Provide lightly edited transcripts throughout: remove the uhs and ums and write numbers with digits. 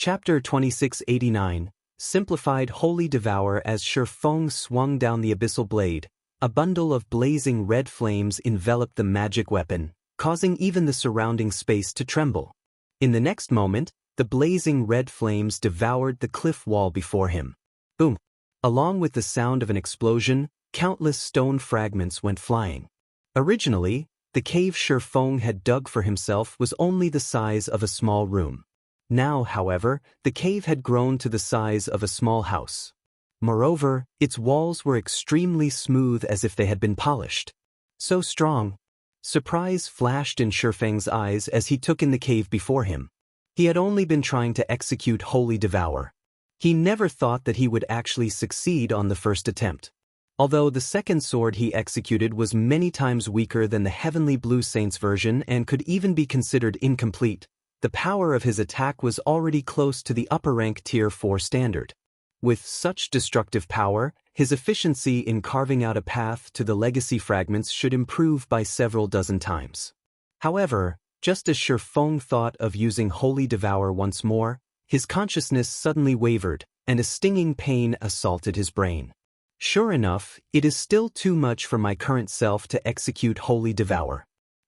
Chapter 2689, Simplified Holy Devour. As Feng swung down the abyssal blade, a bundle of blazing red flames enveloped the magic weapon, causing even the surrounding space to tremble. In the next moment, the blazing red flames devoured the cliff wall before him. Boom! Along with the sound of an explosion, countless stone fragments went flying. Originally, the cave Feng had dug for himself was only the size of a small room. Now, however, the cave had grown to the size of a small house. Moreover, its walls were extremely smooth, as if they had been polished. So strong. Surprise flashed in Feng's eyes as he took in the cave before him. He had only been trying to execute Holy Devour. He never thought that he would actually succeed on the first attempt. Although the second sword he executed was many times weaker than the Heavenly Blue Saints version and could even be considered incomplete, the power of his attack was already close to the upper rank Tier 4 standard. With such destructive power, his efficiency in carving out a path to the legacy fragments should improve by several dozen times. However, just as Feng thought of using Holy Devour once more, his consciousness suddenly wavered, and a stinging pain assaulted his brain. Sure enough, it is still too much for my current self to execute Holy Devour.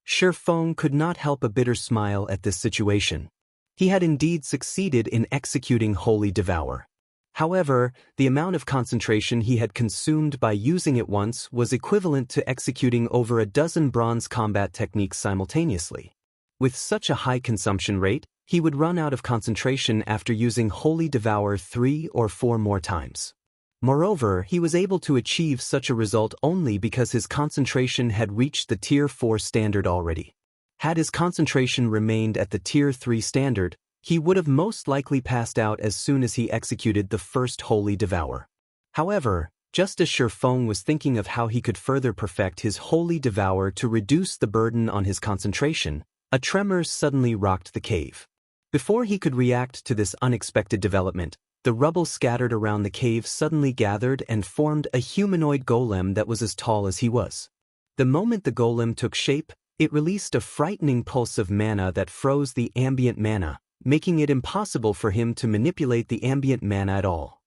Feng could not help a bitter smile at this situation. He had indeed succeeded in executing Holy Devour. However, the amount of concentration he had consumed by using it once was equivalent to executing over a dozen bronze combat techniques simultaneously. With such a high consumption rate, he would run out of concentration after using Holy Devour 3 or 4 more times. Moreover, he was able to achieve such a result only because his concentration had reached the Tier 4 standard already. Had his concentration remained at the Tier 3 standard, he would have most likely passed out as soon as he executed the first Holy Devour. However, just as Feng was thinking of how he could further perfect his Holy Devour to reduce the burden on his concentration, a tremor suddenly rocked the cave. Before he could react to this unexpected development, the rubble scattered around the cave suddenly gathered and formed a humanoid golem that was as tall as he was. The moment the golem took shape, it released a frightening pulse of mana that froze the ambient mana, making it impossible for him to manipulate the ambient mana at all.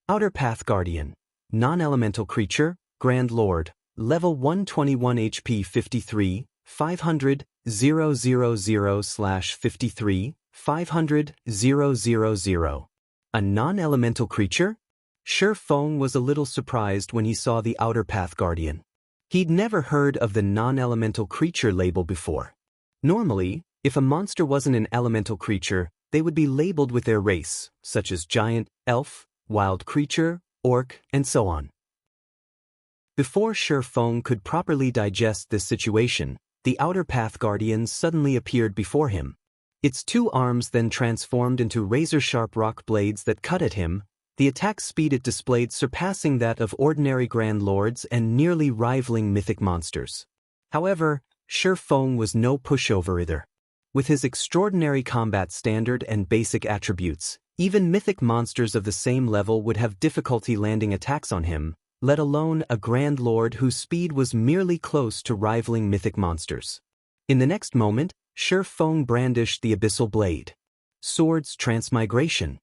Outer Path Guardian. Non-elemental creature, Grand Lord, level 121 HP 53, 500, 000/53, 500, 000. A non-elemental creature? Feng was a little surprised when he saw the Outer Path Guardian. He'd never heard of the non-elemental creature label before. Normally, if a monster wasn't an elemental creature, they would be labeled with their race, such as giant, elf, wild creature, orc, and so on. Before Feng could properly digest this situation, the Outer Path Guardian suddenly appeared before him. Its 2 arms then transformed into razor-sharp rock blades that cut at him, the attack speed it displayed surpassing that of ordinary Grand Lords and nearly rivaling mythic monsters. However, Feng was no pushover either. With his extraordinary combat standard and basic attributes, even mythic monsters of the same level would have difficulty landing attacks on him, let alone a Grand Lord whose speed was merely close to rivaling mythic monsters. In the next moment, Feng brandished the abyssal blade. Swords transmigration.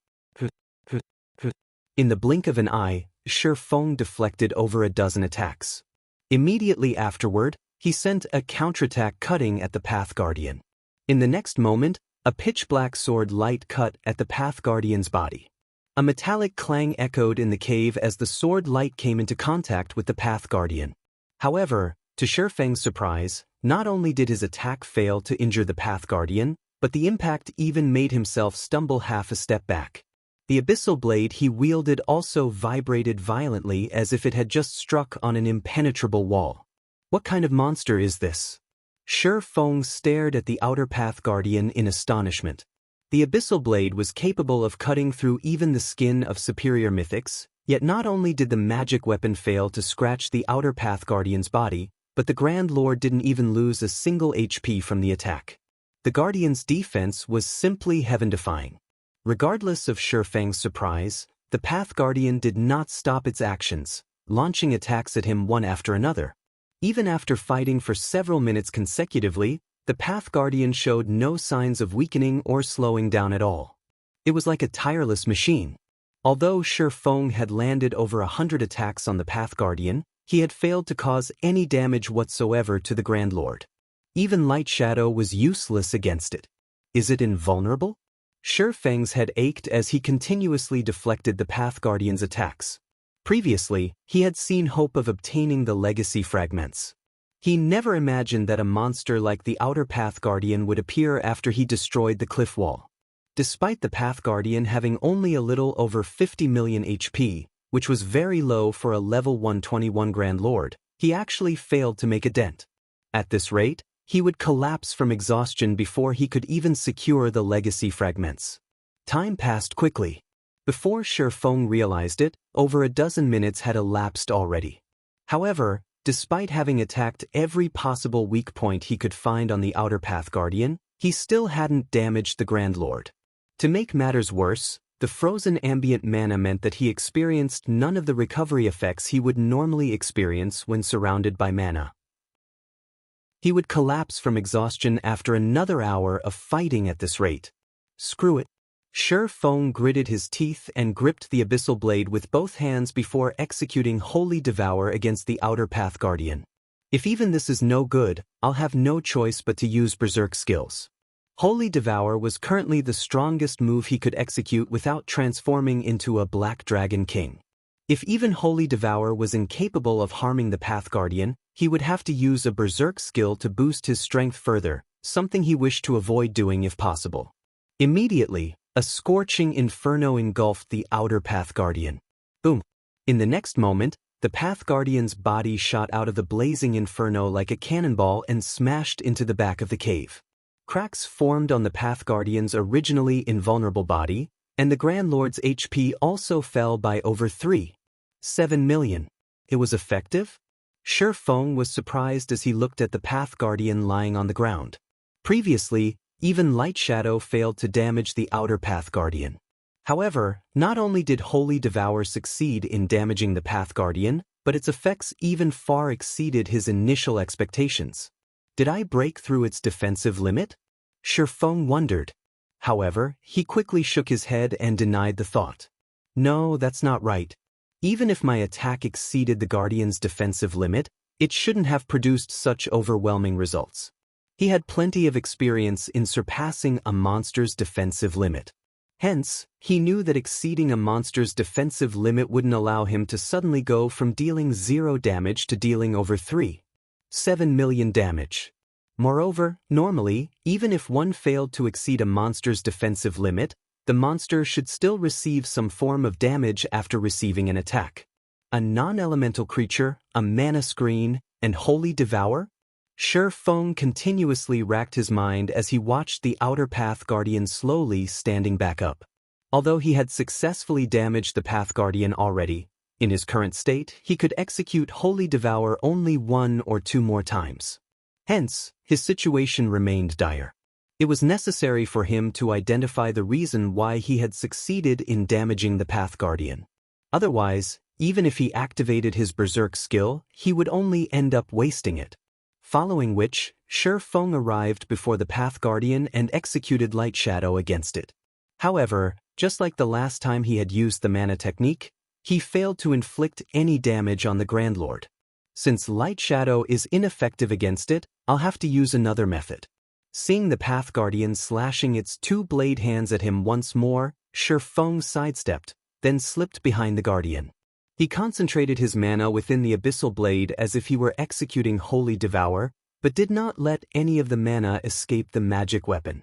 In the blink of an eye, Feng deflected over a dozen attacks. Immediately afterward, he sent a counterattack cutting at the Path Guardian. In the next moment, a pitch-black sword light cut at the Path Guardian's body. A metallic clang echoed in the cave as the sword light came into contact with the Path Guardian. However, to Feng's surprise, not only did his attack fail to injure the Path Guardian, but the impact even made himself stumble half a step back. The abyssal blade he wielded also vibrated violently as if it had just struck on an impenetrable wall. What kind of monster is this? Feng stared at the Outer Path Guardian in astonishment. The abyssal blade was capable of cutting through even the skin of superior mythics, yet not only did the magic weapon fail to scratch the Outer Path Guardian's body, but the Grand Lord didn't even lose a single HP from the attack. The Guardian's defense was simply heaven-defying. Regardless of Feng's surprise, the Path Guardian did not stop its actions, launching attacks at him one after another. Even after fighting for several minutes consecutively, the Path Guardian showed no signs of weakening or slowing down at all. It was like a tireless machine. Although Feng had landed over 100 attacks on the Path Guardian, he had failed to cause any damage whatsoever to the Grand Lord. Even Light Shadow was useless against it. Is it invulnerable? Feng's head ached as he continuously deflected the Path Guardian's attacks. Previously, he had seen hope of obtaining the legacy fragments. He never imagined that a monster like the Outer Path Guardian would appear after he destroyed the cliff wall. Despite the Path Guardian having only a little over 50 million HP, which was very low for a level 121 Grand Lord, he actually failed to make a dent. At this rate, he would collapse from exhaustion before he could even secure the legacy fragments. Time passed quickly. Before Feng realized it, over a dozen minutes had elapsed already. However, despite having attacked every possible weak point he could find on the Outer Path Guardian, he still hadn't damaged the Grand Lord. To make matters worse, the frozen ambient mana meant that he experienced none of the recovery effects he would normally experience when surrounded by mana. He would collapse from exhaustion after another hour of fighting at this rate. Screw it. Feng gritted his teeth and gripped the abyssal blade with both hands before executing Holy Devour against the Outer Path Guardian. If even this is no good, I'll have no choice but to use Berserk skills. Holy Devour was currently the strongest move he could execute without transforming into a Black Dragon King. If even Holy Devour was incapable of harming the Path Guardian, he would have to use a Berserk skill to boost his strength further, something he wished to avoid doing if possible. Immediately, a scorching inferno engulfed the Outer Path Guardian. Boom! In the next moment, the Path Guardian's body shot out of the blazing inferno like a cannonball and smashed into the back of the cave. Cracks formed on the Path Guardian's originally invulnerable body, and the Grand Lord's HP also fell by over 3.7 million. It was effective? Feng was surprised as he looked at the Path Guardian lying on the ground. Previously, even Light Shadow failed to damage the Outer Path Guardian. However, not only did Holy Devour succeed in damaging the Path Guardian, but its effects even far exceeded his initial expectations. Did I break through its defensive limit? Feng wondered. However, he quickly shook his head and denied the thought. No, that's not right. Even if my attack exceeded the Guardian's defensive limit, it shouldn't have produced such overwhelming results. He had plenty of experience in surpassing a monster's defensive limit. Hence, he knew that exceeding a monster's defensive limit wouldn't allow him to suddenly go from dealing 0 damage to dealing over 3.7 million damage. Moreover, normally, even if one failed to exceed a monster's defensive limit, the monster should still receive some form of damage after receiving an attack. A non-elemental creature, a mana screen, and Holy Devour? Feng continuously racked his mind as he watched the Outer Path Guardian slowly standing back up. Although he had successfully damaged the Path Guardian already, in his current state, he could execute Holy Devour only 1 or 2 more times. Hence, his situation remained dire. It was necessary for him to identify the reason why he had succeeded in damaging the Path Guardian. Otherwise, even if he activated his Berserk skill, he would only end up wasting it. Following which, Feng arrived before the Path Guardian and executed Light Shadow against it. However, just like the last time he had used the mana technique, he failed to inflict any damage on the Grand Lord. Since Light Shadow is ineffective against it, I'll have to use another method. Seeing the Path Guardian slashing its 2 blade hands at him once more, Feng sidestepped, then slipped behind the Guardian. He concentrated his mana within the abyssal blade as if he were executing Holy Devour, but did not let any of the mana escape the magic weapon.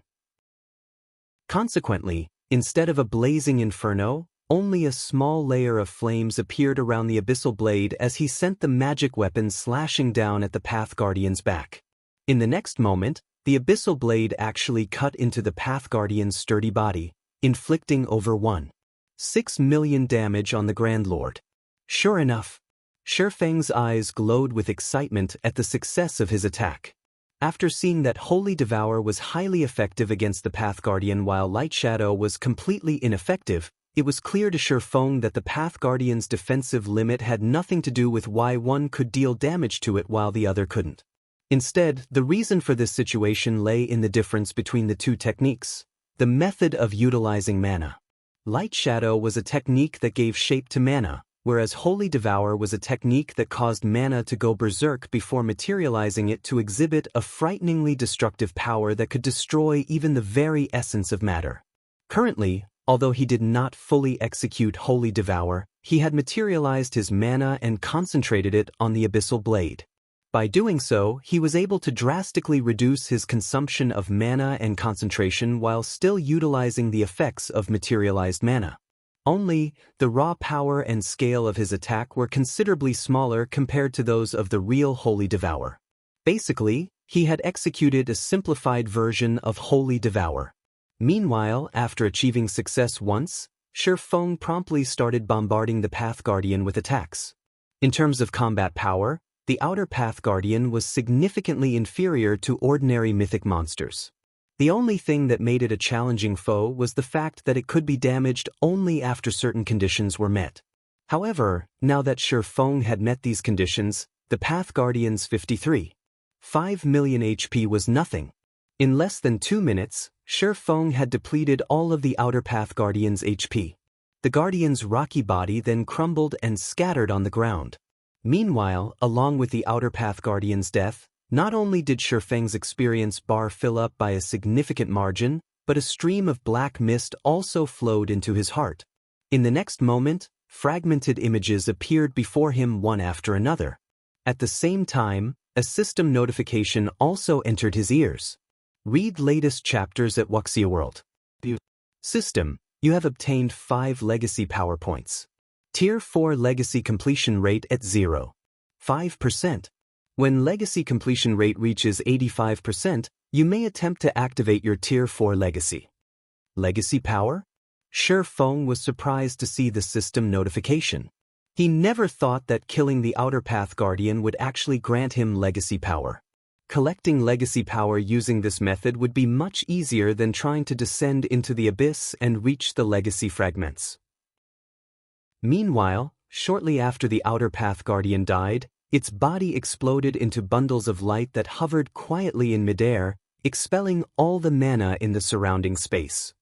Consequently, instead of a blazing inferno, only a small layer of flames appeared around the abyssal blade as he sent the magic weapon slashing down at the Path Guardian's back. In the next moment, the abyssal blade actually cut into the Path Guardian's sturdy body, inflicting over 1.6 million damage on the Grand Lord. Sure enough, Feng's eyes glowed with excitement at the success of his attack. After seeing that Holy Devour was highly effective against the Path Guardian while Light Shadow was completely ineffective, it was clear to Feng that the Path Guardian's defensive limit had nothing to do with why one could deal damage to it while the other couldn't. Instead, the reason for this situation lay in the difference between the 2 techniques. The method of utilizing mana. Light Shadow was a technique that gave shape to mana, whereas Holy Devour was a technique that caused mana to go berserk before materializing it to exhibit a frighteningly destructive power that could destroy even the very essence of matter. Currently, although he did not fully execute Holy Devour, he had materialized his mana and concentrated it on the Abyssal Blade. By doing so, he was able to drastically reduce his consumption of mana and concentration while still utilizing the effects of materialized mana. Only, the raw power and scale of his attack were considerably smaller compared to those of the real Holy Devour. Basically, he had executed a simplified version of Holy Devour. Meanwhile, after achieving success once, Shifeng promptly started bombarding the Path Guardian with attacks. In terms of combat power, the Outer Path Guardian was significantly inferior to ordinary mythic monsters. The only thing that made it a challenging foe was the fact that it could be damaged only after certain conditions were met. However, now that Shifeng had met these conditions, the Path Guardian's 5 million HP was nothing. In less than 2 minutes, Shifeng had depleted all of the Outer Path Guardian's HP. The Guardian's rocky body then crumbled and scattered on the ground. Meanwhile, along with the Outer Path Guardian's death, not only did Shifeng's experience bar fill up by a significant margin, but a stream of black mist also flowed into his heart. In the next moment, fragmented images appeared before him one after another. At the same time, a system notification also entered his ears. Read latest chapters at Wuxia World. System, you have obtained 5 legacy power points. Tier 4 legacy completion rate at 0.5%. When legacy completion rate reaches 85%, you may attempt to activate your Tier 4 legacy. Legacy power? Shifeng was surprised to see the system notification. He never thought that killing the Outer Path Guardian would actually grant him legacy power. Collecting legacy power using this method would be much easier than trying to descend into the abyss and reach the legacy fragments. Meanwhile, shortly after the Outer Path Guardian died, its body exploded into bundles of light that hovered quietly in midair, expelling all the mana in the surrounding space.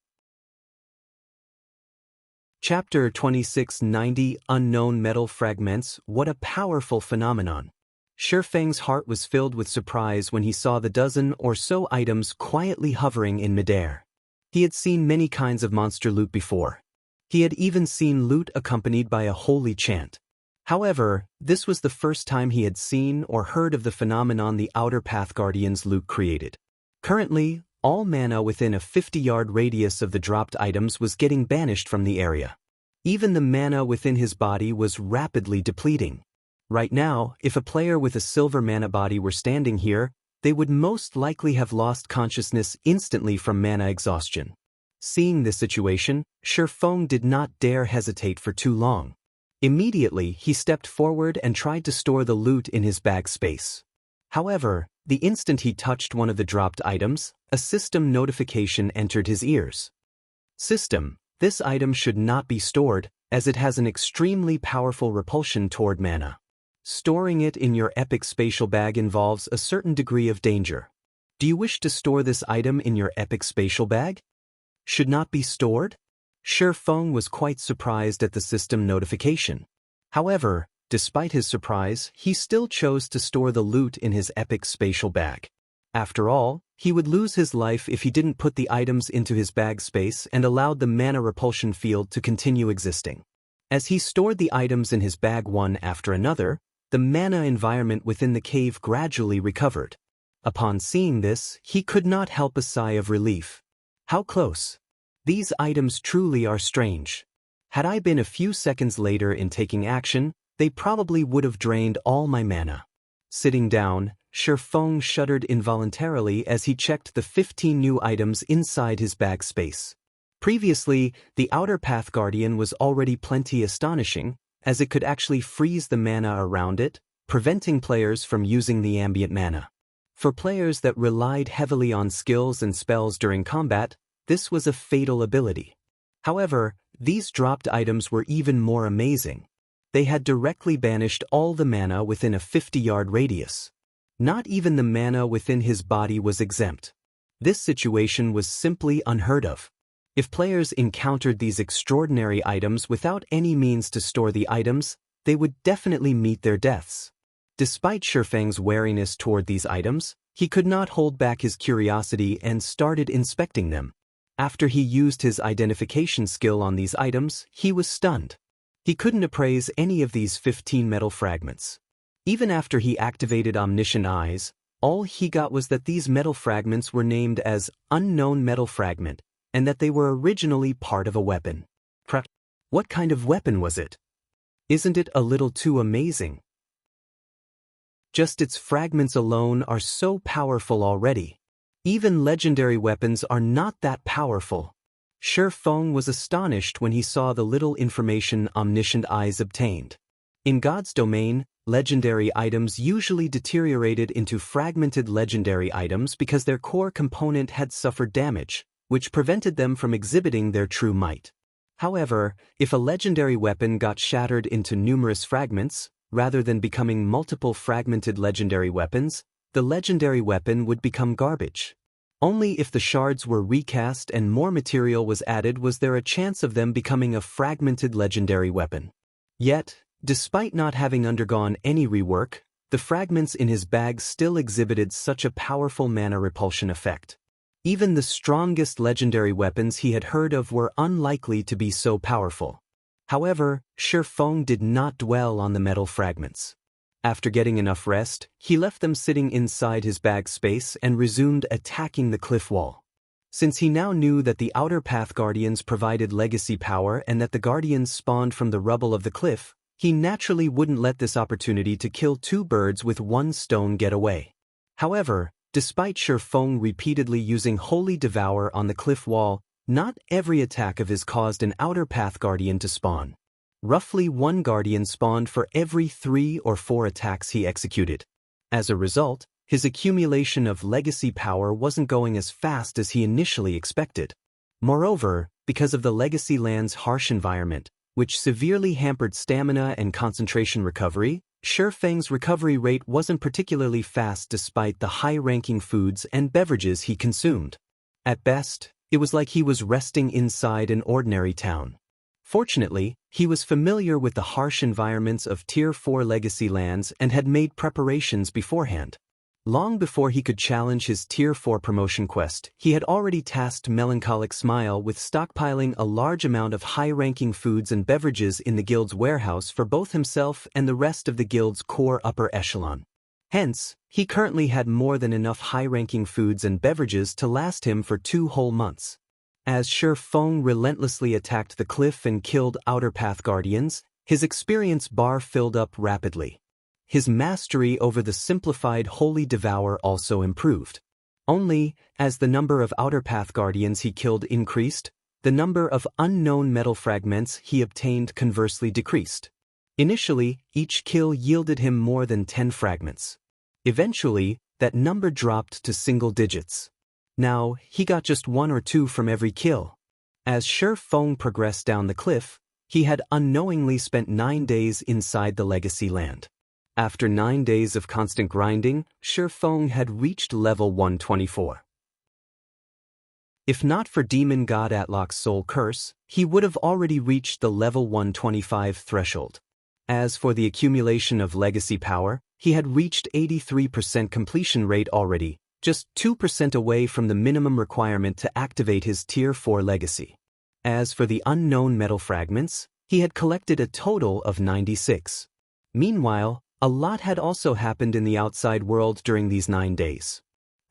Chapter 2690 Unknown Metal Fragments. What a powerful phenomenon! Shifeng's heart was filled with surprise when he saw the dozen or so items quietly hovering in midair. He had seen many kinds of monster loot before. He had even seen loot accompanied by a holy chant. However, this was the first time he had seen or heard of the phenomenon the Outer Path Guardian's loot created. Currently, all mana within a 50-yard radius of the dropped items was getting banished from the area. Even the mana within his body was rapidly depleting. Right now, if a player with a silver mana body were standing here, they would most likely have lost consciousness instantly from mana exhaustion. Seeing this situation, Shifeng did not dare hesitate for too long. Immediately, he stepped forward and tried to store the loot in his bag space. However, the instant he touched one of the dropped items, a system notification entered his ears. System, this item should not be stored, as it has an extremely powerful repulsion toward mana. Storing it in your epic spatial bag involves a certain degree of danger. Do you wish to store this item in your epic spatial bag? Should not be stored? Shifeng was quite surprised at the system notification. However, despite his surprise, he still chose to store the loot in his epic spatial bag. After all, he would lose his life if he didn't put the items into his bag space and allowed the mana repulsion field to continue existing. As he stored the items in his bag one after another, the mana environment within the cave gradually recovered. Upon seeing this, he could not help a sigh of relief. How close! These items truly are strange. Had I been a few seconds later in taking action, they probably would have drained all my mana. Sitting down, Shifeng shuddered involuntarily as he checked the 15 new items inside his bag space. Previously, the Outer Path Guardian was already plenty astonishing, as it could actually freeze the mana around it, preventing players from using the ambient mana. For players that relied heavily on skills and spells during combat, this was a fatal ability. However, these dropped items were even more amazing. They had directly banished all the mana within a 50-yard radius. Not even the mana within his body was exempt. This situation was simply unheard of. If players encountered these extraordinary items without any means to store the items, they would definitely meet their deaths. Despite Shifeng's wariness toward these items, he could not hold back his curiosity and started inspecting them. After he used his identification skill on these items, he was stunned. He couldn't appraise any of these 15 metal fragments. Even after he activated Omniscient Eyes, all he got was that these metal fragments were named as Unknown Metal Fragment, and that they were originally part of a weapon. What kind of weapon was it? Isn't it a little too amazing? Just its fragments alone are so powerful already. Even legendary weapons are not that powerful. Shifeng was astonished when he saw the little information Omniscient Eyes obtained. In God's domain, legendary items usually deteriorated into fragmented legendary items because their core component had suffered damage, which prevented them from exhibiting their true might. However, if a legendary weapon got shattered into numerous fragments, rather than becoming multiple fragmented legendary weapons, the legendary weapon would become garbage. Only if the shards were recast and more material was added was there a chance of them becoming a fragmented legendary weapon. Yet, despite not having undergone any rework, the fragments in his bag still exhibited such a powerful mana repulsion effect. Even the strongest legendary weapons he had heard of were unlikely to be so powerful. However, Shifeng did not dwell on the metal fragments. After getting enough rest, he left them sitting inside his bag space and resumed attacking the cliff wall. Since he now knew that the Outer Path Guardians provided legacy power and that the Guardians spawned from the rubble of the cliff, he naturally wouldn't let this opportunity to kill two birds with one stone get away. However, despite Shifeng repeatedly using Holy Devour on the cliff wall, not every attack of his caused an Outer Path Guardian to spawn. Roughly one Guardian spawned for every 3 or 4 attacks he executed. As a result, his accumulation of legacy power wasn't going as fast as he initially expected. Moreover, because of the Legacy Land's harsh environment, which severely hampered stamina and concentration recovery, Shifeng's recovery rate wasn't particularly fast despite the high-ranking foods and beverages he consumed. At best, it was like he was resting inside an ordinary town. Fortunately, he was familiar with the harsh environments of Tier 4 Legacy Lands and had made preparations beforehand. Long before he could challenge his Tier 4 promotion quest, he had already tasked Melancholic Smile with stockpiling a large amount of high-ranking foods and beverages in the guild's warehouse for both himself and the rest of the guild's core upper echelon. Hence, he currently had more than enough high-ranking foods and beverages to last him for 2 whole months. As Shifeng relentlessly attacked the cliff and killed Outer Path Guardians, his experience bar filled up rapidly. His mastery over the simplified Holy Devour also improved. Only, as the number of Outer Path Guardians he killed increased, the number of unknown metal fragments he obtained conversely decreased. Initially, each kill yielded him more than 10 fragments. Eventually, that number dropped to single digits. Now, he got just 1 or 2 from every kill. As Shifeng progressed down the cliff, he had unknowingly spent 9 days inside the Legacy Land. After 9 days of constant grinding, Shifeng had reached level 124. If not for Demon God Atlok's soul curse, he would have already reached the level 125 threshold. As for the accumulation of legacy power, he had reached 83% completion rate already, just 2% away from the minimum requirement to activate his Tier 4 legacy. As for the unknown metal fragments, he had collected a total of 96. Meanwhile, a lot had also happened in the outside world during these 9 days.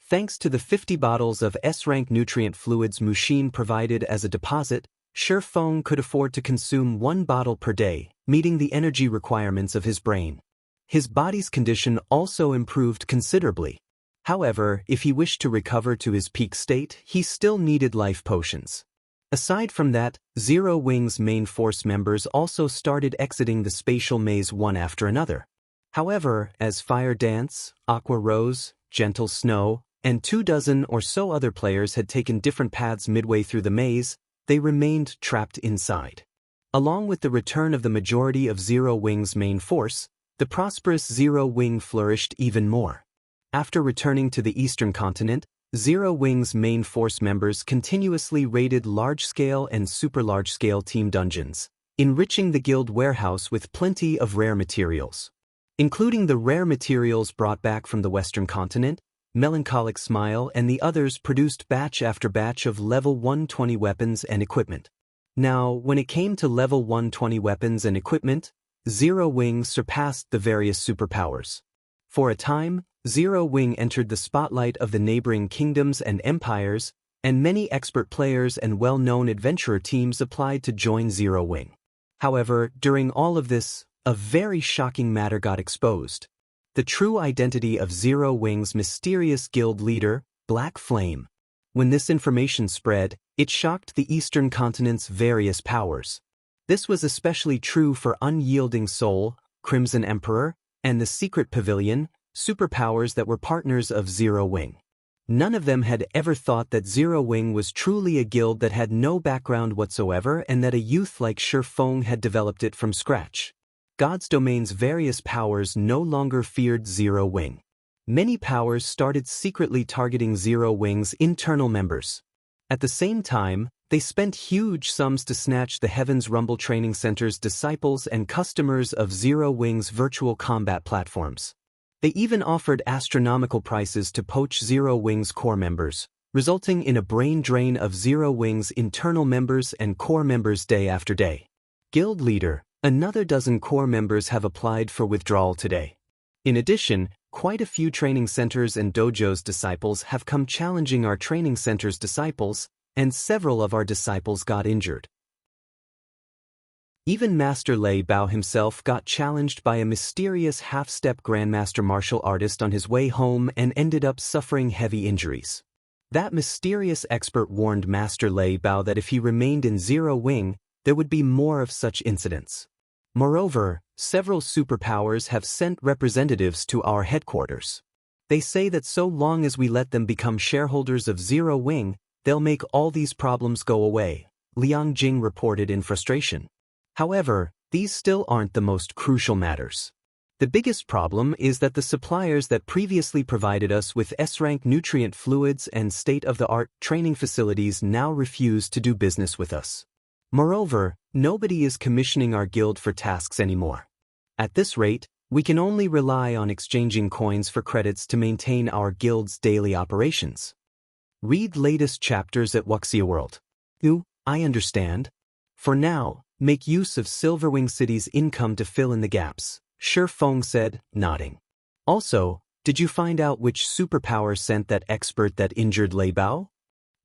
Thanks to the 50 bottles of S-rank nutrient fluids Mushin provided as a deposit, Shifeng could afford to consume 1 bottle per day, meeting the energy requirements of his brain. His body's condition also improved considerably. However, if he wished to recover to his peak state, he still needed life potions. Aside from that, Zero Wing's main force members also started exiting the spatial maze one after another. However, as Fire Dance, Aqua Rose, Gentle Snow, and 24 or so other players had taken different paths midway through the maze, they remained trapped inside. Along with the return of the majority of Zero Wing's main force, the prosperous Zero Wing flourished even more. After returning to the eastern continent, Zero Wing's main force members continuously raided large-scale and super-large-scale team dungeons, enriching the guild warehouse with plenty of rare materials. Including the rare materials brought back from the Western continent, Melancholic Smile and the others produced batch after batch of level 120 weapons and equipment. Now, when it came to level 120 weapons and equipment, Zero Wing surpassed the various superpowers. For a time, Zero Wing entered the spotlight of the neighboring kingdoms and empires, and many expert players and well-known adventurer teams applied to join Zero Wing. However, during all of this, a very shocking matter got exposed. The true identity of Zero Wing's mysterious guild leader, Black Flame. When this information spread, it shocked the Eastern continent's various powers. This was especially true for Unyielding Soul, Crimson Emperor, and the Secret Pavilion, superpowers that were partners of Zero Wing. None of them had ever thought that Zero Wing was truly a guild that had no background whatsoever and that a youth like Feng had developed it from scratch. God's Domain's various powers no longer feared Zero Wing. Many powers started secretly targeting Zero Wing's internal members. At the same time, they spent huge sums to snatch the Heaven's Rumble Training Center's disciples and customers of Zero Wing's virtual combat platforms. They even offered astronomical prices to poach Zero Wing's core members, resulting in a brain drain of Zero Wing's internal members and core members day after day. Guild Leader. Another dozen core members have applied for withdrawal today. In addition, quite a few training centers and dojos disciples have come challenging our training center's disciples, and several of our disciples got injured. Even Master Lei Bao himself got challenged by a mysterious half-step grandmaster martial artist on his way home and ended up suffering heavy injuries. That mysterious expert warned Master Lei Bao that if he remained in Zero Wing, there would be more of such incidents. Moreover, several superpowers have sent representatives to our headquarters. They say that so long as we let them become shareholders of Zero Wing, they'll make all these problems go away, Liang Jing reported in frustration. However, these still aren't the most crucial matters. The biggest problem is that the suppliers that previously provided us with S-rank nutrient fluids and state-of-the-art training facilities now refuse to do business with us. Moreover, nobody is commissioning our guild for tasks anymore. At this rate, we can only rely on exchanging coins for credits to maintain our guild's daily operations. Read latest chapters at Wuxia World. I understand. For now, make use of Silverwing City's income to fill in the gaps, Feng said, nodding. Also, did you find out which superpower sent that expert that injured Lei Bao?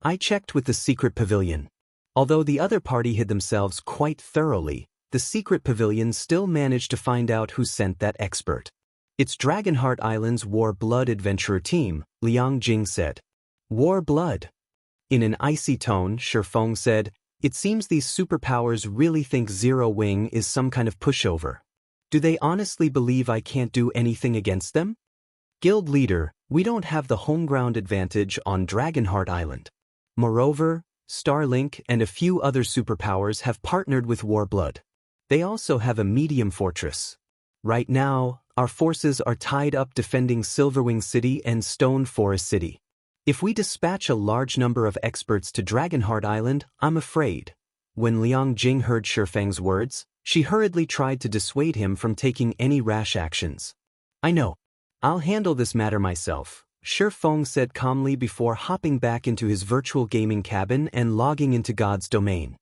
I checked with the Secret Pavilion. Although the other party hid themselves quite thoroughly, the Secret Pavilion still managed to find out who sent that expert. It's Dragonheart Island's War Blood adventurer team, Liang Jing said. War Blood? In an icy tone, Feng said, it seems these superpowers really think Zero Wing is some kind of pushover. Do they honestly believe I can't do anything against them? Guild Leader, we don't have the home ground advantage on Dragonheart Island. Moreover, Starlink and a few other superpowers have partnered with Warblood. They also have a medium fortress. Right now, our forces are tied up defending Silverwing City and Stone Forest City. If we dispatch a large number of experts to Dragonheart Island, I'm afraid. When Liang Jing heard Feng's words, she hurriedly tried to dissuade him from taking any rash actions. I know. I'll handle this matter myself, Feng said calmly before hopping back into his virtual gaming cabin and logging into God's Domain.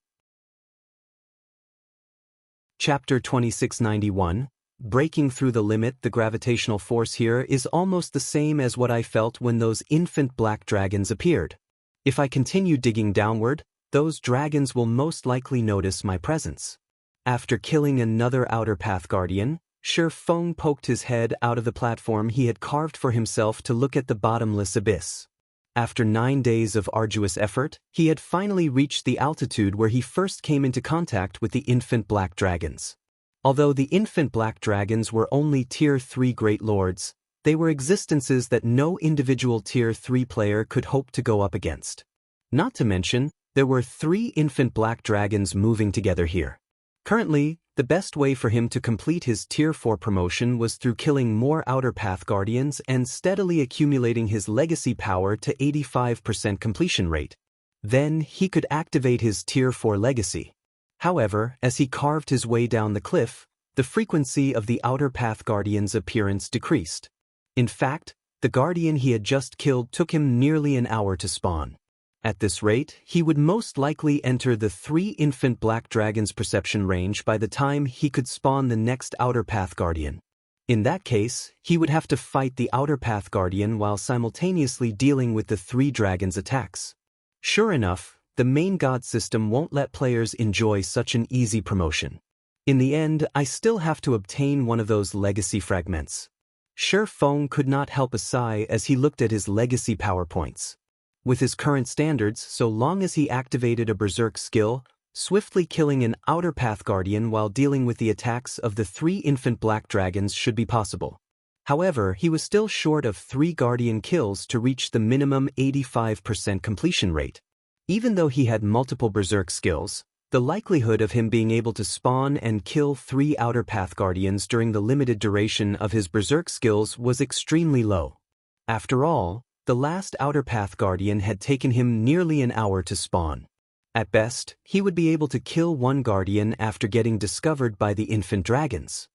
Chapter 2691. Breaking through the limit. The gravitational force here is almost the same as what I felt when those infant black dragons appeared. If I continue digging downward, those dragons will most likely notice my presence. After killing another Outer Path Guardian, Feng poked his head out of the platform he had carved for himself to look at the bottomless abyss. After 9 days of arduous effort, he had finally reached the altitude where he first came into contact with the infant black dragons. Although the infant black dragons were only Tier 3 Great Lords, they were existences that no individual Tier 3 player could hope to go up against. Not to mention, there were 3 infant black dragons moving together here. Currently, The best way for him to complete his Tier 4 promotion was through killing more Outer Path Guardians and steadily accumulating his legacy power to 85% completion rate. Then he could activate his Tier 4 legacy. However, as he carved his way down the cliff, the frequency of the Outer Path Guardian's appearance decreased. In fact, the Guardian he had just killed took him nearly an hour to spawn. At this rate, he would most likely enter the 3 infant black dragons' perception range by the time he could spawn the next Outer Path Guardian. In that case, he would have to fight the Outer Path Guardian while simultaneously dealing with the 3 dragons' attacks. Sure enough, the main god system won't let players enjoy such an easy promotion. In the end, I still have to obtain one of those legacy fragments. Feng could not help a sigh as he looked at his legacy power points. With his current standards, so long as he activated a berserk skill, swiftly killing an Outer Path Guardian while dealing with the attacks of the 3 infant black dragons should be possible. However, he was still short of 3 Guardian kills to reach the minimum 85% completion rate. Even though he had multiple berserk skills, the likelihood of him being able to spawn and kill 3 Outer Path Guardians during the limited duration of his berserk skills was extremely low. After all, the last Outer Path Guardian had taken him nearly an hour to spawn. At best, he would be able to kill 1 Guardian after getting discovered by the infant dragons.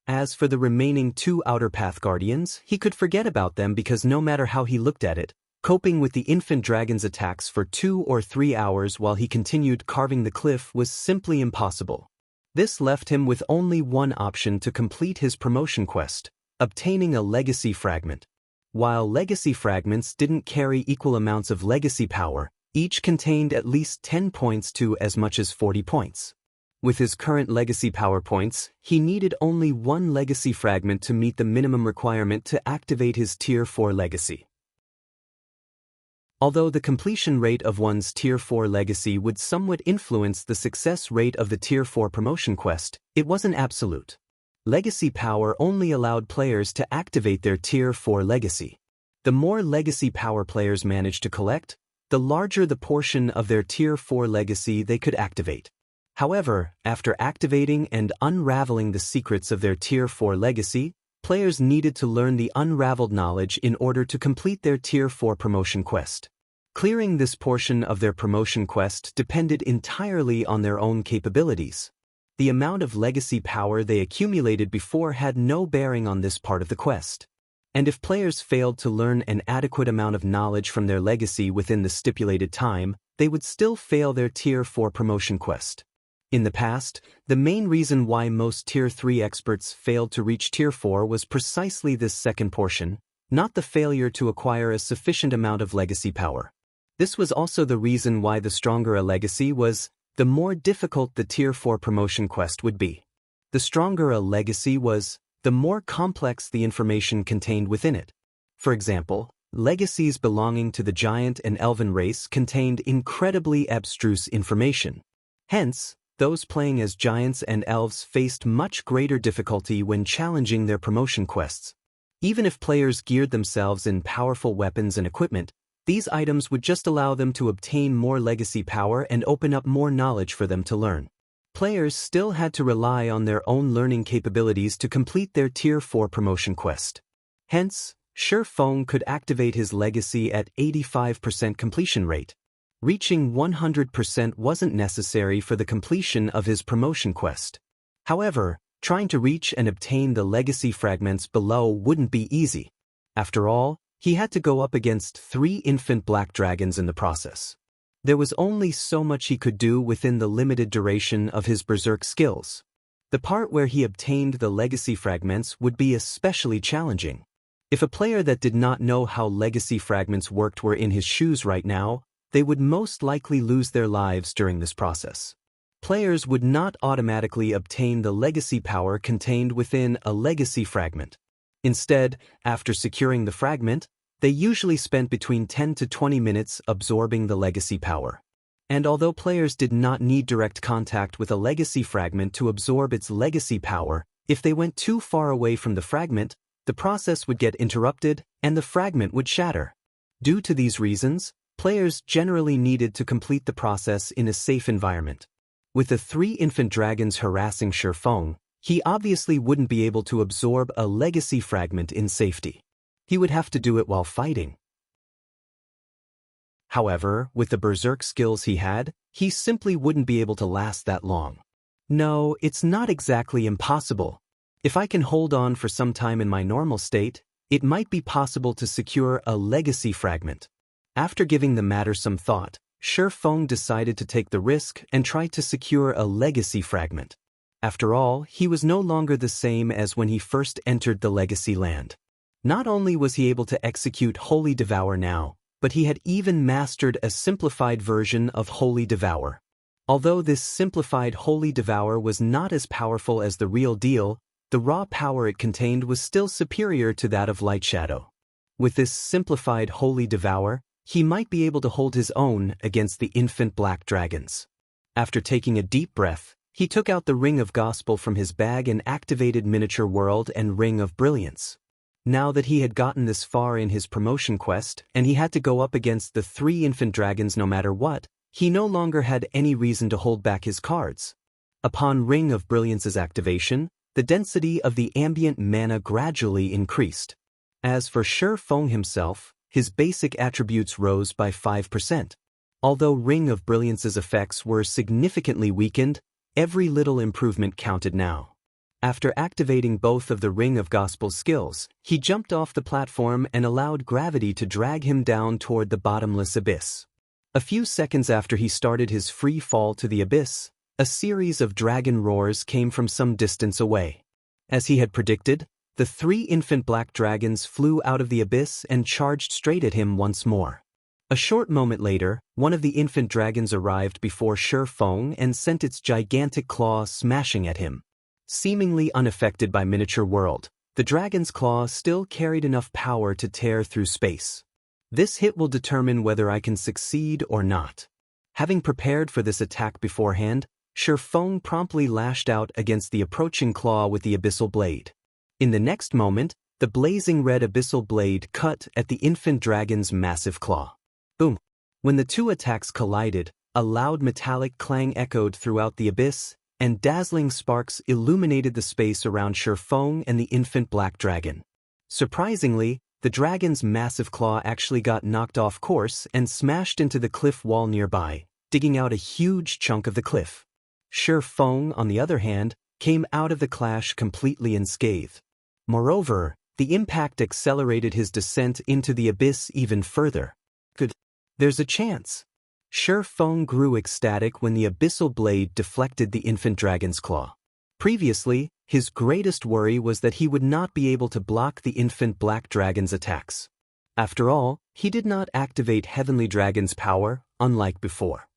As for the remaining 2 Outer Path Guardians, he could forget about them because no matter how he looked at it, coping with the infant dragon's attacks for 2 or 3 hours while he continued carving the cliff was simply impossible. This left him with only one option to complete his promotion quest, obtaining a legacy fragment. While legacy fragments didn't carry equal amounts of legacy power, each contained at least 10 points to as much as 40 points. With his current legacy power points, he needed only 1 legacy fragment to meet the minimum requirement to activate his Tier 4 legacy. Although the completion rate of one's Tier 4 legacy would somewhat influence the success rate of the Tier 4 promotion quest, it wasn't absolute. Legacy power only allowed players to activate their Tier 4 legacy. The more legacy power players managed to collect, the larger the portion of their Tier 4 legacy they could activate. However, after activating and unraveling the secrets of their Tier 4 legacy, players needed to learn the unraveled knowledge in order to complete their Tier 4 promotion quest. Clearing this portion of their promotion quest depended entirely on their own capabilities. The amount of legacy power they accumulated before had no bearing on this part of the quest. And if players failed to learn an adequate amount of knowledge from their legacy within the stipulated time, they would still fail their Tier 4 promotion quest. In the past, the main reason why most Tier 3 experts failed to reach Tier 4 was precisely this second portion, not the failure to acquire a sufficient amount of legacy power. This was also the reason why the stronger a legacy was, the more difficult the Tier 4 promotion quest would be. The stronger a legacy was, the more complex the information contained within it. For example, legacies belonging to the giant and elven race contained incredibly abstruse information. Hence, those playing as giants and elves faced much greater difficulty when challenging their promotion quests. Even if players geared themselves in powerful weapons and equipment, these items would just allow them to obtain more legacy power and open up more knowledge for them to learn. Players still had to rely on their own learning capabilities to complete their Tier 4 promotion quest. Hence, Feng could activate his legacy at 85% completion rate. Reaching 100% wasn't necessary for the completion of his promotion quest. However, trying to reach and obtain the legacy fragments below wouldn't be easy. After all, he had to go up against 3 infant black dragons in the process. There was only so much he could do within the limited duration of his berserk skills. The part where he obtained the legacy fragments would be especially challenging. If a player that did not know how legacy fragments worked were in his shoes right now, they would most likely lose their lives during this process. Players would not automatically obtain the legacy power contained within a legacy fragment. Instead, after securing the fragment, they usually spent between 10 to 20 minutes absorbing the legacy power. And although players did not need direct contact with a legacy fragment to absorb its legacy power, if they went too far away from the fragment, the process would get interrupted and the fragment would shatter. Due to these reasons, players generally needed to complete the process in a safe environment. With the three infant dragons harassing Shi Feng, he obviously wouldn't be able to absorb a legacy fragment in safety. He would have to do it while fighting. However, with the berserk skills he had, he simply wouldn't be able to last that long. No, it's not exactly impossible. If I can hold on for some time in my normal state, it might be possible to secure a legacy fragment. After giving the matter some thought, Shi Feng decided to take the risk and try to secure a legacy fragment. After all, he was no longer the same as when he first entered the legacy land. Not only was he able to execute Holy Devour now, but he had even mastered a simplified version of Holy Devour. Although this simplified Holy Devour was not as powerful as the real deal, the raw power it contained was still superior to that of Light Shadow. With this simplified Holy Devour, he might be able to hold his own against the infant black dragons. After taking a deep breath, he took out the Ring of Gospel from his bag and activated Miniature World and Ring of Brilliance. Now that he had gotten this far in his promotion quest and he had to go up against the three infant dragons no matter what, he no longer had any reason to hold back his cards. Upon Ring of Brilliance's activation, the density of the ambient mana gradually increased. As for Shi Feng himself, his basic attributes rose by 5%. Although Ring of Brilliance's effects were significantly weakened, every little improvement counted now. After activating both of the Ring of Gospel skills, he jumped off the platform and allowed gravity to drag him down toward the bottomless abyss. A few seconds after he started his free fall to the abyss, a series of dragon roars came from some distance away. As he had predicted, the three infant black dragons flew out of the abyss and charged straight at him once more. A short moment later, one of the infant dragons arrived before Shi Feng and sent its gigantic claw smashing at him. Seemingly unaffected by Miniature World, the dragon's claw still carried enough power to tear through space. This hit will determine whether I can succeed or not. Having prepared for this attack beforehand, Shi Feng promptly lashed out against the approaching claw with the abyssal blade. In the next moment, the blazing red abyssal blade cut at the infant dragon's massive claw. Boom! When the two attacks collided, a loud metallic clang echoed throughout the abyss, and dazzling sparks illuminated the space around Shi Feng and the infant black dragon. Surprisingly, the dragon's massive claw actually got knocked off course and smashed into the cliff wall nearby, digging out a huge chunk of the cliff. Shi Feng, on the other hand, came out of the clash completely unscathed. Moreover, the impact accelerated his descent into the abyss even further. Good. There's a chance. Shi Feng grew ecstatic when the abyssal blade deflected the infant dragon's claw. Previously, his greatest worry was that he would not be able to block the infant black dragon's attacks. After all, he did not activate Heavenly Dragon's power, unlike before.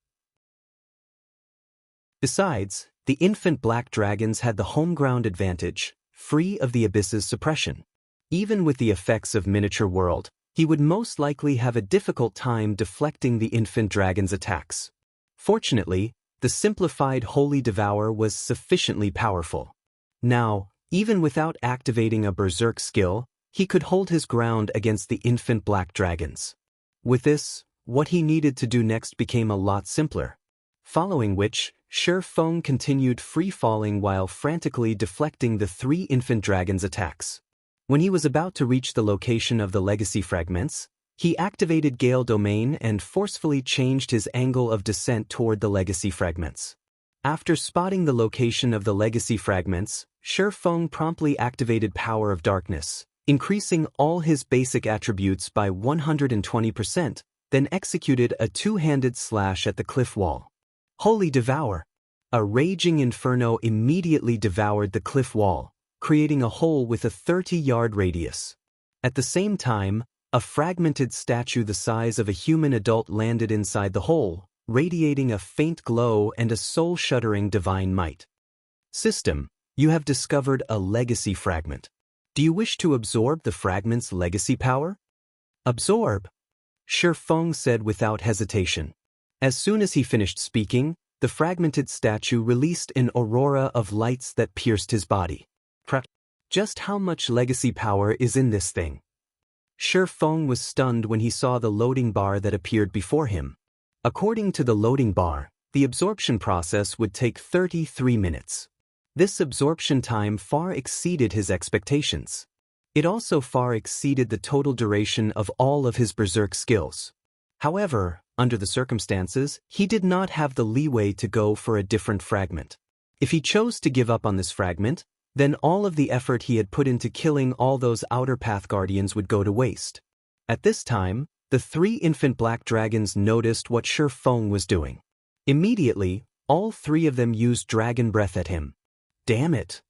Besides, the infant black dragons had the home ground advantage, free of the abyss's suppression. Even with the effects of Miniature World, he would most likely have a difficult time deflecting the infant dragon's attacks. Fortunately, the simplified Holy Devour was sufficiently powerful. Now, even without activating a berserk skill, he could hold his ground against the infant black dragons. With this, what he needed to do next became a lot simpler. Following which, Shi Feng continued free-falling while frantically deflecting the three infant dragons' attacks. When he was about to reach the location of the legacy fragments, he activated Gale Domain and forcefully changed his angle of descent toward the legacy fragments. After spotting the location of the legacy fragments, Shi Feng promptly activated Power of Darkness, increasing all his basic attributes by 120%, then executed a two-handed slash at the cliff wall. Holy Devour! A raging inferno immediately devoured the cliff wall, creating a hole with a 30-yard radius. At the same time, a fragmented statue the size of a human adult landed inside the hole, radiating a faint glow and a soul-shuddering divine might. System, you have discovered a legacy fragment. Do you wish to absorb the fragment's legacy power? Absorb, Shi Feng said without hesitation. As soon as he finished speaking, the fragmented statue released an aurora of lights that pierced his body. Just how much legacy power is in this thing? Shi Feng was stunned when he saw the loading bar that appeared before him. According to the loading bar, the absorption process would take 33 minutes. This absorption time far exceeded his expectations. It also far exceeded the total duration of all of his berserk skills. However, under the circumstances, he did not have the leeway to go for a different fragment. If he chose to give up on this fragment, then all of the effort he had put into killing all those outer path guardians would go to waste. At this time, the 3 infant black dragons noticed what Feng was doing. Immediately, all 3 of them used dragon breath at him. Damn it!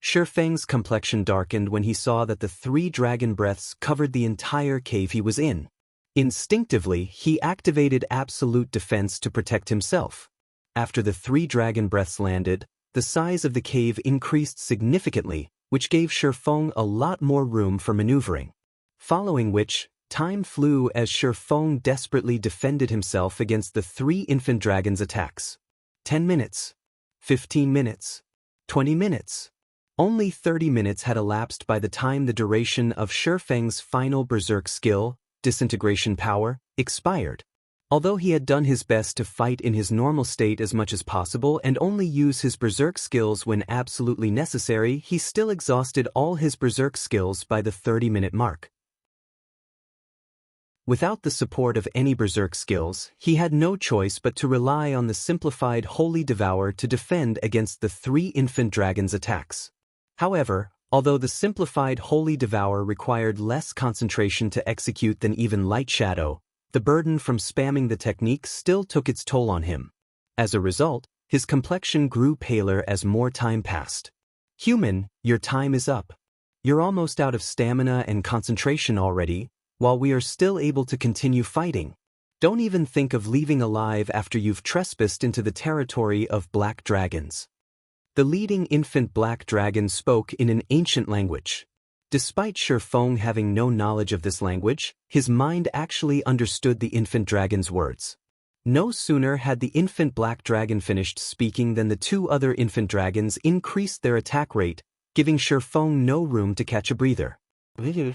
Feng's complexion darkened when he saw that the 3 dragon breaths covered the entire cave he was in. Instinctively, he activated absolute defense to protect himself. After the 3 dragon breaths landed, the size of the cave increased significantly, which gave Feng a lot more room for maneuvering. Following which, time flew as Feng desperately defended himself against the 3 infant dragons' attacks. 10 minutes. 15 minutes. 20 minutes. Only 30 minutes had elapsed by the time the duration of Feng's final berserk skill, disintegration power, expired. Although he had done his best to fight in his normal state as much as possible and only use his berserk skills when absolutely necessary, he still exhausted all his berserk skills by the 30-minute mark. Without the support of any berserk skills, he had no choice but to rely on the simplified Holy Devour to defend against the 3 infant dragons' attacks. However, although the simplified Holy Devour required less concentration to execute than even Light Shadow, the burden from spamming the technique still took its toll on him. As a result, his complexion grew paler as more time passed. Human, your time is up. You're almost out of stamina and concentration already, while we are still able to continue fighting. Don't even think of leaving alive after you've trespassed into the territory of black dragons. The leading infant black dragon spoke in an ancient language. Despite Feng having no knowledge of this language, his mind actually understood the infant dragon's words. No sooner had the infant black dragon finished speaking than the 2 other infant dragons increased their attack rate, giving Feng no room to catch a breather. 2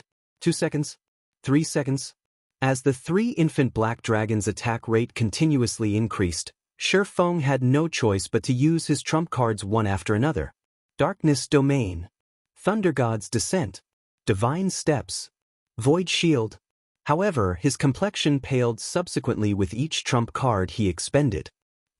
seconds. 3 seconds. As the 3 infant black dragons' attack rate continuously increased, Feng had no choice but to use his trump cards one after another. Darkness Domain. Thunder God's Descent. Divine Steps. Void Shield. However, his complexion paled subsequently with each trump card he expended.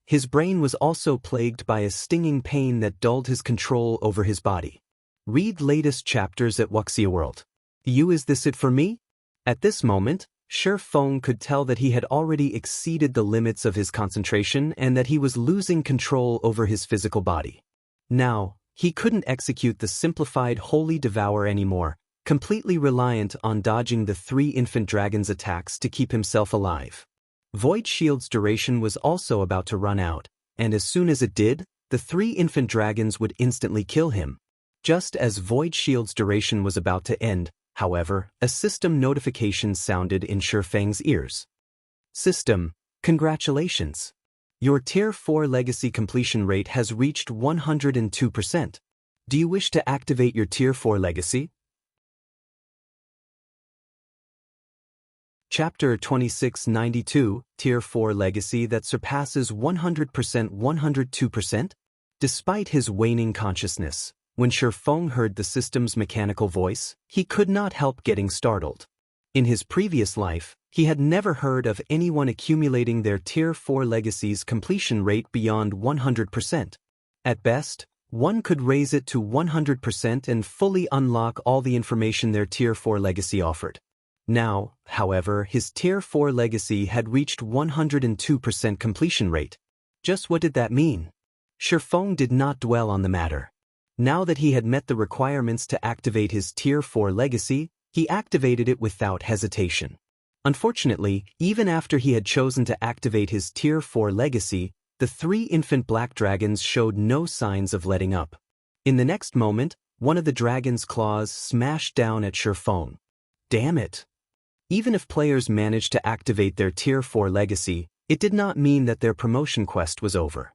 His brain was also plagued by a stinging pain that dulled his control over his body. Read latest chapters at Wuxia World. Is this it for me? At this moment, Feng could tell that he had already exceeded the limits of his concentration and that he was losing control over his physical body. Now, he couldn't execute the simplified Holy Devour anymore, completely reliant on dodging the 3 infant dragons' attacks to keep himself alive. Void Shield's duration was also about to run out, and as soon as it did, the 3 infant dragons would instantly kill him. Just as Void Shield's duration was about to end, however, a system notification sounded in Feng's ears. System, congratulations. Your Tier 4 Legacy completion rate has reached 102%. Do you wish to activate your Tier 4 Legacy? Chapter 2692, Tier 4 Legacy that surpasses 100% 102%? Despite his waning consciousness, when Feng heard the system's mechanical voice, he could not help getting startled. In his previous life, he had never heard of anyone accumulating their Tier 4 Legacy's completion rate beyond 100%. At best, one could raise it to 100% and fully unlock all the information their Tier 4 Legacy offered. Now, however, his Tier 4 Legacy had reached 102% completion rate. Just what did that mean? Feng did not dwell on the matter. Now that he had met the requirements to activate his Tier 4 Legacy, he activated it without hesitation. Unfortunately, even after he had chosen to activate his Tier 4 Legacy, the 3 infant black dragons showed no signs of letting up. In the next moment, one of the dragon's claws smashed down at Feng. Damn it! Even if players managed to activate their Tier 4 Legacy, it did not mean that their promotion quest was over.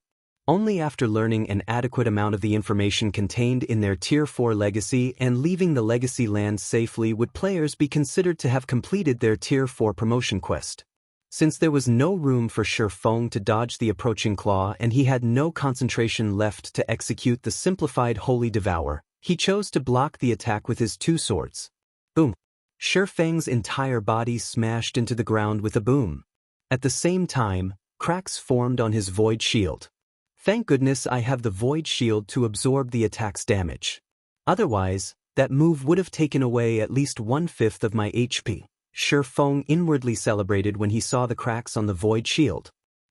Only after learning an adequate amount of the information contained in their Tier 4 Legacy and leaving the Legacy land safely would players be considered to have completed their Tier 4 promotion quest. Since there was no room for Feng to dodge the approaching claw and he had no concentration left to execute the simplified Holy Devour, he chose to block the attack with his two swords. Boom! Feng's entire body smashed into the ground with a boom. At the same time, cracks formed on his void shield. Thank goodness I have the void shield to absorb the attack's damage. Otherwise, that move would have taken away at least 1/5 of my HP. Feng inwardly celebrated when he saw the cracks on the void shield.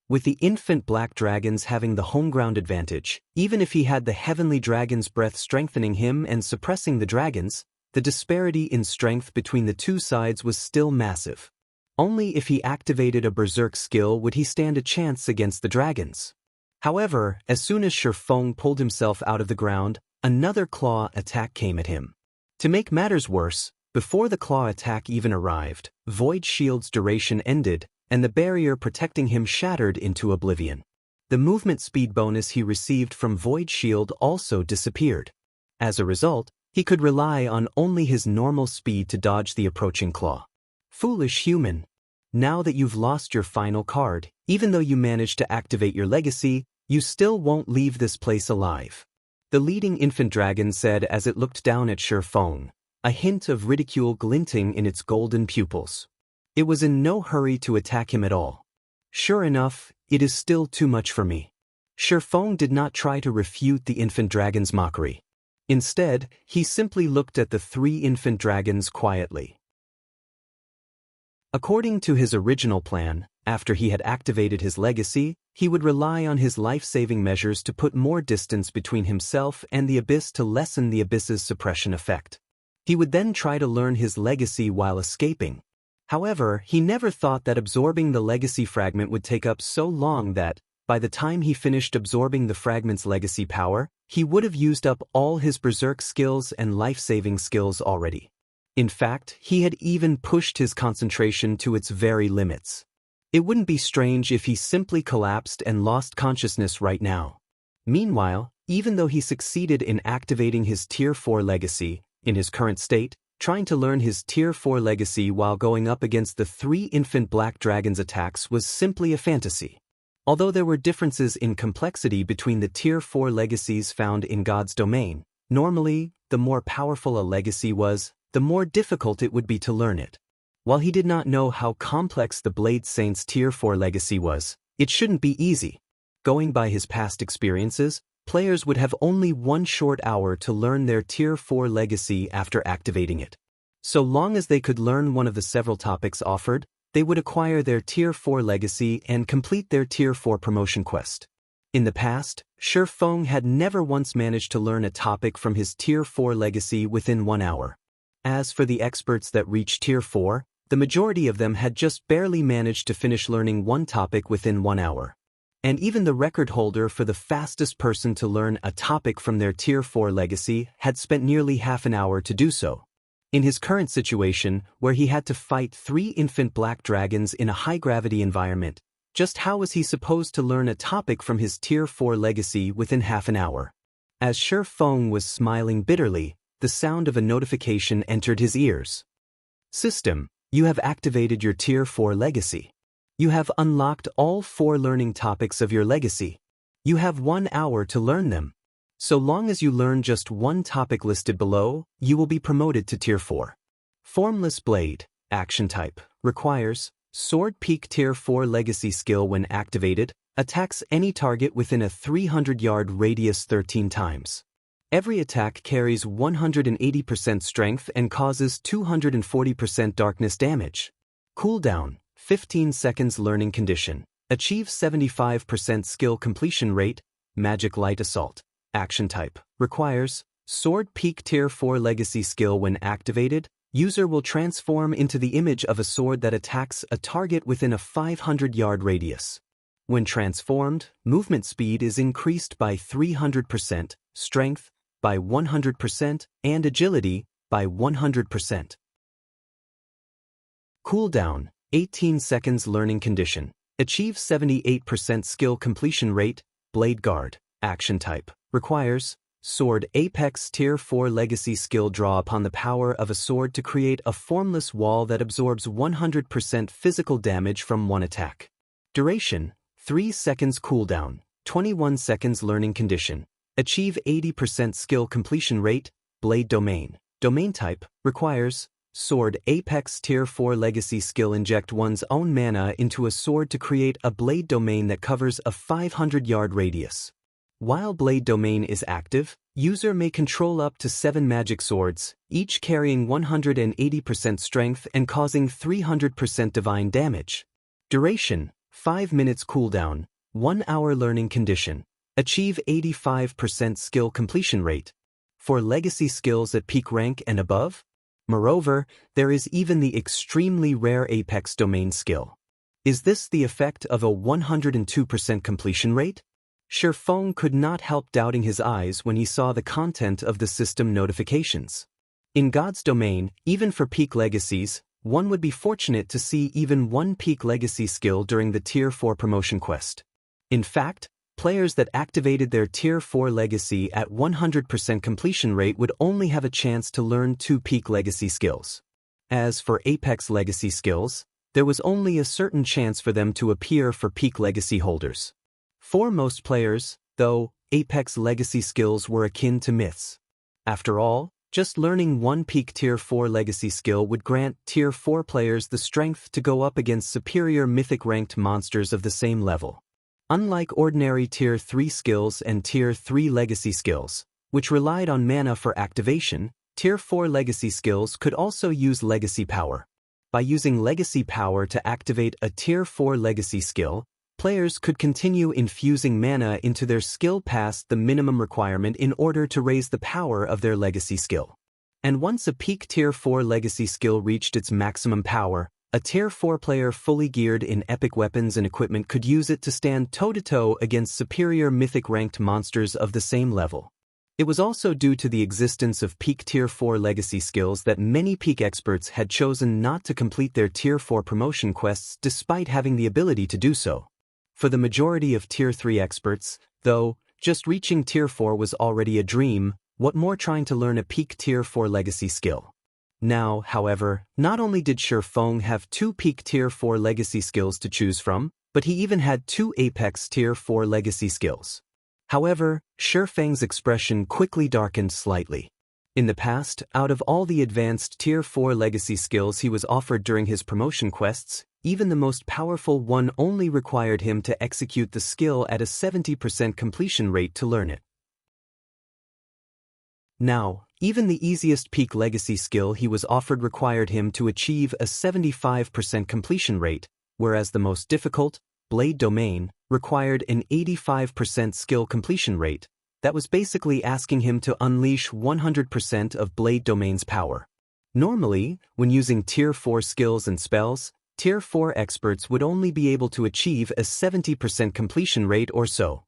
With the infant black dragons having the home ground advantage, even if he had the heavenly dragon's breath strengthening him and suppressing the dragons, the disparity in strength between the two sides was still massive. Only if he activated a berserk skill would he stand a chance against the dragons. However, as soon as Feng pulled himself out of the ground, another claw attack came at him. To make matters worse, before the claw attack even arrived, Void Shield's duration ended, and the barrier protecting him shattered into oblivion. The movement speed bonus he received from Void Shield also disappeared. As a result, he could rely on only his normal speed to dodge the approaching claw. Foolish human. Now that you've lost your final card, even though you managed to activate your legacy, you still won't leave this place alive. The leading infant dragon said as it looked down at Feng, a hint of ridicule glinting in its golden pupils. It was in no hurry to attack him at all. Sure enough, it is still too much for me. Feng did not try to refute the infant dragon's mockery. Instead, he simply looked at the three infant dragons quietly. According to his original plan, after he had activated his legacy, he would rely on his life-saving measures to put more distance between himself and the abyss to lessen the abyss's suppression effect. He would then try to learn his legacy while escaping. However, he never thought that absorbing the legacy fragment would take up so long that, by the time he finished absorbing the fragment's legacy power, he would have used up all his berserk skills and life-saving skills already. In fact, he had even pushed his concentration to its very limits. It wouldn't be strange if he simply collapsed and lost consciousness right now. Meanwhile, even though he succeeded in activating his Tier 4 legacy, in his current state, trying to learn his Tier 4 legacy while going up against the three infant black dragons' attacks was simply a fantasy. Although there were differences in complexity between the Tier 4 legacies found in God's domain, normally, the more powerful a legacy was, the more difficult it would be to learn it. While he did not know how complex the Blade Saint's Tier 4 legacy was, it shouldn't be easy. Going by his past experiences, players would have only 1 short hour to learn their Tier 4 legacy after activating it. So long as they could learn one of the several topics offered, they would acquire their Tier 4 legacy and complete their Tier 4 promotion quest. In the past, Feng had never once managed to learn a topic from his Tier 4 legacy within 1 hour. As for the experts that reached Tier 4, the majority of them had just barely managed to finish learning one topic within 1 hour. And even the record holder for the fastest person to learn a topic from their Tier 4 legacy had spent nearly half an hour to do so. In his current situation, where he had to fight 3 infant black dragons in a high-gravity environment, just how was he supposed to learn a topic from his Tier 4 legacy within half an hour? As Feng was smiling bitterly, the sound of a notification entered his ears. System, you have activated your Tier 4 legacy. You have unlocked all 4 learning topics of your legacy. You have 1 hour to learn them. So long as you learn just one topic listed below, you will be promoted to Tier 4. Formless Blade, Action Type, requires Sword Peak Tier 4 Legacy skill when activated, attacks any target within a 300-yard radius 13 times. Every attack carries 180% strength and causes 240% darkness damage. Cooldown, 15 seconds learning condition. Achieve 75% skill completion rate, Magic Light Assault. Action Type, requires Sword Peak Tier 4 Legacy skill when activated, user will transform into the image of a sword that attacks a target within a 500-yard radius. When transformed, movement speed is increased by 300%, strength by 100%, and agility by 100%. Cooldown, 18 seconds learning condition. Achieve 78% skill completion rate, Blade Guard. Action Type, requires Sword Apex Tier 4 Legacy Skill. Draw upon the power of a sword to create a formless wall that absorbs 100% physical damage from one attack. Duration: 3 seconds cooldown, 21 seconds learning condition. Achieve 80% skill completion rate. Blade Domain. Domain type: requires Sword Apex Tier 4 Legacy Skill. Inject one's own mana into a sword to create a blade domain that covers a 500-yard radius. While Blade Domain is active, user may control up to 7 magic swords, each carrying 180% strength and causing 300% divine damage. Duration: 5 minutes cooldown, 1 hour learning condition. Achieve 85% skill completion rate. For legacy skills at peak rank and above. Moreover, there is even the extremely rare Apex Domain skill. Is this the effect of a 102% completion rate? Feng could not help doubting his eyes when he saw the content of the system notifications. In God's Domain, even for peak legacies, one would be fortunate to see even one peak legacy skill during the Tier 4 promotion quest. In fact, players that activated their Tier 4 legacy at 100% completion rate would only have a chance to learn 2 peak legacy skills. As for Apex legacy skills, there was only a certain chance for them to appear for peak legacy holders. For most players, though, Apex legacy skills were akin to myths. After all, just learning one peak Tier 4 legacy skill would grant Tier 4 players the strength to go up against superior mythic-ranked monsters of the same level. Unlike ordinary Tier 3 skills and Tier 3 legacy skills, which relied on mana for activation, Tier 4 legacy skills could also use legacy power. By using legacy power to activate a Tier 4 legacy skill, players could continue infusing mana into their skill past the minimum requirement in order to raise the power of their legacy skill. And once a peak Tier 4 legacy skill reached its maximum power, a Tier 4 player fully geared in epic weapons and equipment could use it to stand toe-to-toe against superior mythic-ranked monsters of the same level. It was also due to the existence of peak Tier 4 legacy skills that many peak experts had chosen not to complete their Tier 4 promotion quests despite having the ability to do so. For the majority of Tier 3 experts, though, just reaching Tier 4 was already a dream, what more trying to learn a peak Tier 4 legacy skill. Now, however, not only did Feng have 2 peak Tier 4 legacy skills to choose from, but he even had 2 Apex Tier 4 legacy skills. However, Feng's expression quickly darkened slightly. In the past, out of all the advanced Tier 4 legacy skills he was offered during his promotion quests, even the most powerful one only required him to execute the skill at a 70% completion rate to learn it. Now, even the easiest peak legacy skill he was offered required him to achieve a 75% completion rate, whereas the most difficult, Blade Domain, required an 85% skill completion rate. That was basically asking him to unleash 100% of Blade Domain's power. Normally, when using Tier 4 skills and spells, Tier 4 experts would only be able to achieve a 70% completion rate or so.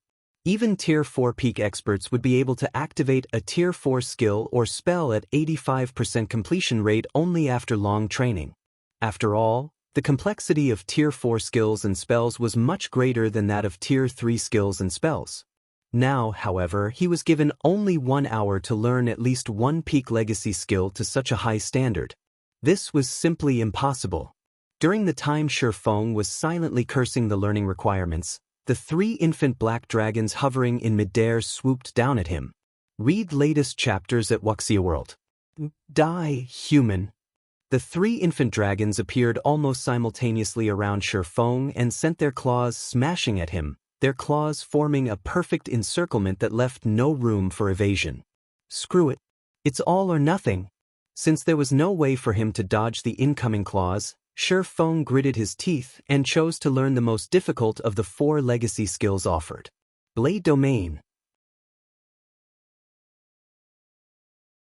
Even Tier 4 peak experts would be able to activate a Tier 4 skill or spell at 85% completion rate only after long training. After all, the complexity of Tier 4 skills and spells was much greater than that of Tier 3 skills and spells. Now, however, he was given only 1 hour to learn at least one peak legacy skill to such a high standard. This was simply impossible. During the time Feng was silently cursing the learning requirements, the 3 infant black dragons hovering in midair swooped down at him. Read latest chapters at Wuxia World. Die, human. The 3 infant dragons appeared almost simultaneously around Feng and sent their claws smashing at him, their claws forming a perfect encirclement that left no room for evasion. Screw it. It's all or nothing. Since there was no way for him to dodge the incoming claws, Feng gritted his teeth and chose to learn the most difficult of the 4 legacy skills offered. Blade Domain.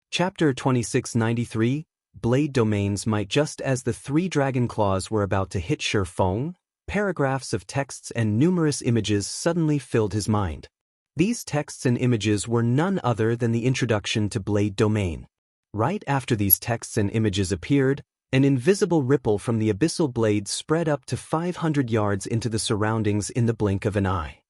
Chapter 2693, Blade Domains might. Just as the 3 dragon claws were about to hit Feng, paragraphs of texts and numerous images suddenly filled his mind. These texts and images were none other than the introduction to Blade Domain. Right after these texts and images appeared, an invisible ripple from the abyssal blade spread up to 500 yards into the surroundings in the blink of an eye.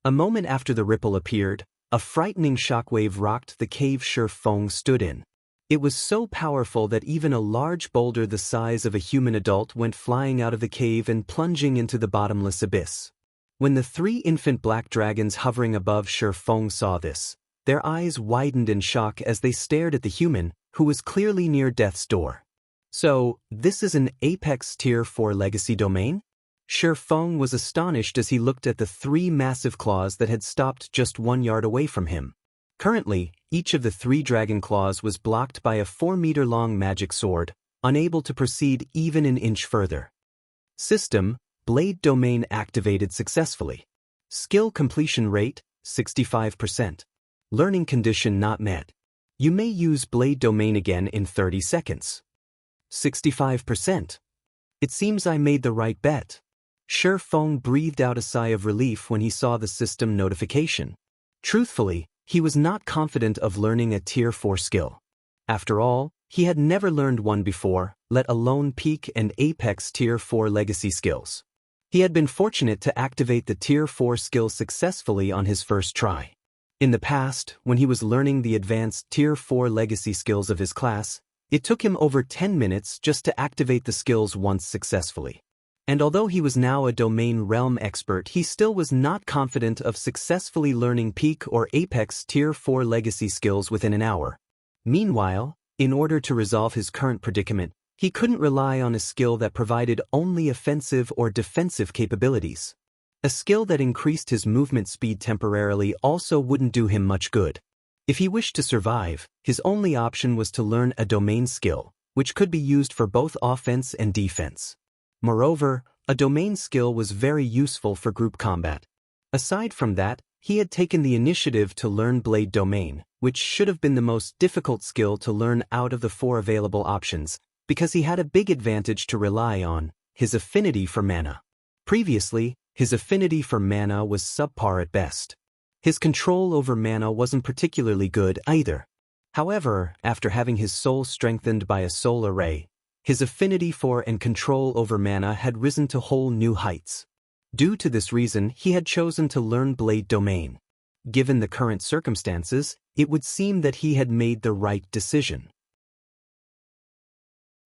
A moment after the ripple appeared, A frightening shockwave rocked the cave Feng stood in. It was so powerful that even a large boulder the size of a human adult went flying out of the cave and plunging into the bottomless abyss. When the three infant black dragons hovering above Feng saw this, their eyes widened in shock as they stared at the human, who was clearly near death's door. So, this is an Apex Tier 4 legacy domain? Feng was astonished as he looked at the three massive claws that had stopped just 1 yard away from him. Currently, each of the three dragon claws was blocked by a 4-meter-long magic sword, unable to proceed even an inch further. System: Blade Domain activated successfully. Skill completion rate: 65%. Learning condition not met. You may use Blade Domain again in 30 seconds. 65%. It seems I made the right bet. Feng breathed out a sigh of relief when he saw the system notification. Truthfully, he was not confident of learning a Tier 4 skill. After all, he had never learned one before, let alone Peak and Apex Tier 4 legacy skills. He had been fortunate to activate the Tier 4 skill successfully on his first try. In the past, when he was learning the advanced Tier 4 legacy skills of his class, it took him over 10 minutes just to activate the skills once successfully. And although he was now a domain realm expert, he still was not confident of successfully learning Peak or Apex Tier 4 legacy skills within an hour. Meanwhile, in order to resolve his current predicament, he couldn't rely on a skill that provided only offensive or defensive capabilities. A skill that increased his movement speed temporarily also wouldn't do him much good. If he wished to survive, his only option was to learn a domain skill, which could be used for both offense and defense. Moreover, a domain skill was very useful for group combat. Aside from that, he had taken the initiative to learn Blade Domain, which should have been the most difficult skill to learn out of the 4 available options, because he had a big advantage to rely on: his affinity for mana. Previously, his affinity for mana was subpar at best. His control over mana wasn't particularly good either. However, after having his soul strengthened by a soul array, his affinity for and control over mana had risen to whole new heights. Due to this reason, he had chosen to learn Blade Domain. Given the current circumstances, it would seem that he had made the right decision.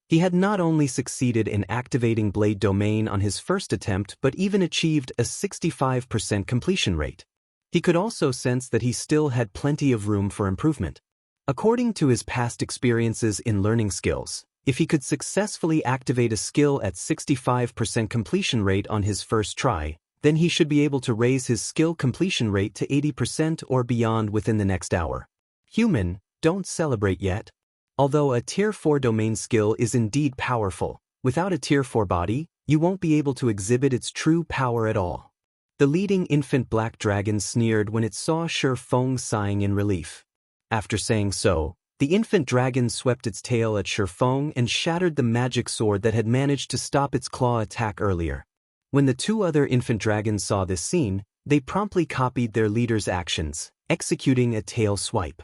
He had not only succeeded in activating Blade Domain on his first attempt but even achieved a 65% completion rate. He could also sense that he still had plenty of room for improvement. According to his past experiences in learning skills, if he could successfully activate a skill at 65% completion rate on his first try, then he should be able to raise his skill completion rate to 80% or beyond within the next hour. Human, don't celebrate yet. Although a Tier 4 domain skill is indeed powerful, without a Tier 4 body, you won't be able to exhibit its true power at all. The leading infant black dragon sneered when it saw Feng sighing in relief. After saying so, the infant dragon swept its tail at Feng and shattered the magic sword that had managed to stop its claw attack earlier. When the two other infant dragons saw this scene, they promptly copied their leader's actions, executing a tail swipe.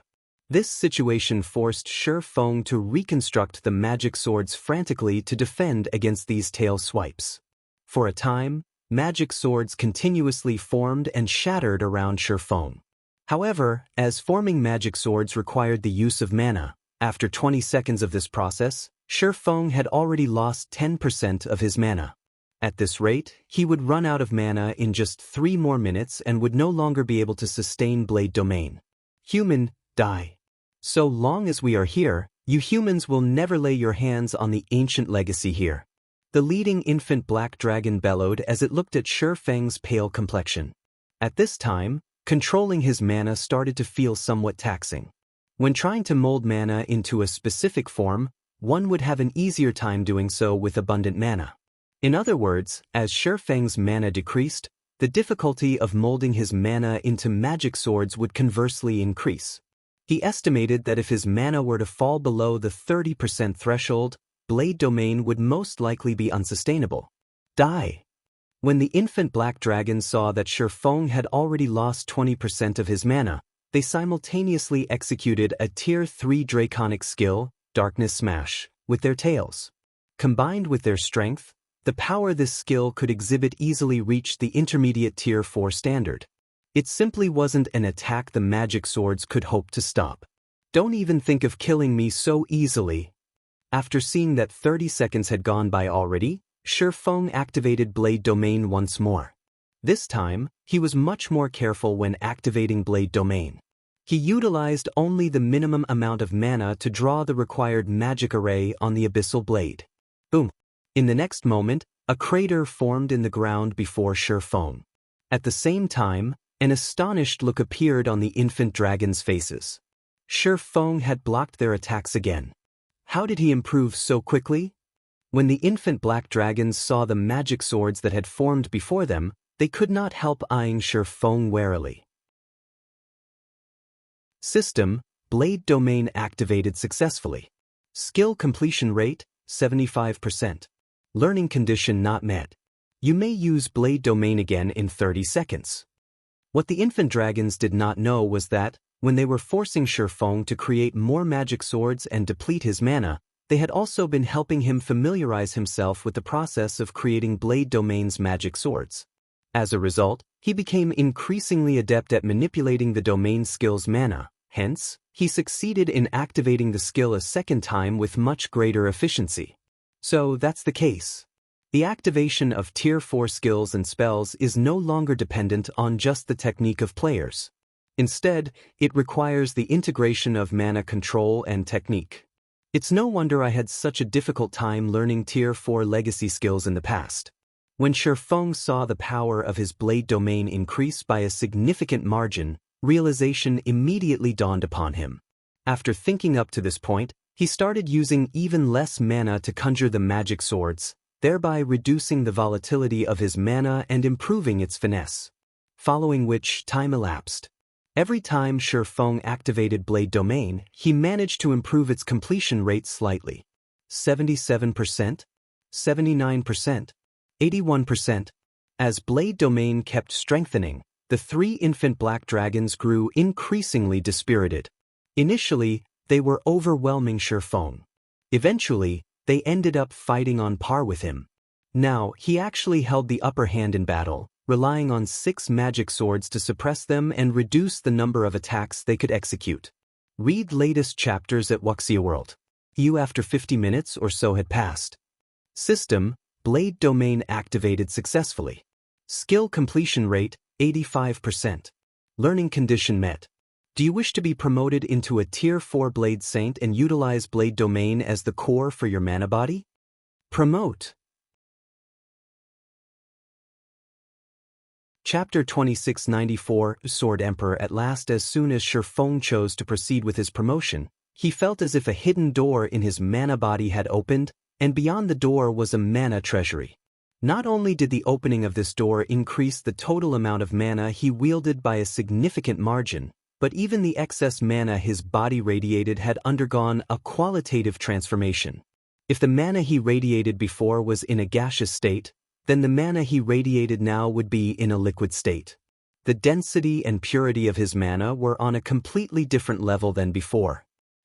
This situation forced Feng to reconstruct the magic swords frantically to defend against these tail swipes. For a time, magic swords continuously formed and shattered around Feng. However, as forming magic swords required the use of mana, after 20 seconds of this process, Feng had already lost 10% of his mana. At this rate, he would run out of mana in just 3 more minutes and would no longer be able to sustain Blade Domain. Human, die. So long as we are here, you humans will never lay your hands on the ancient legacy here. The leading infant black dragon bellowed as it looked at Feng's pale complexion. At this time, controlling his mana started to feel somewhat taxing. When trying to mold mana into a specific form, one would have an easier time doing so with abundant mana. In other words, as Feng's mana decreased, the difficulty of molding his mana into magic swords would conversely increase. He estimated that if his mana were to fall below the 30% threshold, Blade Domain would most likely be unsustainable. Die. When the infant black dragon saw that Feng had already lost 20% of his mana, they simultaneously executed a Tier 3 draconic skill, Darkness Smash, with their tails. Combined with their strength, the power this skill could exhibit easily reached the intermediate Tier 4 standard. It simply wasn't an attack the magic swords could hope to stop. Don't even think of killing me so easily. After seeing that 30 seconds had gone by already, Shifeng activated Blade Domain once more. This time, he was much more careful when activating Blade Domain. He utilized only the minimum amount of mana to draw the required magic array on the abyssal blade. Boom! In the next moment, a crater formed in the ground before Shifeng. At the same time, an astonished look appeared on the infant dragons' faces. Shifeng had blocked their attacks again. How did he improve so quickly? When the infant black dragons saw the magic swords that had formed before them, they could not help eyeing Shifeng warily. System, Blade Domain activated successfully. Skill completion rate, 75%. Learning condition not met. You may use Blade Domain again in 30 seconds. What the infant dragons did not know was that, when they were forcing Shifeng to create more magic swords and deplete his mana, they had also been helping him familiarize himself with the process of creating Blade Domain's magic swords. As a result, he became increasingly adept at manipulating the domain skill's mana, hence, he succeeded in activating the skill a second time with much greater efficiency. So that's the case. The activation of Tier 4 skills and spells is no longer dependent on just the technique of players. Instead, it requires the integration of mana control and technique. It's no wonder I had such a difficult time learning Tier 4 legacy skills in the past. When Shifeng saw the power of his Blade Domain increase by a significant margin, realization immediately dawned upon him. After thinking up to this point, he started using even less mana to conjure the magic swords, thereby reducing the volatility of his mana and improving its finesse. Following which, time elapsed. Every time Shifeng activated Blade Domain, he managed to improve its completion rate slightly. 77%, 79%, 81%. As Blade Domain kept strengthening, the three infant black dragons grew increasingly dispirited. Initially, they were overwhelming Shifeng. Eventually, they ended up fighting on par with him. Now, he actually held the upper hand in battle, relying on 6 magic swords to suppress them and reduce the number of attacks they could execute. Read latest chapters at Wuxia World. After 50 minutes or so had passed. System, Blade Domain activated successfully. Skill completion rate, 85%. Learning condition met. Do you wish to be promoted into a Tier 4 Blade Saint and utilize Blade Domain as the core for your mana body? Promote. Chapter 2694, Sword Emperor. At last, as soon as Shifeng chose to proceed with his promotion, he felt as if a hidden door in his mana body had opened, and beyond the door was a mana treasury. Not only did the opening of this door increase the total amount of mana he wielded by a significant margin, but even the excess mana his body radiated had undergone a qualitative transformation. If the mana he radiated before was in a gaseous state, then the mana he radiated now would be in a liquid state. The density and purity of his mana were on a completely different level than before.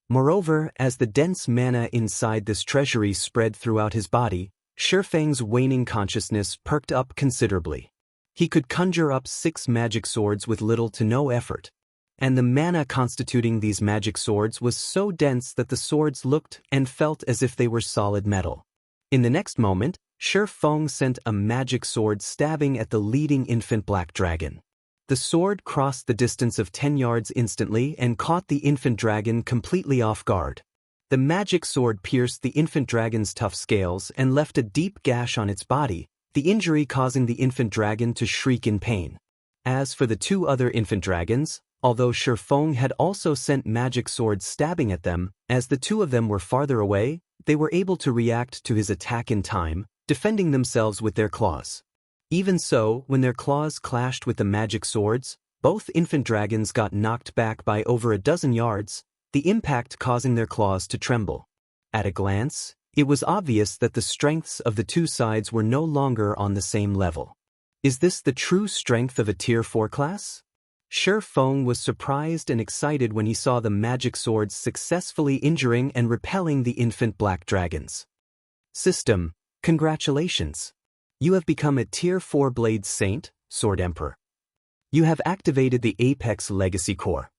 Moreover, as the dense mana inside this treasury spread throughout his body, Shifeng's waning consciousness perked up considerably. He could conjure up 6 magic swords with little to no effort. And the mana constituting these magic swords was so dense that the swords looked and felt as if they were solid metal. In the next moment, Shifeng sent a magic sword stabbing at the leading infant black dragon. The sword crossed the distance of 10 yards instantly and caught the infant dragon completely off guard. The magic sword pierced the infant dragon's tough scales and left a deep gash on its body, the injury causing the infant dragon to shriek in pain. As for the 2 other infant dragons, although Shifeng had also sent magic swords stabbing at them, as the 2 of them were farther away, they were able to react to his attack in time, defending themselves with their claws. Even so, when their claws clashed with the magic swords, both infant dragons got knocked back by over a dozen yards, the impact causing their claws to tremble. At a glance, it was obvious that the strengths of the 2 sides were no longer on the same level. Is this the true strength of a Tier 4 class? Shifeng was surprised and excited when he saw the magic swords successfully injuring and repelling the infant black dragons. System, congratulations! You have become a Tier 4 Blade Saint, Sword Emperor. You have activated the Apex Legacy Core.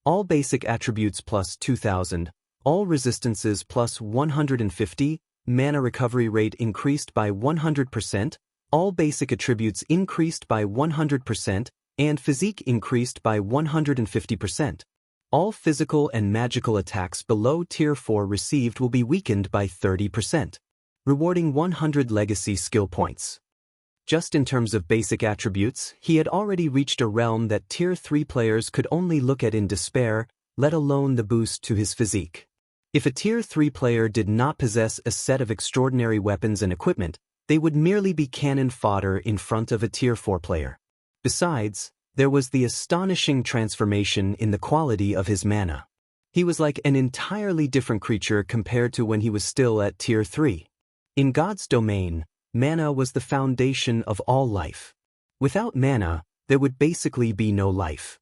All basic attributes plus 2000, all resistances plus 150, mana recovery rate increased by 100%, all basic attributes increased by 100%, and physique increased by 150%. All physical and magical attacks below Tier 4 received will be weakened by 30%, rewarding 100 legacy skill points. Just in terms of basic attributes, he had already reached a realm that Tier 3 players could only look at in despair, let alone the boost to his physique. If a Tier 3 player did not possess a set of extraordinary weapons and equipment, they would merely be cannon fodder in front of a Tier 4 player. Besides, there was the astonishing transformation in the quality of his mana. He was like an entirely different creature compared to when he was still at Tier 3. In God's domain, mana was the foundation of all life. Without mana, there would basically be no life.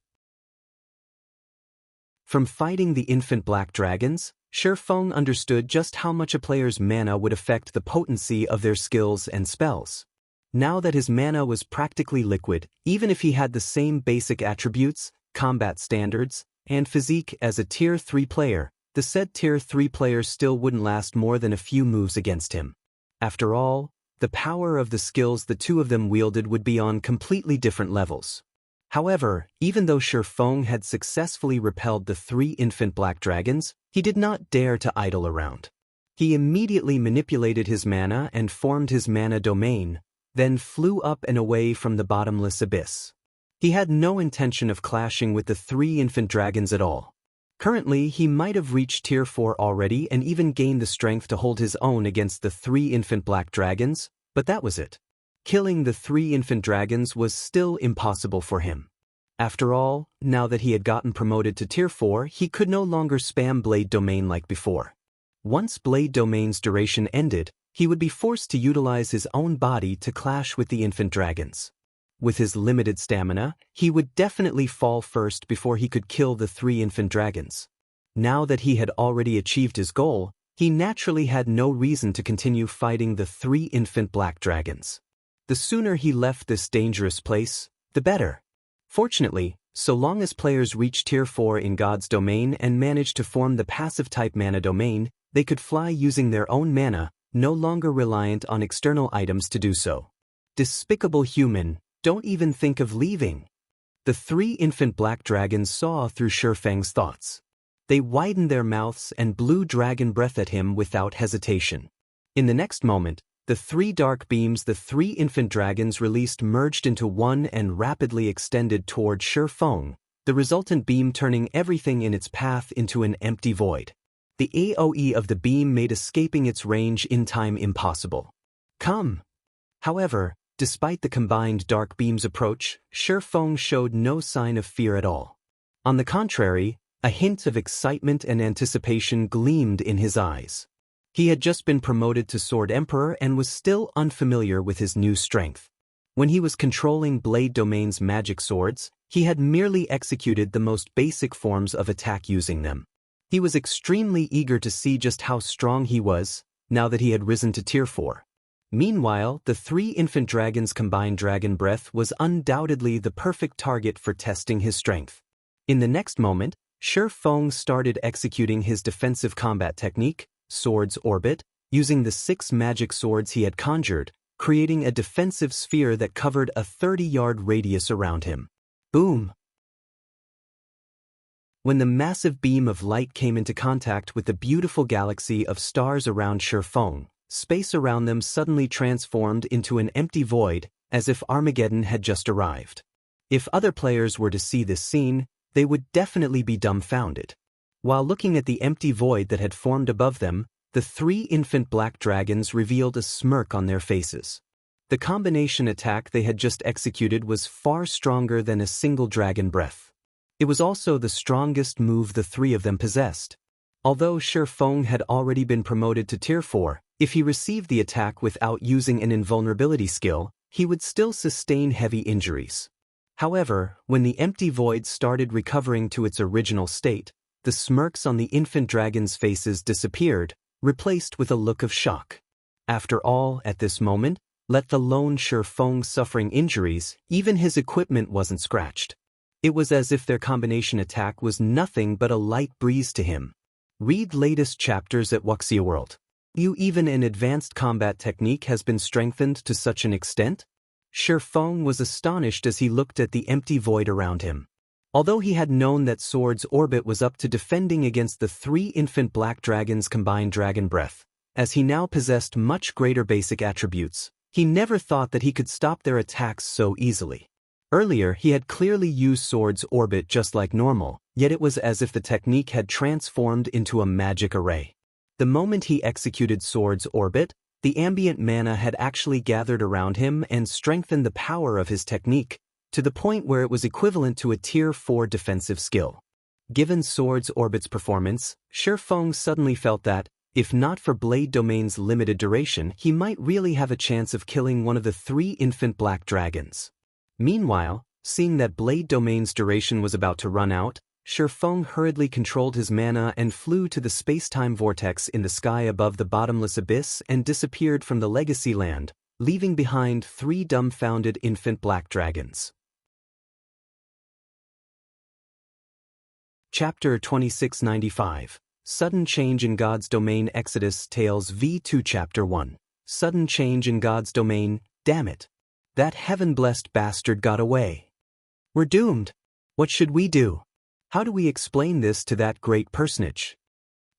From fighting the infant black dragons, Shifeng understood just how much a player's mana would affect the potency of their skills and spells. Now that his mana was practically liquid, even if he had the same basic attributes, combat standards, and physique as a Tier 3 player, the said Tier 3 player still wouldn't last more than a few moves against him. After all, the power of the skills the two of them wielded would be on completely different levels. However, even though Shifeng had successfully repelled the 3 infant black dragons, he did not dare to idle around. He immediately manipulated his mana and formed his mana domain, then flew up and away from the bottomless abyss. He had no intention of clashing with the 3 infant dragons at all. Currently, he might have reached Tier 4 already and even gained the strength to hold his own against the 3 infant black dragons, but that was it. Killing the 3 infant dragons was still impossible for him. After all, now that he had gotten promoted to Tier 4, he could no longer spam Blade Domain like before. Once Blade Domain's duration ended, he would be forced to utilize his own body to clash with the infant dragons. With his limited stamina, he would definitely fall first before he could kill the 3 infant dragons. Now that he had already achieved his goal, he naturally had no reason to continue fighting the 3 infant black dragons. The sooner he left this dangerous place, the better. Fortunately, so long as players reach Tier 4 in God's domain and manage to form the passive-type mana domain, they could fly using their own mana, no longer reliant on external items to do so. Despicable human, don't even think of leaving. The 3 infant black dragons saw through Shifeng's thoughts. They widened their mouths and blew dragon breath at him without hesitation. In the next moment, the 3 dark beams the 3 infant dragons released merged into one and rapidly extended toward Shifeng, the resultant beam turning everything in its path into an empty void. The AoE of the beam made escaping its range in time impossible. Come! However, despite the combined dark beam's approach, Shifeng showed no sign of fear at all. On the contrary, a hint of excitement and anticipation gleamed in his eyes. He had just been promoted to Sword Emperor and was still unfamiliar with his new strength. When he was controlling Blade Domain's magic swords, he had merely executed the most basic forms of attack using them. He was extremely eager to see just how strong he was, now that he had risen to Tier 4. Meanwhile, the 3 infant dragons' combined dragon breath was undoubtedly the perfect target for testing his strength. In the next moment, Shifeng started executing his defensive combat technique, Sword's Orbit, using the 6 magic swords he had conjured, creating a defensive sphere that covered a 30-yard radius around him. Boom! When the massive beam of light came into contact with the beautiful galaxy of stars around Shifeng, space around them suddenly transformed into an empty void, as if Armageddon had just arrived. If other players were to see this scene, they would definitely be dumbfounded. While looking at the empty void that had formed above them, the 3 infant black dragons revealed a smirk on their faces. The combination attack they had just executed was far stronger than a single dragon breath. It was also the strongest move the 3 of them possessed. Although Shifeng had already been promoted to Tier 4, if he received the attack without using an invulnerability skill, he would still sustain heavy injuries. However, when the empty void started recovering to its original state, the smirks on the infant dragons' faces disappeared, replaced with a look of shock. After all, at this moment, let alone Feng suffering injuries. Even his equipment wasn't scratched. It was as if their combination attack was nothing but a light breeze to him. Read latest chapters at Wuxia World. Even an advanced combat technique has been strengthened to such an extent? Feng was astonished as he looked at the empty void around him. Although he had known that Sword's orbit was up to defending against the 3 infant black dragons' combined dragon breath, as he now possessed much greater basic attributes, he never thought that he could stop their attacks so easily. Earlier he had clearly used Sword's orbit just like normal, yet it was as if the technique had transformed into a magic array. The moment he executed Sword's orbit, the ambient mana had actually gathered around him and strengthened the power of his technique, to the point where it was equivalent to a Tier 4 defensive skill. Given Sword's orbit's performance, Feng suddenly felt that, if not for Blade Domain's limited duration, he might really have a chance of killing one of the 3 infant black dragons. Meanwhile, seeing that Blade Domain's duration was about to run out, Feng hurriedly controlled his mana and flew to the space-time vortex in the sky above the bottomless abyss and disappeared from the Legacy Land, leaving behind 3 dumbfounded infant black dragons. Chapter 2695. Sudden Change in God's Domain. Exodus Tales V2 Chapter 1. Sudden Change in God's Domain. Damn it. That heaven-blessed bastard got away. We're doomed. What should we do? How do we explain this to that great personage?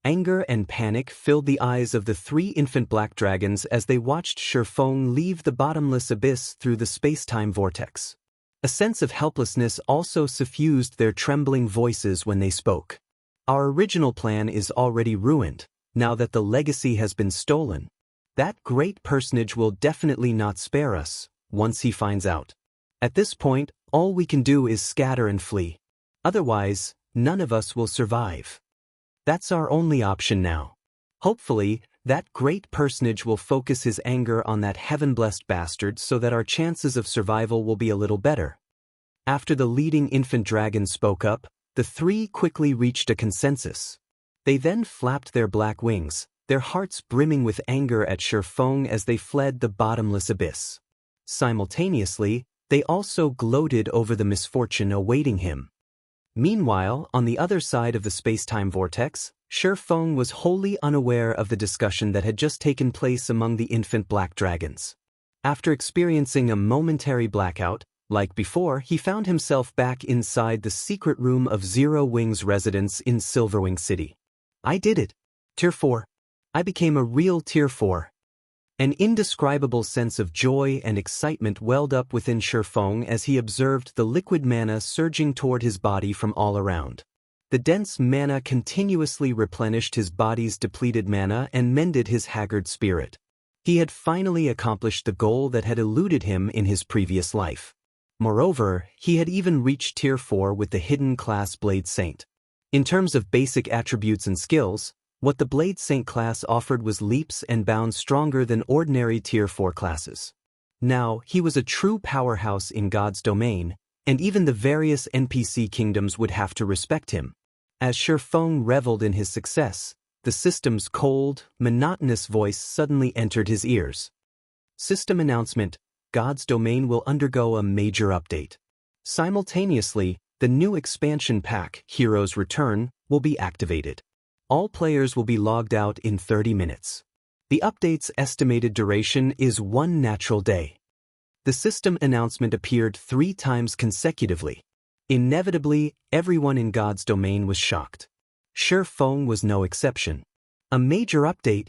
Anger and panic filled the eyes of the 3 infant black dragons as they watched Feng leave the bottomless abyss through the space-time vortex. A sense of helplessness also suffused their trembling voices when they spoke. Our original plan is already ruined, now that the legacy has been stolen. That great personage will definitely not spare us, once he finds out. At this point, all we can do is scatter and flee. Otherwise, none of us will survive. That's our only option now. Hopefully, that great personage will focus his anger on that heaven-blessed bastard so that our chances of survival will be a little better. After the leading infant dragon spoke up, the 3 quickly reached a consensus. They then flapped their black wings, their hearts brimming with anger at Feng as they fled the bottomless abyss. Simultaneously, they also gloated over the misfortune awaiting him. Meanwhile, on the other side of the space-time vortex, Feng was wholly unaware of the discussion that had just taken place among the infant black dragons. After experiencing a momentary blackout, like before, he found himself back inside the secret room of Zero Wing's residence in Silverwing City. I did it. Tier 4. I became a real Tier 4. An indescribable sense of joy and excitement welled up within Feng as he observed the liquid mana surging toward his body from all around. The dense mana continuously replenished his body's depleted mana and mended his haggard spirit. He had finally accomplished the goal that had eluded him in his previous life. Moreover, he had even reached Tier 4 with the hidden class Blade Saint. In terms of basic attributes and skills, what the Blade Saint class offered was leaps and bounds stronger than ordinary Tier 4 classes. Now, he was a true powerhouse in God's domain, and even the various NPC kingdoms would have to respect him. As Feng reveled in his success, the system's cold, monotonous voice suddenly entered his ears. System announcement: God's domain will undergo a major update. Simultaneously, the new expansion pack, Hero's Return, will be activated. All players will be logged out in 30 minutes. The update's estimated duration is 1 natural day. The system announcement appeared 3 times consecutively. Inevitably, everyone in God's domain was shocked. Feng was no exception. A major update?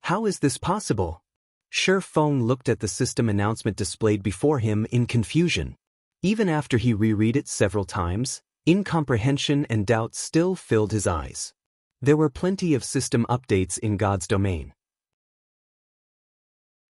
How is this possible? Feng looked at the system announcement displayed before him in confusion. Even after he reread it several times, incomprehension and doubt still filled his eyes. There were plenty of system updates in God's domain.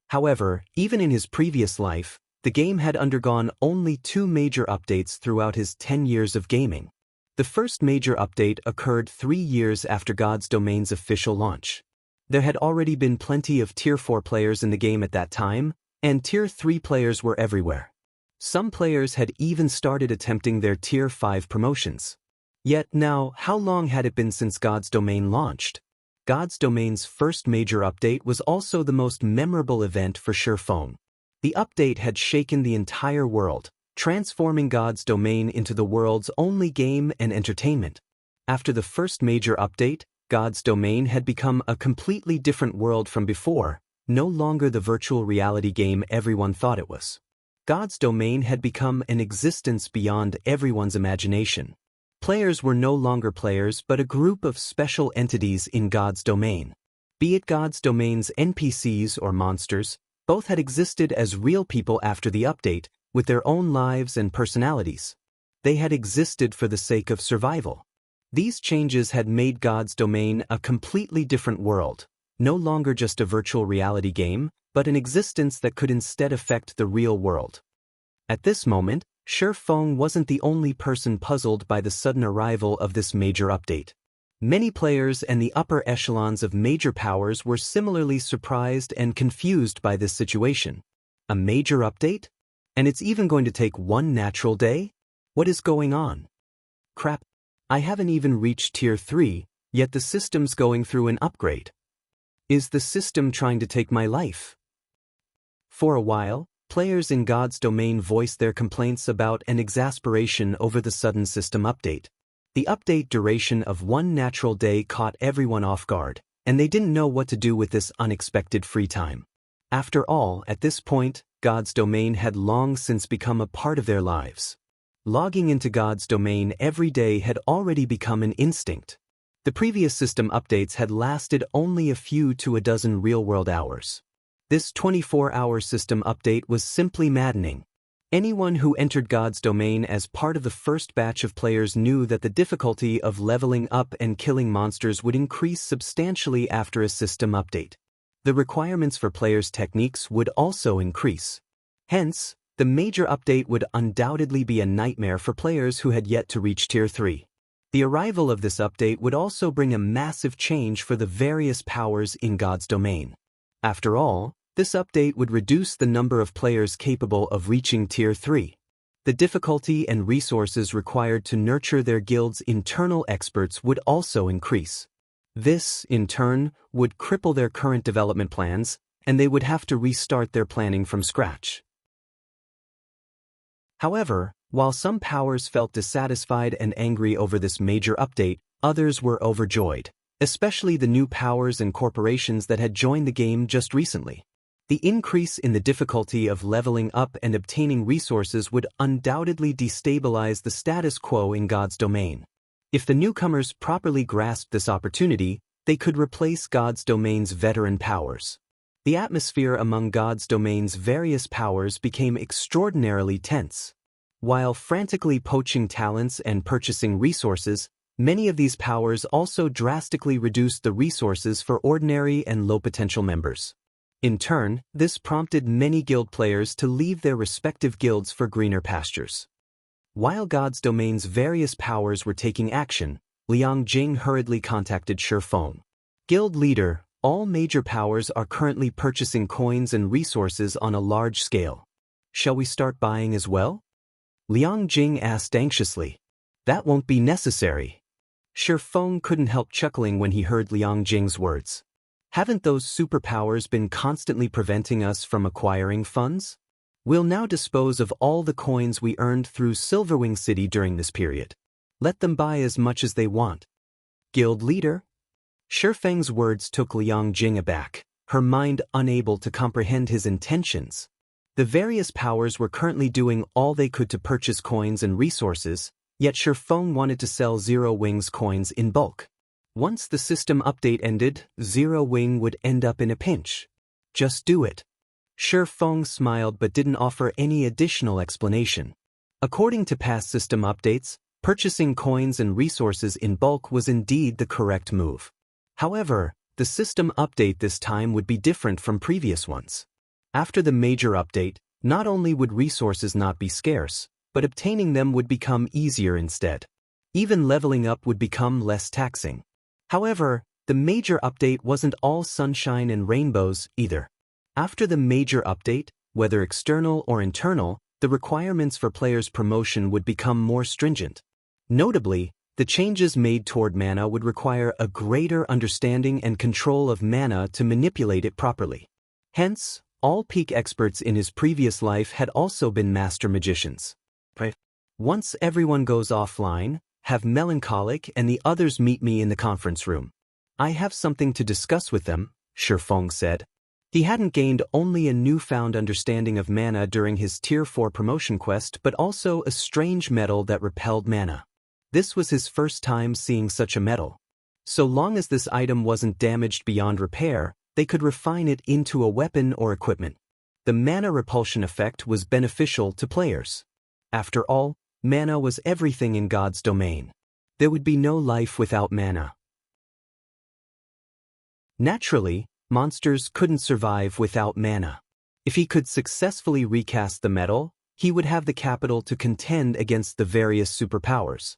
However, even in his previous life, the game had undergone only 2 major updates throughout his 10 years of gaming. The first major update occurred 3 years after God's domain's official launch. There had already been plenty of Tier 4 players in the game at that time, and Tier 3 players were everywhere. Some players had even started attempting their Tier 5 promotions. Yet now, how long had it been since God's domain launched? God's domain's first major update was also the most memorable event for Feng. The update had shaken the entire world, transforming God's Domain into the world's only game and entertainment. After the first major update, God's Domain had become a completely different world from before, no longer the virtual reality game everyone thought it was. God's Domain had become an existence beyond everyone's imagination. Players were no longer players but a group of special entities in God's Domain. Be it God's Domain's NPCs or monsters, both had existed as real people after the update, with their own lives and personalities. They had existed for the sake of survival. These changes had made God's Domain a completely different world, no longer just a virtual reality game, but an existence that could instead affect the real world. At this moment, Feng wasn't the only person puzzled by the sudden arrival of this major update. Many players and the upper echelons of major powers were similarly surprised and confused by this situation. A major update? And it's even going to take one natural day? What is going on? Crap, I haven't even reached Tier 3, yet the system's going through an upgrade. Is the system trying to take my life? For a while, players in God's Domain voiced their complaints about and exasperation over the sudden system update. The update duration of one natural day caught everyone off guard, and they didn't know what to do with this unexpected free time. After all, at this point, God's Domain had long since become a part of their lives. Logging into God's Domain every day had already become an instinct. The previous system updates had lasted only a few to a dozen real-world hours. This 24-hour system update was simply maddening. Anyone who entered God's Domain as part of the first batch of players knew that the difficulty of leveling up and killing monsters would increase substantially after a system update. The requirements for players' techniques would also increase. Hence, the major update would undoubtedly be a nightmare for players who had yet to reach Tier 3. The arrival of this update would also bring a massive change for the various powers in God's Domain. After all, this update would reduce the number of players capable of reaching Tier 3. The difficulty and resources required to nurture their guild's internal experts would also increase. This, in turn, would cripple their current development plans, and they would have to restart their planning from scratch. However, while some powers felt dissatisfied and angry over this major update, others were overjoyed, especially the new powers and corporations that had joined the game just recently. The increase in the difficulty of leveling up and obtaining resources would undoubtedly destabilize the status quo in God's Domain. If the newcomers properly grasped this opportunity, they could replace God's Domain's veteran powers. The atmosphere among God's Domain's various powers became extraordinarily tense. While frantically poaching talents and purchasing resources, many of these powers also drastically reduced the resources for ordinary and low-potential members. In turn, this prompted many guild players to leave their respective guilds for greener pastures. While God's Domain's various powers were taking action, Liang Jing hurriedly contacted Feng. Guild leader, all major powers are currently purchasing coins and resources on a large scale. Shall we start buying as well? Liang Jing asked anxiously. That won't be necessary. Feng couldn't help chuckling when he heard Liang Jing's words. Haven't those superpowers been constantly preventing us from acquiring funds? We'll now dispose of all the coins we earned through Silverwing City during this period. Let them buy as much as they want. Guild leader? Feng's words took Liang Jing aback, her mind unable to comprehend his intentions. The various powers were currently doing all they could to purchase coins and resources, yet Feng wanted to sell Zero Wing's coins in bulk. Once the system update ended, Zero Wing would end up in a pinch. Just do it. Feng smiled but didn't offer any additional explanation. According to past system updates, purchasing coins and resources in bulk was indeed the correct move. However, the system update this time would be different from previous ones. After the major update, not only would resources not be scarce, but obtaining them would become easier instead. Even leveling up would become less taxing. However, the major update wasn't all sunshine and rainbows either. After the major update, whether external or internal, the requirements for players' promotion would become more stringent. Notably, the changes made toward mana would require a greater understanding and control of mana to manipulate it properly. Hence, All peak experts in his previous life had also been master magicians. Once everyone goes offline, have Melancholic and the others meet me in the conference room. I have something to discuss with them, Shifeng said. He hadn't gained only a newfound understanding of mana during his Tier 4 promotion quest but also a strange metal that repelled mana. This was his first time seeing such a metal. So long as this item wasn't damaged beyond repair, they could refine it into a weapon or equipment. The mana repulsion effect was beneficial to players. After all, mana was everything in God's domain. There would be no life without mana. Naturally, monsters couldn't survive without mana. If he could successfully recast the metal, he would have the capital to contend against the various superpowers.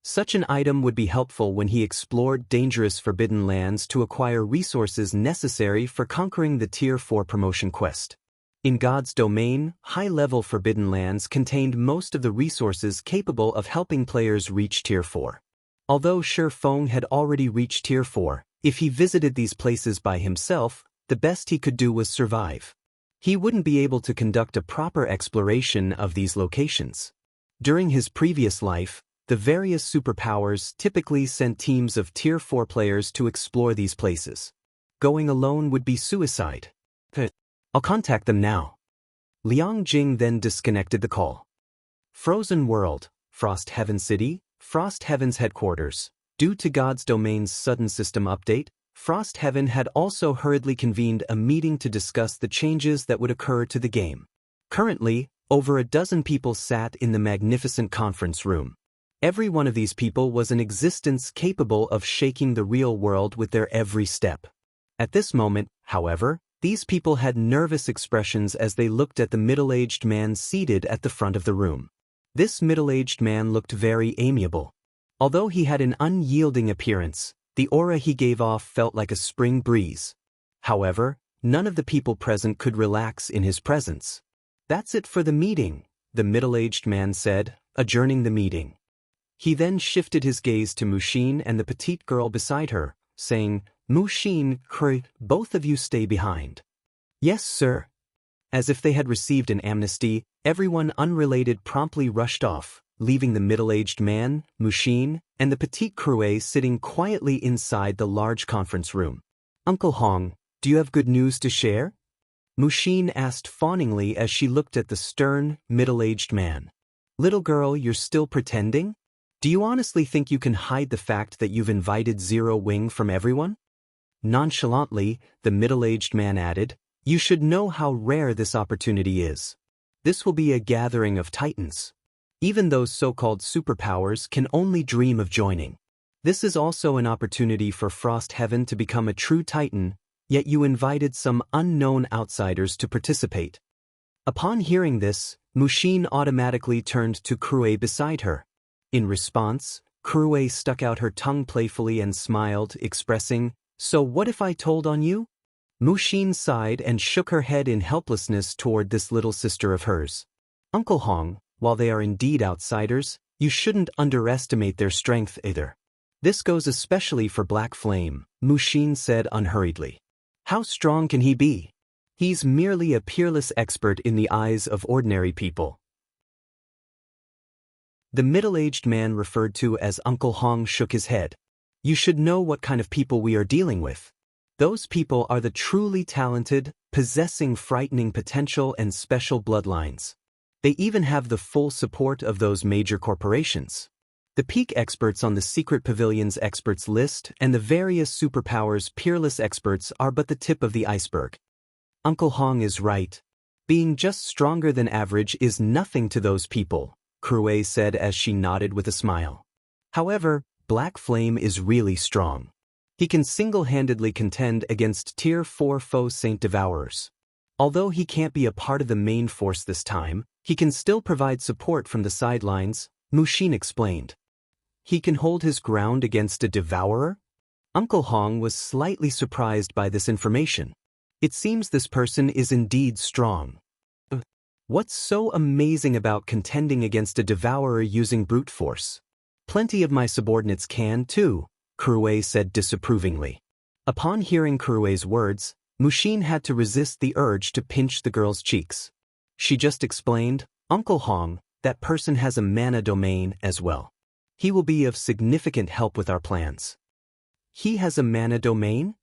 Such an item would be helpful when he explored dangerous forbidden lands to acquire resources necessary for conquering the Tier 4 promotion quest. In God's domain, high-level forbidden lands contained most of the resources capable of helping players reach Tier 4. Although Shifeng had already reached Tier 4, if he visited these places by himself, the best he could do was survive. He wouldn't be able to conduct a proper exploration of these locations. During his previous life, the various superpowers typically sent teams of Tier 4 players to explore these places. Going alone would be suicide. I'll contact them now. Liang Jing then disconnected the call. Frozen World, Frost Heaven City, Frost Heaven's headquarters. Due to God's domain's sudden system update, Frost Heaven had also hurriedly convened a meeting to discuss the changes that would occur to the game. Currently, over a dozen people sat in the magnificent conference room. Every one of these people was an existence capable of shaking the real world with their every step. At this moment, however, these people had nervous expressions as they looked at the middle-aged man seated at the front of the room. This middle-aged man looked very amiable. Although he had an unyielding appearance, the aura he gave off felt like a spring breeze. However, none of the people present could relax in his presence. "That's it for the meeting," the middle-aged man said, adjourning the meeting. He then shifted his gaze to Mushin and the petite girl beside her, saying, "Mushin, both of you stay behind." "Yes, sir." As if they had received an amnesty, everyone unrelated promptly rushed off, leaving the middle-aged man, Mushin, and the petite Crue sitting quietly inside the large conference room. "Uncle Hong, do you have good news to share?" Mushin asked fawningly as she looked at the stern, middle-aged man. "Little girl, you're still pretending? Do you honestly think you can hide the fact that you've invited Zero Wing from everyone?" Nonchalantly, the middle-aged man added, "You should know how rare this opportunity is. This will be a gathering of titans. Even those so-called superpowers can only dream of joining. This is also an opportunity for Frost Heaven to become a true titan, yet you invited some unknown outsiders to participate." Upon hearing this, Mushin automatically turned to Crue beside her. In response, Crue stuck out her tongue playfully and smiled, expressing, "So what if I told on you?" Mushin sighed and shook her head in helplessness toward this little sister of hers. "Uncle Hong, while they are indeed outsiders, you shouldn't underestimate their strength either. This goes especially for Black Flame," Mushin said unhurriedly. "How strong can he be? He's merely a peerless expert in the eyes of ordinary people." The middle-aged man referred to as Uncle Hong shook his head. "You should know what kind of people we are dealing with. Those people are the truly talented, possessing frightening potential and special bloodlines. They even have the full support of those major corporations. The peak experts on the secret pavilion's experts list and the various superpowers peerless experts are but the tip of the iceberg." Uncle Hong is right. Being just stronger than average is nothing to those people, Crue said as she nodded with a smile. "However, Black Flame is really strong. He can single-handedly contend against Tier 4 foe Saint Devourers. Although he can't be a part of the main force this time, he can still provide support from the sidelines," Mushin explained. "He can hold his ground against a Devourer?" Uncle Hong was slightly surprised by this information. It seems this person is indeed strong. What's so amazing about contending against a Devourer using brute force? Plenty of my subordinates can, too, Crue said disapprovingly. Upon hearing Crue's words, Mushin had to resist the urge to pinch the girl's cheeks. She just explained, Uncle Hong, that person has a mana domain as well. He will be of significant help with our plans. He has a mana domain?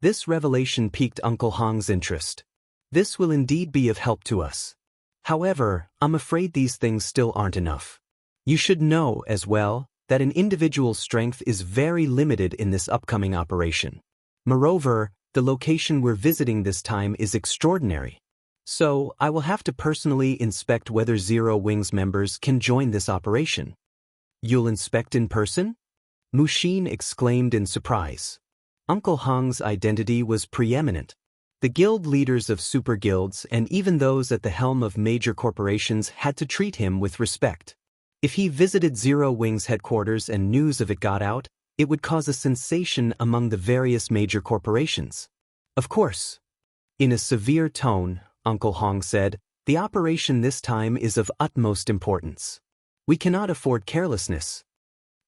This revelation piqued Uncle Hong's interest. This will indeed be of help to us. However, I'm afraid these things still aren't enough. You should know, as well, that an individual's strength is very limited in this upcoming operation. Moreover, the location we're visiting this time is extraordinary. So, I will have to personally inspect whether Zero Wings members can join this operation. You'll inspect in person? Mushin exclaimed in surprise. Uncle Hong's identity was preeminent. The guild leaders of super guilds and even those at the helm of major corporations had to treat him with respect. If he visited Zero Wings headquarters and news of it got out, it would cause a sensation among the various major corporations. Of course. In a severe tone, Uncle Hong said, the operation this time is of utmost importance. We cannot afford carelessness.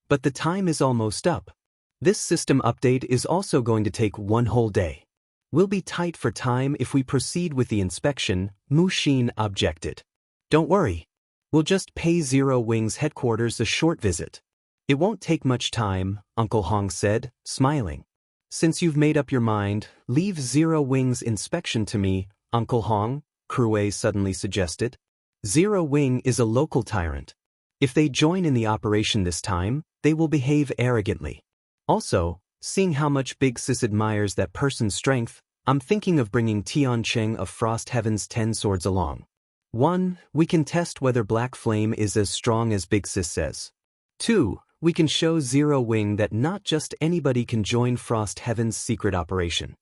But the time is almost up. This system update is also going to take one whole day. We'll be tight for time if we proceed with the inspection, Mushin objected. Don't worry. We'll just pay Zero Wings headquarters a short visit. It won't take much time, Uncle Hong said, smiling. Since you've made up your mind, leave Zero Wings inspection to me, Uncle Hong, Krue suddenly suggested. Zero Wing is a local tyrant. If they join in the operation this time, they will behave arrogantly. Also, seeing how much Big Sis admires that person's strength, I'm thinking of bringing Tian Cheng of Frost Heaven's 10 swords along. 1. We can test whether Black Flame is as strong as Big Sis says. 2. We can show Zero Wing that not just anybody can join Frost Heaven's secret operation.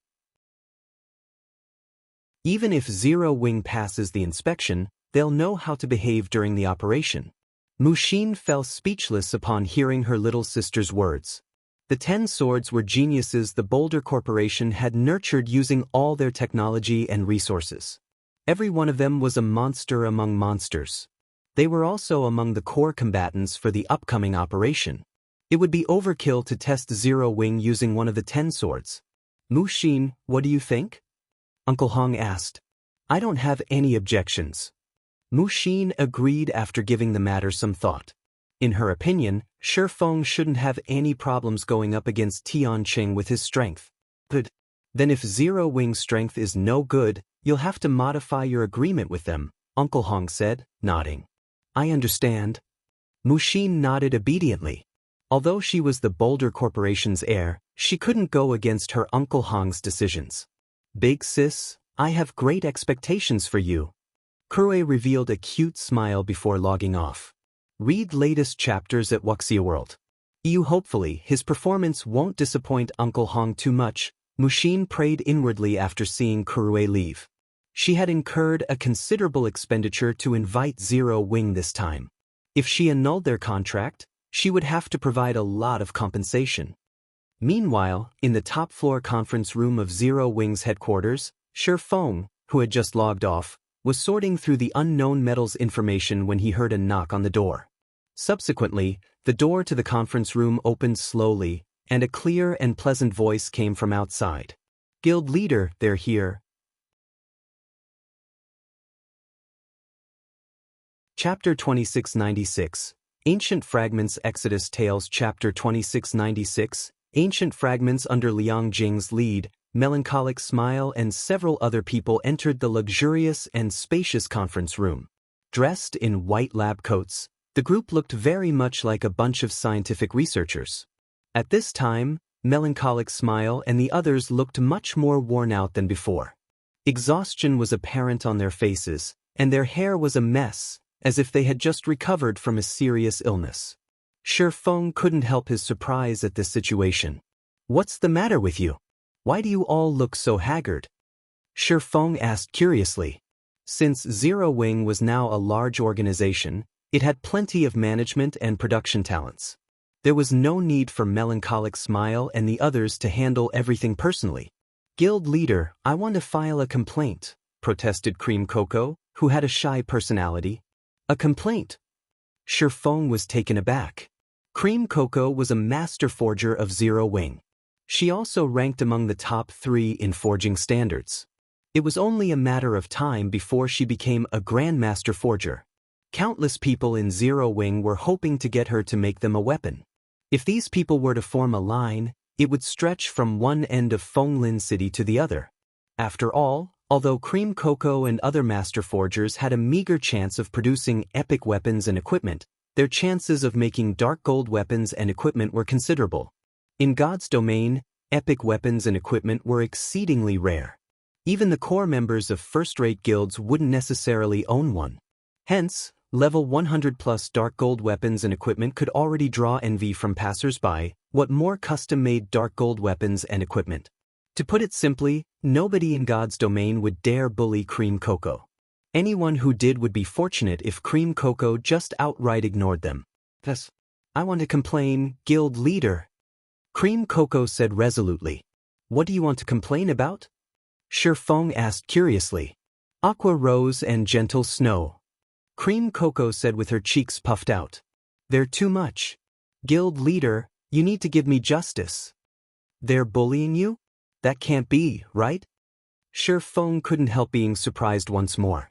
Even if Zero Wing passes the inspection, they'll know how to behave during the operation. Mushin fell speechless upon hearing her little sister's words. The 10 swords were geniuses the Boulder Corporation had nurtured using all their technology and resources. Every one of them was a monster among monsters. They were also among the core combatants for the upcoming operation. It would be overkill to test Zero Wing using one of the 10 swords. Mushin, what do you think? Uncle Hong asked. I don't have any objections. Mushin agreed after giving the matter some thought. In her opinion, Shifeng shouldn't have any problems going up against Tian Cheng with his strength. Good. Then if Zero Wing's strength is no good, you'll have to modify your agreement with them, Uncle Hong said, nodding. I understand. Mushin nodded obediently. Although she was the Boulder Corporation's heir, she couldn't go against her Uncle Hong's decisions. Big Sis, I have great expectations for you. Krue revealed a cute smile before logging off. Read latest chapters at Wuxia World. Hopefully, his performance won't disappoint Uncle Hong too much, Mushin prayed inwardly after seeing Krue leave. She had incurred a considerable expenditure to invite Zero Wing this time. If she annulled their contract, she would have to provide a lot of compensation. Meanwhile, in the top-floor conference room of Zero Wing's headquarters, Shifeng, who had just logged off, was sorting through the unknown metals information when he heard a knock on the door. Subsequently, the door to the conference room opened slowly, and a clear and pleasant voice came from outside. Guild leader, they're here. Chapter 2696, Ancient Fragments Exodus Tales Chapter 2696, Ancient Fragments under Liang Jing's lead, Melancholic Smile and several other people entered the luxurious and spacious conference room. Dressed in white lab coats, the group looked very much like a bunch of scientific researchers. At this time, Melancholic Smile and the others looked much more worn out than before. Exhaustion was apparent on their faces, and their hair was a mess, as if they had just recovered from a serious illness. Shifeng couldn't help his surprise at this situation. What's the matter with you? Why do you all look so haggard? Shifeng asked curiously. Since Zero Wing was now a large organization, it had plenty of management and production talents. There was no need for Melancholic Smile and the others to handle everything personally. Guild leader, I want to file a complaint, protested Cream Cocoa, who had a shy personality. A complaint? Shifeng was taken aback. Cream Cocoa was a master forger of Zero Wing. She also ranked among the top 3 in forging standards. It was only a matter of time before she became a Grandmaster Forger. Countless people in Zero Wing were hoping to get her to make them a weapon. If these people were to form a line, it would stretch from one end of Fenglin City to the other. After all, although Cream Cocoa and other master forgers had a meager chance of producing epic weapons and equipment, their chances of making dark gold weapons and equipment were considerable. In God's domain, epic weapons and equipment were exceedingly rare. Even the core members of first-rate guilds wouldn't necessarily own one. Hence, level 100+ dark gold weapons and equipment could already draw envy from passers-by. What more custom-made dark gold weapons and equipment? To put it simply, nobody in God's domain would dare bully Cream Cocoa. Anyone who did would be fortunate if Cream Cocoa just outright ignored them. Thus, I want to complain, guild leader. Cream Cocoa said resolutely. What do you want to complain about? Shifeng asked curiously. Aqua Rose and Gentle Snow. Cream Cocoa said with her cheeks puffed out. They're too much. Guild leader, you need to give me justice. They're bullying you? That can't be, right? Shifeng couldn't help being surprised once more.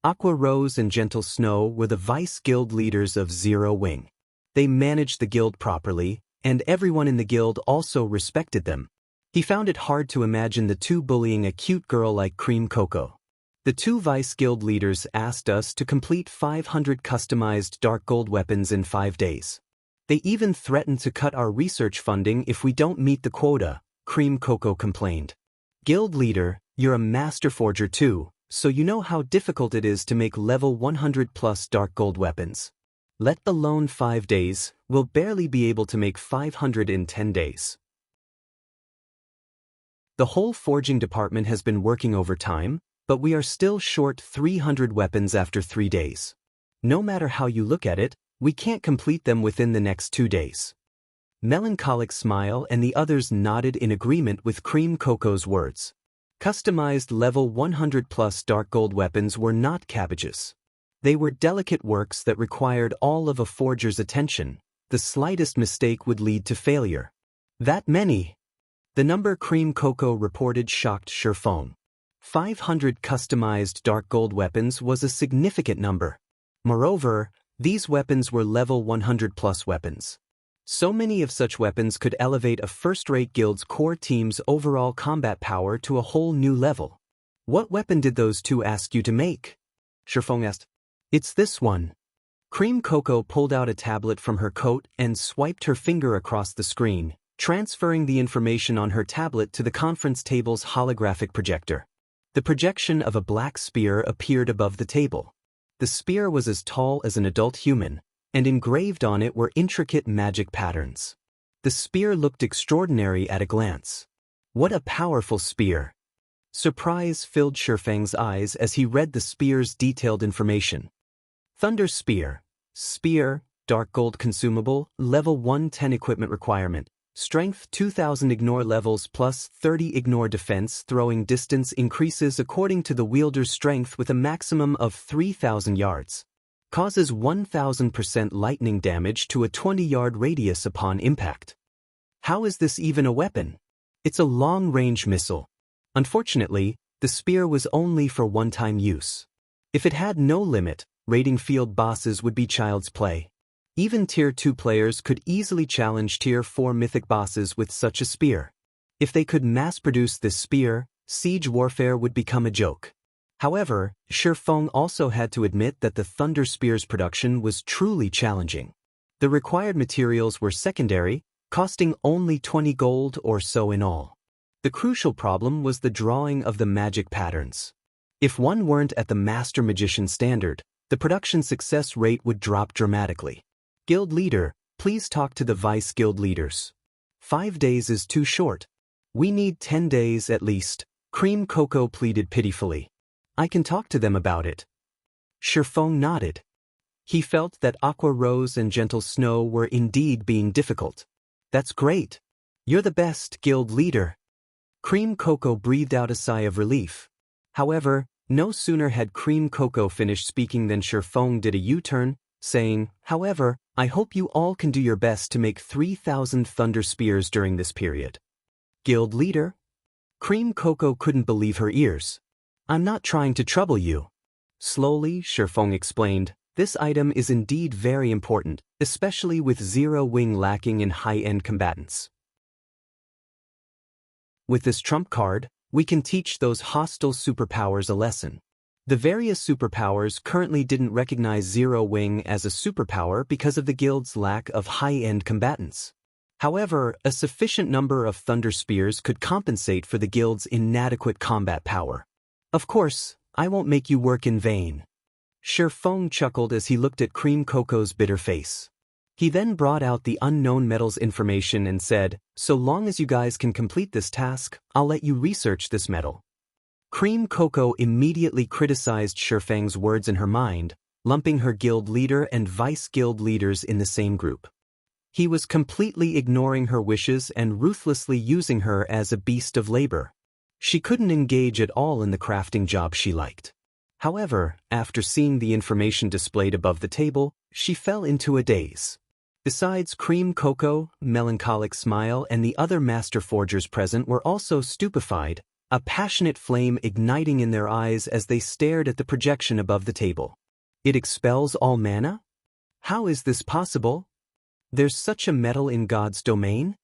Aqua Rose and Gentle Snow were the vice guild leaders of Zero Wing. They managed the guild properly, and everyone in the guild also respected them. He found it hard to imagine the two bullying a cute girl like Cream Cocoa. The two vice guild leaders asked us to complete 500 customized dark gold weapons in 5 days. They even threatened to cut our research funding if we don't meet the quota, Cream Cocoa complained. Guild leader, you're a master forger too, so you know how difficult it is to make level 100+ dark gold weapons. Let alone 5 days, we'll barely be able to make 500 in 10 days. The whole forging department has been working overtime, but we are still short 300 weapons after 3 days. No matter how you look at it, we can't complete them within the next 2 days. Melancholic Smile and the others nodded in agreement with Cream Cocoa's words. Customized level 100+ dark gold weapons were not cabbages. They were delicate works that required all of a forger's attention. The slightest mistake would lead to failure. That many? The number Cream Cocoa reported shocked Shifeng. 500 customized dark gold weapons was a significant number. Moreover, these weapons were level 100+ weapons. So many of such weapons could elevate a first-rate guild's core team's overall combat power to a whole new level. What weapon did those two ask you to make? Shifeng asked. It's this one. Cream Cocoa pulled out a tablet from her coat and swiped her finger across the screen, transferring the information on her tablet to the conference table's holographic projector. The projection of a black spear appeared above the table. The spear was as tall as an adult human, and engraved on it were intricate magic patterns. The spear looked extraordinary at a glance. What a powerful spear! Surprise filled Shifeng's eyes as he read the spear's detailed information. Thunder Spear. Spear, dark gold consumable, level 110 equipment requirement. Strength 2000 ignore levels plus 30 ignore defense. Throwing distance increases according to the wielder's strength with a maximum of 3000 yards. Causes 1000% lightning damage to a 20-yard radius upon impact. How is this even a weapon? It's a long-range missile. Unfortunately, the spear was only for one-time use. If it had no limit, raiding field bosses would be child's play. Even Tier 2 players could easily challenge Tier 4 mythic bosses with such a spear. If they could mass-produce this spear, siege warfare would become a joke. However, Shifeng also had to admit that the Thunder Spear's production was truly challenging. The required materials were secondary, costing only 20 gold or so in all. The crucial problem was the drawing of the magic patterns. If one weren't at the Master Magician standard, the production success rate would drop dramatically. Guild leader, please talk to the vice guild leaders. 5 days is too short. We need 10 days at least, Cream Cocoa pleaded pitifully. I can talk to them about it. Shifeng nodded. He felt that Aqua Rose and Gentle Snow were indeed being difficult. That's great. You're the best, guild leader. Cream Cocoa breathed out a sigh of relief. However, no sooner had Cream Cocoa finished speaking than Shifeng did a U-turn, saying, however, I hope you all can do your best to make 3000 Thunder Spears during this period. Guild leader? Cream Cocoa couldn't believe her ears. I'm not trying to trouble you. Slowly, Shifeng explained, this item is indeed very important, especially with Zero Wing lacking in high-end combatants. With this trump card, we can teach those hostile superpowers a lesson. The various superpowers currently didn't recognize Zero Wing as a superpower because of the guild's lack of high-end combatants. However, a sufficient number of Thunder Spears could compensate for the guild's inadequate combat power. Of course, I won't make you work in vain. Shifeng chuckled as he looked at Cream Cocoa's bitter face. He then brought out the unknown metals information and said, so long as you guys can complete this task, I'll let you research this metal. Cream Cocoa immediately criticized Shifeng's words in her mind, lumping her guild leader and vice guild leaders in the same group. He was completely ignoring her wishes and ruthlessly using her as a beast of labor. She couldn't engage at all in the crafting job she liked. However, after seeing the information displayed above the table, she fell into a daze. Besides Cream Cocoa, Melancholic Smile and the other master forgers present were also stupefied, a passionate flame igniting in their eyes as they stared at the projection above the table. It expels all mana? How is this possible? There's such a metal in God's domain?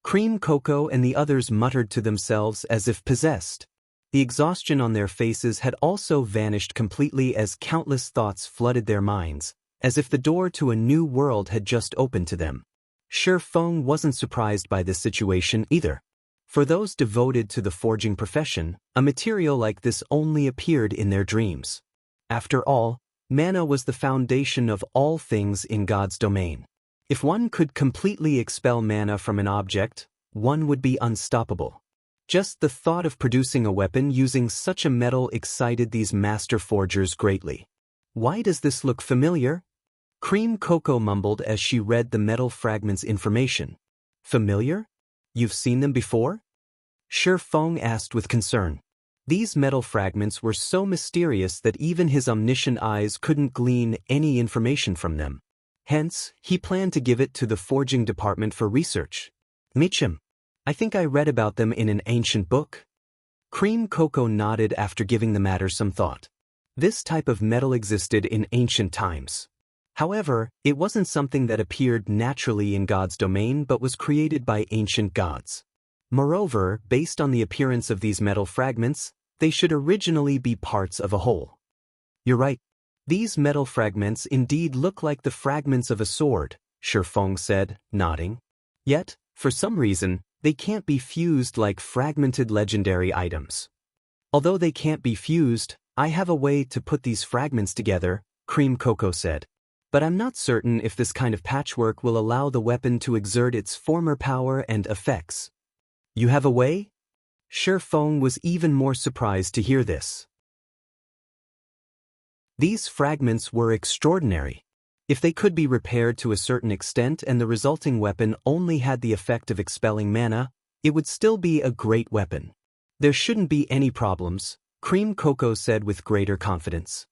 Cream Cocoa and the others muttered to themselves as if possessed. The exhaustion on their faces had also vanished completely as countless thoughts flooded their minds, as if the door to a new world had just opened to them. Shifeng wasn't surprised by this situation either. For those devoted to the forging profession, a material like this only appeared in their dreams. After all, mana was the foundation of all things in God's domain. If one could completely expel mana from an object, one would be unstoppable. Just the thought of producing a weapon using such a metal excited these master forgers greatly. Why does this look familiar? Cream Cocoa mumbled as she read the metal fragments information. Familiar? You've seen them before? Shifeng asked with concern. These metal fragments were so mysterious that even his omniscient eyes couldn't glean any information from them. Hence, he planned to give it to the forging department for research. Michim, I think I read about them in an ancient book. Cream Cocoa nodded after giving the matter some thought. This type of metal existed in ancient times. However, it wasn't something that appeared naturally in God's domain but was created by ancient gods. Moreover, based on the appearance of these metal fragments, they should originally be parts of a whole. You're right. These metal fragments indeed look like the fragments of a sword, Shifeng said, nodding. Yet, for some reason, they can't be fused like fragmented legendary items. Although they can't be fused, I have a way to put these fragments together, Cream Cocoa said. But I'm not certain if this kind of patchwork will allow the weapon to exert its former power and effects. You have a way? Shifeng was even more surprised to hear this. These fragments were extraordinary. If they could be repaired to a certain extent and the resulting weapon only had the effect of expelling mana, it would still be a great weapon. There shouldn't be any problems, Cream Cocoa said with greater confidence.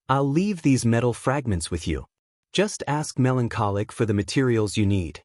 I'll leave these metal fragments with you. Just ask Melancholic for the materials you need.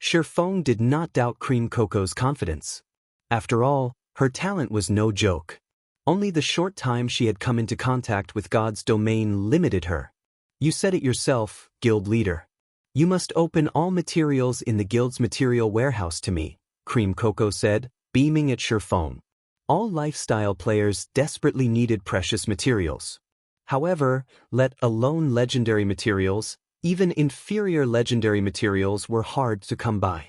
Shifeng did not doubt Cream Cocoa's confidence. After all, her talent was no joke. Only the short time she had come into contact with God's domain limited her. You said it yourself, guild leader. You must open all materials in the guild's material warehouse to me, Cream Cocoa said, beaming at Shifeng. All lifestyle players desperately needed precious materials. However, let alone legendary materials, even inferior legendary materials were hard to come by.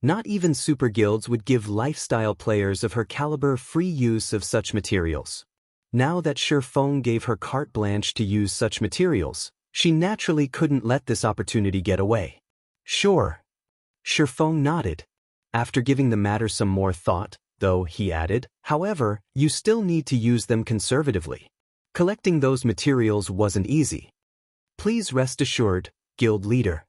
Not even super guilds would give lifestyle players of her caliber free use of such materials. Now that Shifeng gave her carte blanche to use such materials, she naturally couldn't let this opportunity get away. Sure. Shifeng nodded. After giving the matter some more thought, though, he added, however, you still need to use them conservatively. Collecting those materials wasn't easy. Please rest assured, guild leader.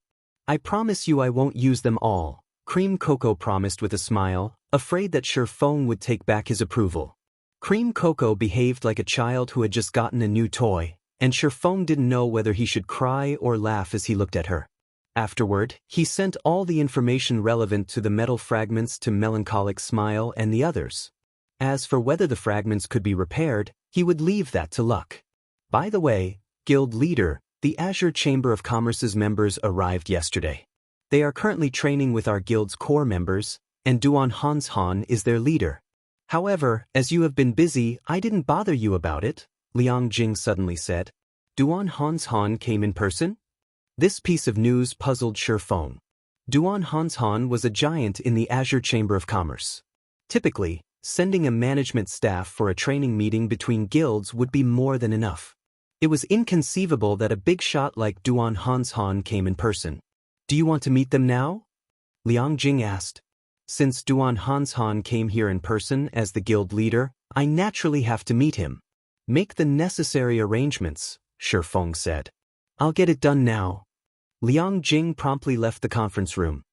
I promise you I won't use them all, Cream Cocoa promised with a smile, afraid that Shifeng would take back his approval. Cream Cocoa behaved like a child who had just gotten a new toy, and Shifeng didn't know whether he should cry or laugh as he looked at her. Afterward, he sent all the information relevant to the metal fragments to Melancholic Smile and the others. As for whether the fragments could be repaired, he would leave that to luck. By the way, Guild Leader, the Azure Chamber of Commerce's members arrived yesterday. They are currently training with our guild's core members, and Duan Hanshan is their leader. However, as you have been busy, I didn't bother you about it, Liang Jing suddenly said. Duan Hanshan came in person? This piece of news puzzled Shifeng. Duan Hanshan was a giant in the Azure Chamber of Commerce. Typically, sending a management staff for a training meeting between guilds would be more than enough. It was inconceivable that a big shot like Duan Hanshan came in person. Do you want to meet them now? Liang Jing asked. Since Duan Hanshan came here in person as the guild leader, I naturally have to meet him. Make the necessary arrangements, Shifeng said. I'll get it done now. Liang Jing promptly left the conference room.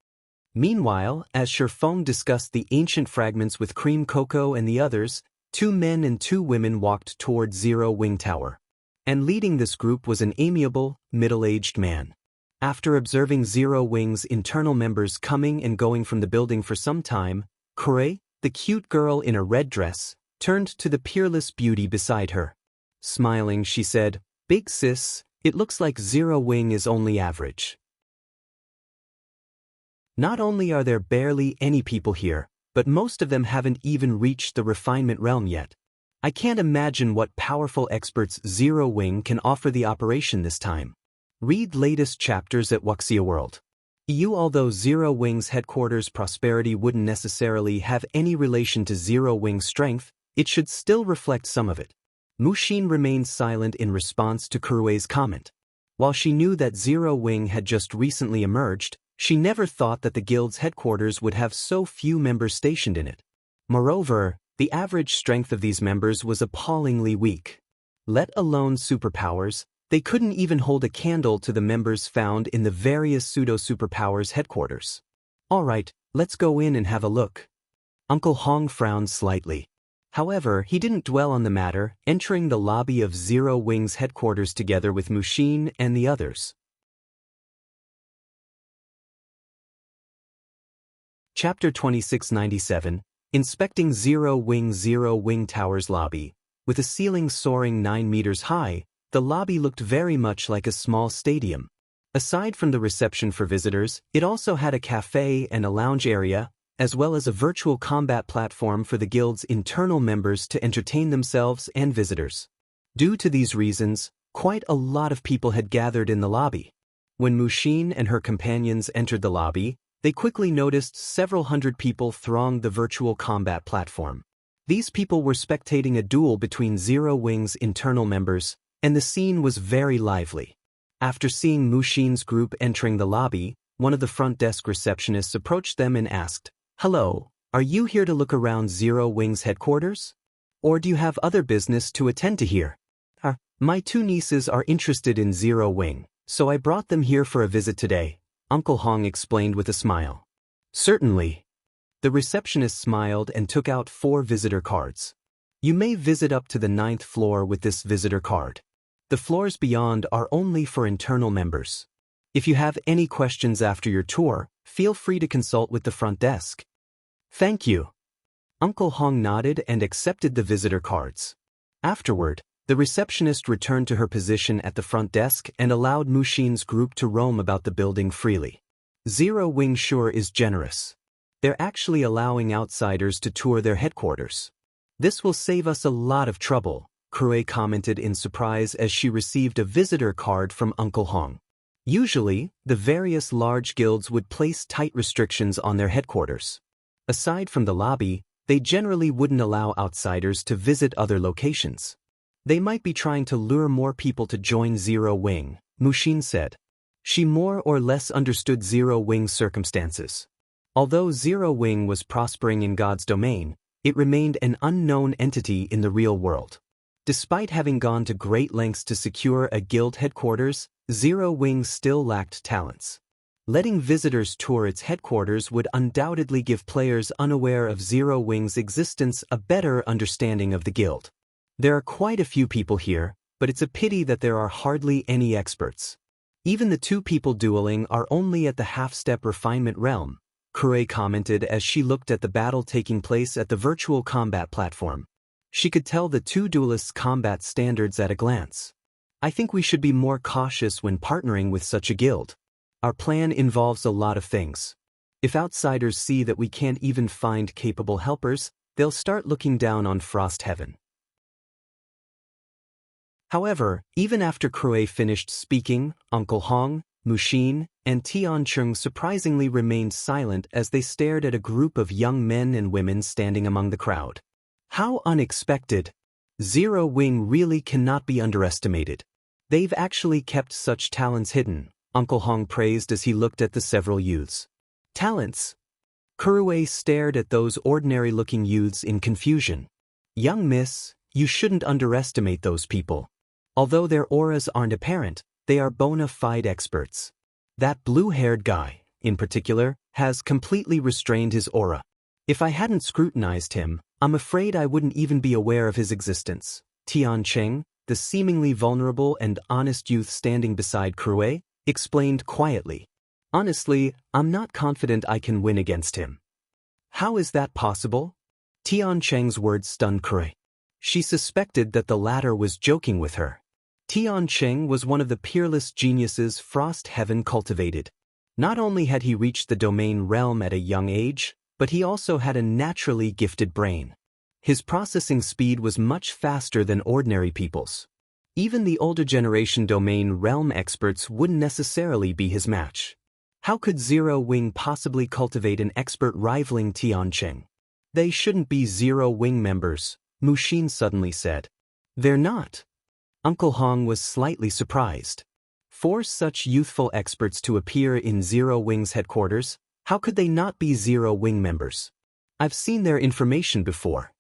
Meanwhile, as Shifeng discussed the ancient fragments with Cream Cocoa and the others, 2 men and 2 women walked toward Zero Wing Tower. And leading this group was an amiable, middle-aged man. After observing Zero Wing's internal members coming and going from the building for some time, Kure, the cute girl in a red dress, turned to the peerless beauty beside her. Smiling, she said, Big sis, it looks like Zero Wing is only average. Not only are there barely any people here, but most of them haven't even reached the refinement realm yet. I can't imagine what powerful experts Zero Wing can offer the operation this time. Read latest chapters at Wuxia World. Although Zero Wing's headquarters prosperity wouldn't necessarily have any relation to Zero Wing's strength, it should still reflect some of it. Mushin remained silent in response to Kurue's comment. While she knew that Zero Wing had just recently emerged, she never thought that the guild's headquarters would have so few members stationed in it. Moreover, the average strength of these members was appallingly weak. Let alone superpowers, they couldn't even hold a candle to the members found in the various pseudo-superpowers headquarters. Alright, let's go in and have a look. Uncle Hong frowned slightly. However, he didn't dwell on the matter, entering the lobby of Zero Wing's headquarters together with Mushin and the others. Chapter 2697, Inspecting Zero Wing Tower's lobby. With a ceiling soaring 9 meters high, the lobby looked very much like a small stadium. Aside from the reception for visitors, it also had a cafe and a lounge area, as well as a virtual combat platform for the guild's internal members to entertain themselves and visitors. Due to these reasons, quite a lot of people had gathered in the lobby. When Mushin and her companions entered the lobby, they quickly noticed several hundred people thronged the virtual combat platform. These people were spectating a duel between Zero Wing's internal members, and the scene was very lively. After seeing Mushin's group entering the lobby, one of the front desk receptionists approached them and asked, Hello, are you here to look around Zero Wing's headquarters? Or do you have other business to attend to here? My 2 nieces are interested in Zero Wing, so I brought them here for a visit today, Uncle Hong explained with a smile. Certainly. The receptionist smiled and took out 4 visitor cards. You may visit up to the 9th floor with this visitor card. The floors beyond are only for internal members. If you have any questions after your tour, feel free to consult with the front desk. Thank you. Uncle Hong nodded and accepted the visitor cards. Afterward, the receptionist returned to her position at the front desk and allowed Mushin's group to roam about the building freely. Zero Wing sure is generous. They're actually allowing outsiders to tour their headquarters. This will save us a lot of trouble, Kurue commented in surprise as she received a visitor card from Uncle Hong. Usually, the various large guilds would place tight restrictions on their headquarters. Aside from the lobby, they generally wouldn't allow outsiders to visit other locations. They might be trying to lure more people to join Zero Wing, Mushin said. She more or less understood Zero Wing's circumstances. Although Zero Wing was prospering in God's domain, it remained an unknown entity in the real world. Despite having gone to great lengths to secure a guild headquarters, Zero Wing still lacked talents. Letting visitors tour its headquarters would undoubtedly give players unaware of Zero Wing's existence a better understanding of the guild. There are quite a few people here, but it's a pity that there are hardly any experts. Even the two people dueling are only at the half-step refinement realm, Kurei commented as she looked at the battle taking place at the virtual combat platform. She could tell the two duelists' combat standards at a glance. I think we should be more cautious when partnering with such a guild. Our plan involves a lot of things. If outsiders see that we can't even find capable helpers, they'll start looking down on Frost Heaven. However, even after Kurei finished speaking, Uncle Hong, Mushin, and Tiancheng surprisingly remained silent as they stared at a group of young men and women standing among the crowd. How unexpected! Zero Wing really cannot be underestimated. They've actually kept such talents hidden, Uncle Hong praised as he looked at the several youths. Talents? Kurei stared at those ordinary-looking youths in confusion. Young miss, you shouldn't underestimate those people. Although their auras aren't apparent, they are bona fide experts. That blue-haired guy, in particular, has completely restrained his aura. If I hadn't scrutinized him, I'm afraid I wouldn't even be aware of his existence. Tiancheng, the seemingly vulnerable and honest youth standing beside Kurei, explained quietly. Honestly, I'm not confident I can win against him. How is that possible? Tiancheng's words stunned Kurei. She suspected that the latter was joking with her. Tiancheng was one of the peerless geniuses Frost Heaven cultivated. Not only had he reached the domain realm at a young age, but he also had a naturally gifted brain. His processing speed was much faster than ordinary people's. Even the older generation domain realm experts wouldn't necessarily be his match. How could Zero Wing possibly cultivate an expert rivaling Tiancheng? They shouldn't be Zero Wing members, Mushin suddenly said. They're not. Uncle Hong was slightly surprised. For such youthful experts to appear in Zero Wing's headquarters, how could they not be Zero Wing members? I've seen their information before.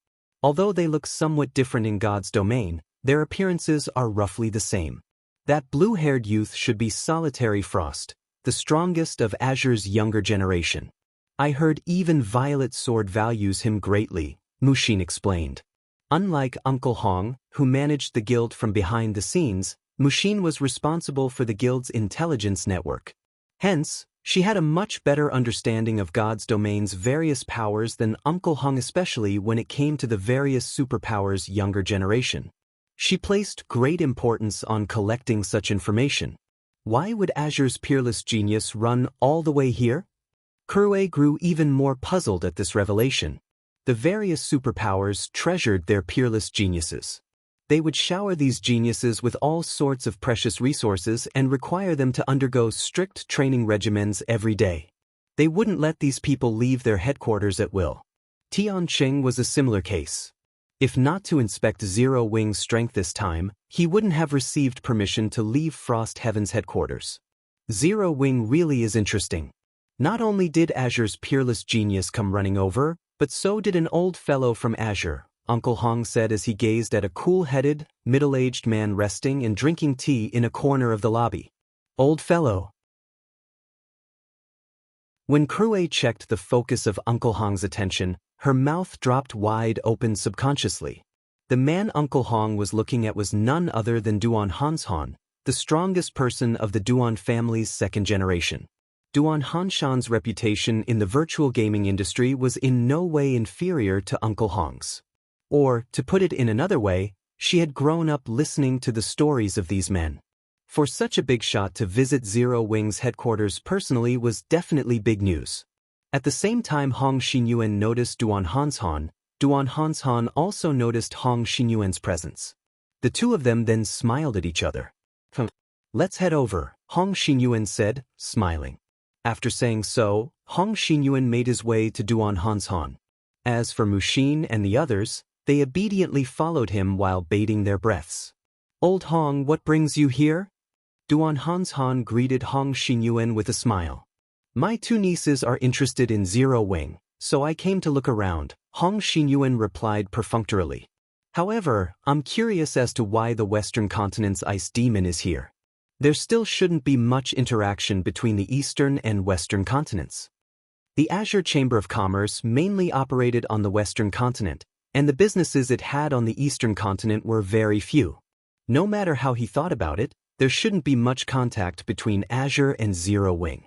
Although they look somewhat different in God's domain, their appearances are roughly the same. That blue-haired youth should be Solitary Frost, the strongest of Azure's younger generation. I heard even Violet Sword values him greatly, Mushin explained. Unlike Uncle Hong, who managed the guild from behind the scenes, Mushin was responsible for the guild's intelligence network. Hence, she had a much better understanding of God's domain's various powers than Uncle Hong, especially when it came to the various superpowers' younger generation. She placed great importance on collecting such information. Why would Azure's peerless genius run all the way here? Kurei grew even more puzzled at this revelation. The various superpowers treasured their peerless geniuses. They would shower these geniuses with all sorts of precious resources and require them to undergo strict training regimens every day. They wouldn't let these people leave their headquarters at will. Tiancheng was a similar case. If not to inspect Zero Wing's strength this time, he wouldn't have received permission to leave Frost Heaven's headquarters. Zero Wing really is interesting. Not only did Azure's peerless genius come running over, but so did an old fellow from Azure, Uncle Hong said as he gazed at a cool-headed, middle-aged man resting and drinking tea in a corner of the lobby. Old fellow. When Kurei checked the focus of Uncle Hong's attention, her mouth dropped wide open subconsciously. The man Uncle Hong was looking at was none other than Duan Hanshan, the strongest person of the Duan family's second generation. Duan Hanshan's reputation in the virtual gaming industry was in no way inferior to Uncle Hong's. Or, to put it in another way, she had grown up listening to the stories of these men. For such a big shot to visit Zero Wing's headquarters personally was definitely big news. At the same time Hong Xinyuan noticed Duan Hanshan also noticed Hong Xinyuan's presence. The two of them then smiled at each other. Let's head over, Hong Xinyuan said, smiling. After saying so, Hong Xinyuan made his way to Duan Hanshan. As for Mushin and the others, they obediently followed him while bating their breaths. Old Hong, what brings you here? Duan Hanshan greeted Hong Xinyuan with a smile. My two nieces are interested in Zero Wing, so I came to look around, Hong Xinyuan replied perfunctorily. However, I'm curious as to why the Western Continent's ice demon is here. There still shouldn't be much interaction between the Eastern and Western continents. The Azure Chamber of Commerce mainly operated on the Western continent, and the businesses it had on the Eastern continent were very few. No matter how he thought about it, There shouldn't be much contact between Azure and Zero Wing.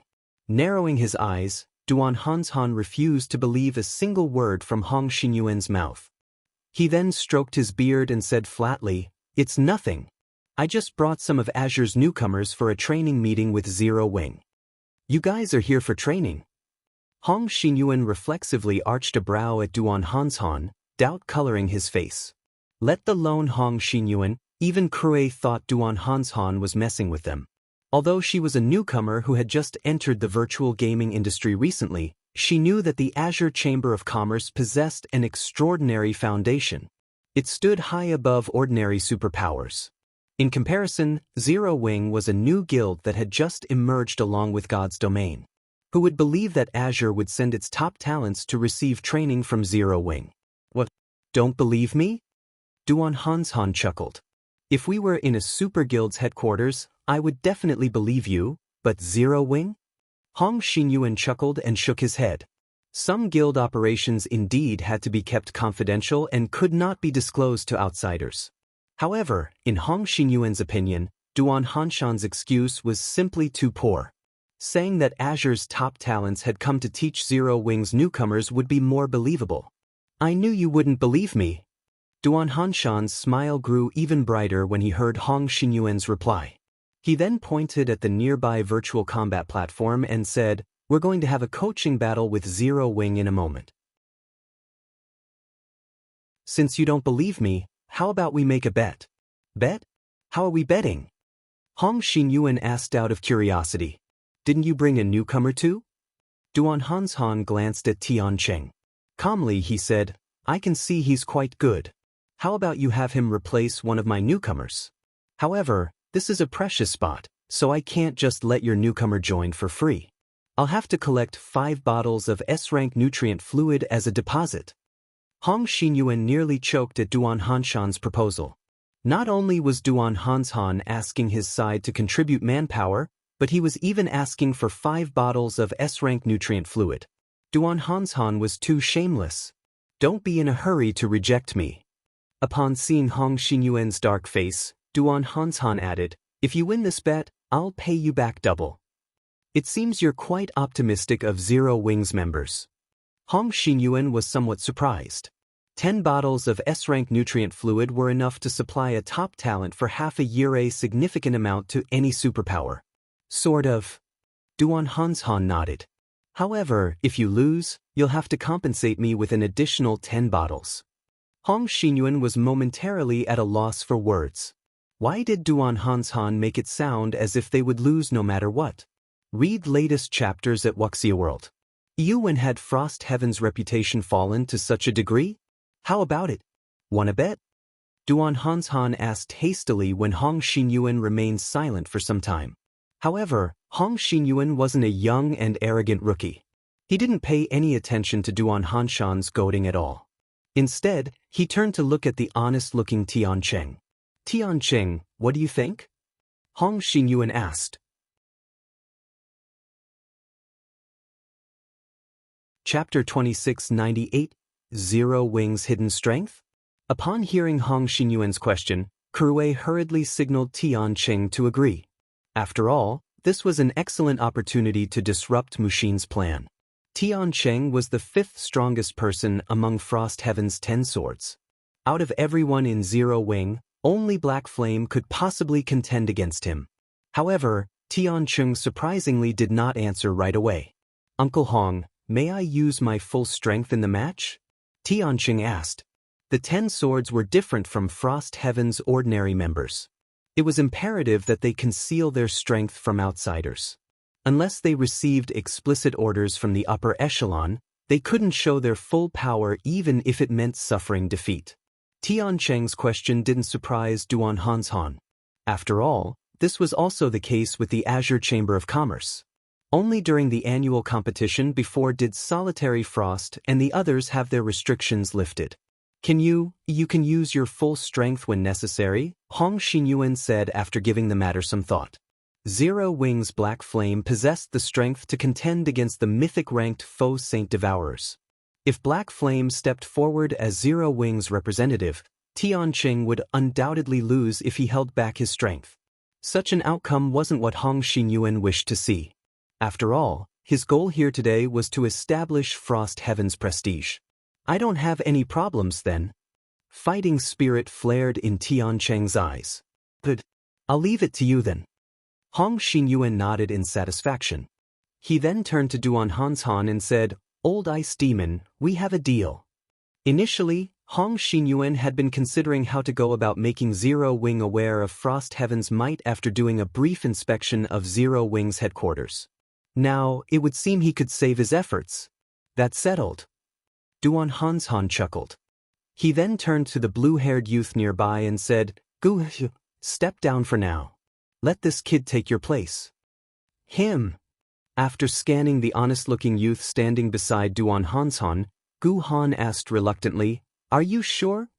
Narrowing his eyes, Duan Hanshan refused to believe a single word from Hong Xinyuan's mouth. He then stroked his beard and said flatly, "It's nothing. I just brought some of Azure's newcomers for a training meeting with Zero Wing." "You guys are here for training?" Hong Xinyuan reflexively arched a brow at Duan Hanshan, doubt coloring his face. Let alone Hong Xinyuan, even Krue thought Duan Hanshan was messing with them. Although she was a newcomer who had just entered the virtual gaming industry recently, she knew that the Azure Chamber of Commerce possessed an extraordinary foundation. It stood high above ordinary superpowers. In comparison, Zero Wing was a new guild that had just emerged along with God's domain. Who would believe that Azure would send its top talents to receive training from Zero Wing? What? Don't believe me? Duan Hanshan chuckled. If we were in a super guild's headquarters, I would definitely believe you, but Zero Wing? Hong Xinyuan chuckled and shook his head. Some guild operations indeed had to be kept confidential and could not be disclosed to outsiders. However, in Hong Xinyuan's opinion, Duan Hanshan's excuse was simply too poor. Saying that Azure's top talents had come to teach Zero Wing's newcomers would be more believable. "I knew you wouldn't believe me." Duan Hanshan's smile grew even brighter when he heard Hong Xinyuan's reply. He then pointed at the nearby virtual combat platform and said, "We're going to have a coaching battle with Zero Wing in a moment. Since you don't believe me, how about we make a bet?" "Bet? How are we betting?" Hong Xinyuan asked out of curiosity. "Didn't you bring a newcomer too?" Duan Hanshan glanced at Tiancheng. Calmly he said, "I can see he's quite good. How about you have him replace one of my newcomers? However, this is a precious spot, so I can't just let your newcomer join for free. I'll have to collect 5 bottles of S-rank nutrient fluid as a deposit." Hong Xinyuan nearly choked at Duan Hanshan's proposal. Not only was Duan Hanshan asking his side to contribute manpower, but he was even asking for 5 bottles of S-rank nutrient fluid. Duan Hanshan was too shameless. "Don't be in a hurry to reject me." Upon seeing Hong Xinyuan's dark face, Duan Hanshan added, "If you win this bet, I'll pay you back double." "It seems you're quite optimistic of Zero Wing's members." Hong Xinyuan was somewhat surprised. 10 bottles of S-rank nutrient fluid were enough to supply a top talent for half a year, a significant amount to any superpower. "Sort of." Duan Hanshan nodded. "However, if you lose, you'll have to compensate me with an additional 10 bottles. Hong Xinyuan was momentarily at a loss for words. Why did Duan Hanshan make it sound as if they would lose no matter what? Read latest chapters at Wuxia World. When had Frost Heaven's reputation fallen to such a degree? How about it? Wanna bet? Duan Hanshan asked hastily when Hong Xinyuan remained silent for some time. However, Hong Xinyuan wasn't a young and arrogant rookie. He didn't pay any attention to Duan Hanshan's goading at all. Instead, he turned to look at the honest-looking Tiancheng. "Tiancheng, what do you think?" Hong Xinyuan asked. Chapter 2698, Zero Wing's Hidden Strength? Upon hearing Hong Xinyuan's question, Krue hurriedly signaled Tiancheng to agree. After all, this was an excellent opportunity to disrupt Mushin's plan. Tiancheng was the 5th strongest person among Frost Heaven's 10 swords. Out of everyone in Zero Wing, only Black Flame could possibly contend against him. However, Tiancheng surprisingly did not answer right away. "Uncle Hong, may I use my full strength in the match?" Tiancheng asked. The 10 swords were different from Frost Heaven's ordinary members. It was imperative that they conceal their strength from outsiders. Unless they received explicit orders from the upper echelon, they couldn't show their full power even if it meant suffering defeat. Tiancheng's question didn't surprise Duan Hanshan. After all, this was also the case with the Azure Chamber of Commerce. Only during the annual competition before did Solitary Frost and the others have their restrictions lifted. You can use your full strength when necessary," Hong Xinyuan said after giving the matter some thought. Zero Wing's Black Flame possessed the strength to contend against the mythic-ranked foe Saint Devourers. If Black Flame stepped forward as Zero Wing's representative, Tiancheng would undoubtedly lose if he held back his strength. Such an outcome wasn't what Hong Xinyuan wished to see. After all, his goal here today was to establish Frost Heaven's prestige. I don't have any problems then. Fighting spirit flared in Tian Cheng's eyes. Good. I'll leave it to you then. Hong Xinyuan nodded in satisfaction. He then turned to Duan Hanshan and said, Old Ice Demon, we have a deal. Initially, Hong Xinyuan had been considering how to go about making Zero Wing aware of Frost Heaven's might after doing a brief inspection of Zero Wing's headquarters. Now, it would seem he could save his efforts. That's settled. Duan Hanshan chuckled. He then turned to the blue-haired youth nearby and said, Gu, step down for now. Let this kid take your place. Him. After scanning the honest-looking youth standing beside Duan Hanshan, Gu Han asked reluctantly, Are you sure?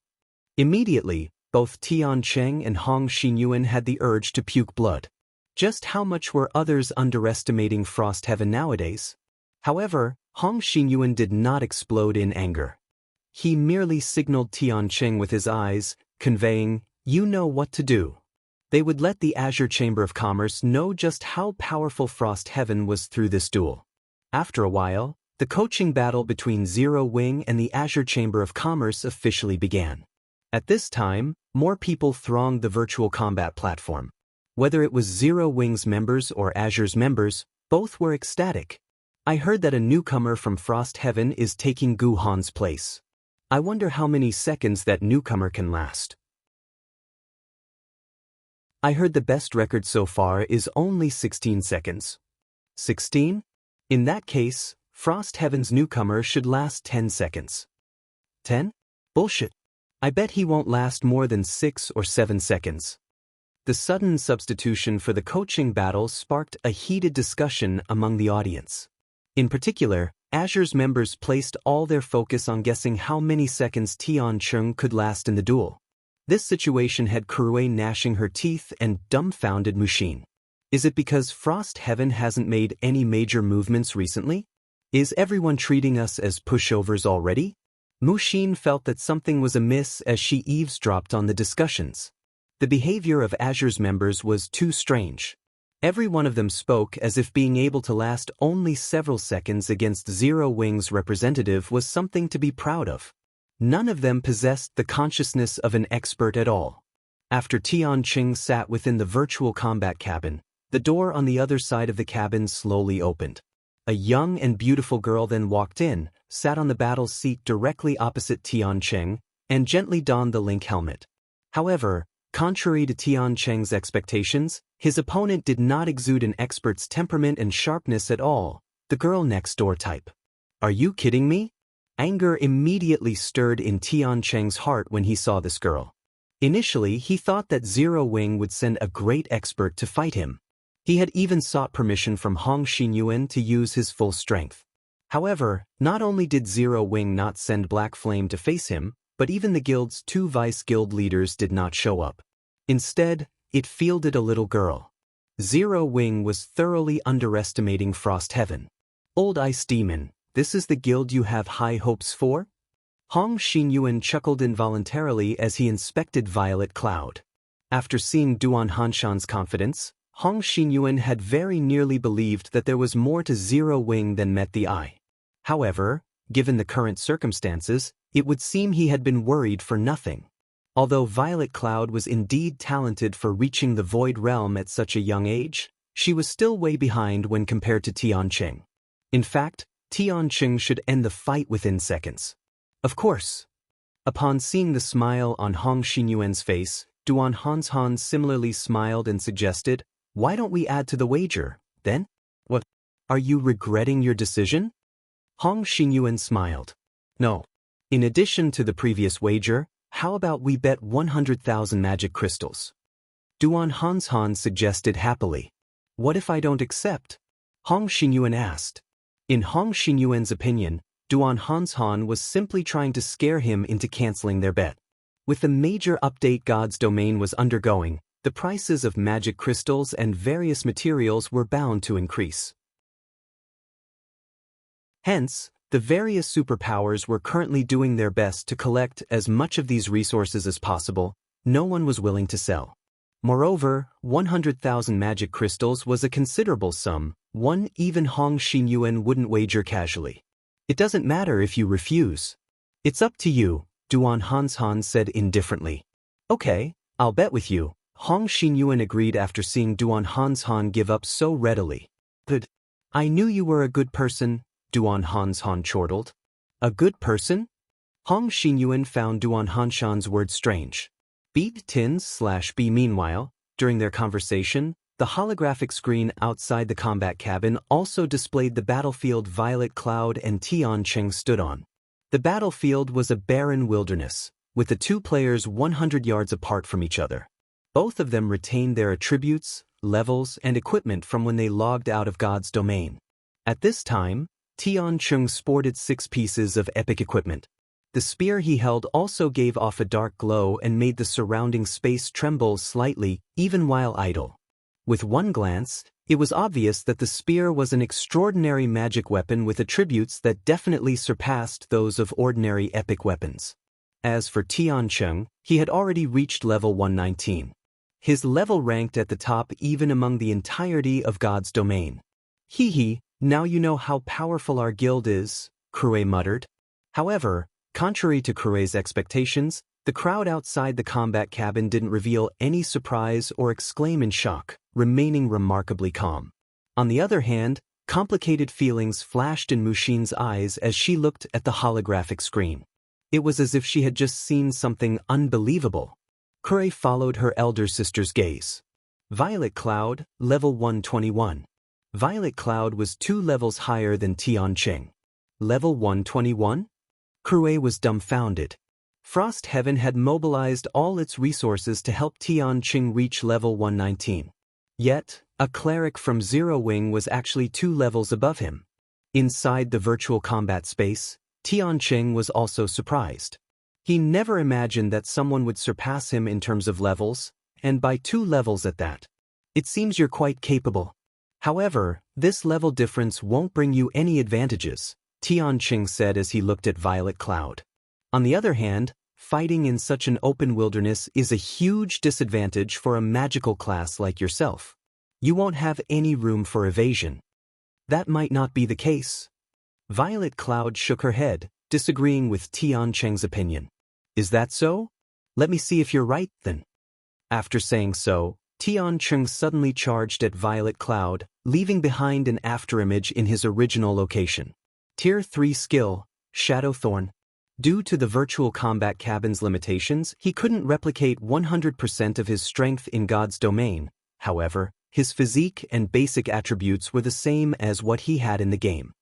Immediately, both Tian Cheng and Hong Xinyuan had the urge to puke blood. Just how much were others underestimating Frost Heaven nowadays? However, Hong Xinyuan did not explode in anger. He merely signaled Tian Cheng with his eyes, conveying, You know what to do. They would let the Azure Chamber of Commerce know just how powerful Frost Heaven was through this duel. After a while, the coaching battle between Zero Wing and the Azure Chamber of Commerce officially began. At this time, more people thronged the virtual combat platform. Whether it was Zero Wing's members or Azure's members, both were ecstatic. I heard that a newcomer from Frost Heaven is taking Gu Han's place. I wonder how many seconds that newcomer can last. I heard the best record so far is only 16 seconds. 16? In that case, Frost Heaven's newcomer should last 10 seconds. 10? Bullshit. I bet he won't last more than 6 or 7 seconds. The sudden substitution for the coaching battle sparked a heated discussion among the audience. In particular, Azure's members placed all their focus on guessing how many seconds Tian Cheng could last in the duel. This situation had Kurue gnashing her teeth and dumbfounded Mushin. Is it because Frost Heaven hasn't made any major movements recently? Is everyone treating us as pushovers already? Mushin felt that something was amiss as she eavesdropped on the discussions. The behavior of Azure's members was too strange. Every one of them spoke as if being able to last only several seconds against Zero Wing's representative was something to be proud of. None of them possessed the consciousness of an expert at all. After Tian Cheng sat within the virtual combat cabin, the door on the other side of the cabin slowly opened. A young and beautiful girl then walked in, sat on the battle seat directly opposite Tian Cheng, and gently donned the Link helmet. However, contrary to Tian Cheng's expectations, his opponent did not exude an expert's temperament and sharpness at all, the girl next door type. Are you kidding me? Anger immediately stirred in Tian Cheng's heart when he saw this girl. Initially, he thought that Zero Wing would send a great expert to fight him. He had even sought permission from Hong Xinyuan to use his full strength. However, not only did Zero Wing not send Black Flame to face him, but even the guild's 2 vice-guild leaders did not show up. Instead, it fielded a little girl. Zero Wing was thoroughly underestimating Frost Heaven. Old Ice Demon, this is the guild you have high hopes for? Hong Xinyuan chuckled involuntarily as he inspected Violet Cloud. After seeing Duan Hanshan's confidence, Hong Xinyuan had very nearly believed that there was more to Zero Wing than met the eye. However, given the current circumstances, it would seem he had been worried for nothing. Although Violet Cloud was indeed talented for reaching the Void Realm at such a young age, she was still way behind when compared to Tian Cheng. In fact, Tian Cheng should end the fight within seconds. Of course. Upon seeing the smile on Hong Xinyuan's face, Duan Hanshan similarly smiled and suggested, Why don't we add to the wager, then? What? Are you regretting your decision? Hong Xinyuan smiled. No. In addition to the previous wager, how about we bet 100,000 magic crystals? Duan Hanshan suggested happily. What if I don't accept? Hong Xinyuan asked. In Hong Xinyuan's opinion, Duan Hanshan was simply trying to scare him into canceling their bet. With the major update God's domain was undergoing, the prices of magic crystals and various materials were bound to increase. Hence, the various superpowers were currently doing their best to collect as much of these resources as possible. No one was willing to sell. Moreover, 100,000 magic crystals was a considerable sum, one even Hong Xinyuan wouldn't wager casually. It doesn't matter if you refuse. It's up to you, Duan Hanshan said indifferently. Okay, I'll bet with you, Hong Xinyuan agreed after seeing Duan Hanshan give up so readily. Good. I knew you were a good person, Duan Hanshan chortled. A good person? Hong Xinyuan found Duan Hanshan's words strange. Beat Tins/B. Meanwhile, during their conversation, the holographic screen outside the combat cabin also displayed the battlefield Violet Cloud and Tian Cheng stood on. The battlefield was a barren wilderness, with the two players 100 yards apart from each other. Both of them retained their attributes, levels, and equipment from when they logged out of God's domain. At this time, Tian Cheng sported 6 pieces of epic equipment. The spear he held also gave off a dark glow and made the surrounding space tremble slightly, even while idle. With one glance, it was obvious that the spear was an extraordinary magic weapon with attributes that definitely surpassed those of ordinary epic weapons. As for Tian Cheng, he had already reached level 119. His level ranked at the top even among the entirety of God's domain. Hee, now you know how powerful our guild is, Kuei muttered. However, contrary to Kuei's expectations, the crowd outside the combat cabin didn't reveal any surprise or exclaim in shock, remaining remarkably calm. On the other hand, complicated feelings flashed in Mushin's eyes as she looked at the holographic screen. It was as if she had just seen something unbelievable. Kuei followed her elder sister's gaze. Violet Cloud, level 121. Violet Cloud was 2 levels higher than Tian Cheng. Level 121? Kuei was dumbfounded. Frost Heaven had mobilized all its resources to help Tian Cheng reach level 119. Yet, a cleric from Zero Wing was actually 2 levels above him. Inside the virtual combat space, Tian Cheng was also surprised. He never imagined that someone would surpass him in terms of levels, and by 2 levels at that. It seems you're quite capable. However, this level difference won't bring you any advantages, Tian Cheng said as he looked at Violet Cloud. On the other hand, fighting in such an open wilderness is a huge disadvantage for a magical class like yourself. You won't have any room for evasion. That might not be the case. Violet Cloud shook her head, disagreeing with Tian Cheng's opinion. Is that so? Let me see if you're right, then. After saying so, Tian Cheng suddenly charged at Violet Cloud, leaving behind an afterimage in his original location. Tier 3 skill, Shadow Thorn. Due to the virtual combat cabin's limitations, he couldn't replicate 100% of his strength in God's domain. However, his physique and basic attributes were the same as what he had in the game.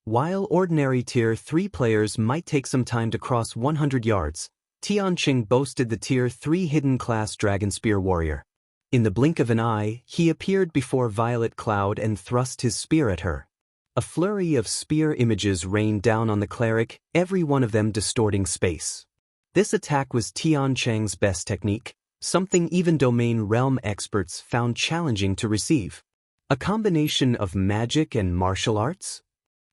While ordinary Tier 3 players might take some time to cross 100 yards, Tian Cheng boasted the Tier 3 hidden class Dragon Spear Warrior. In the blink of an eye, he appeared before Violet Cloud and thrust his spear at her. A flurry of spear images rained down on the cleric, every one of them distorting space. This attack was Tian Cheng's best technique, something even domain realm experts found challenging to receive. A combination of magic and martial arts?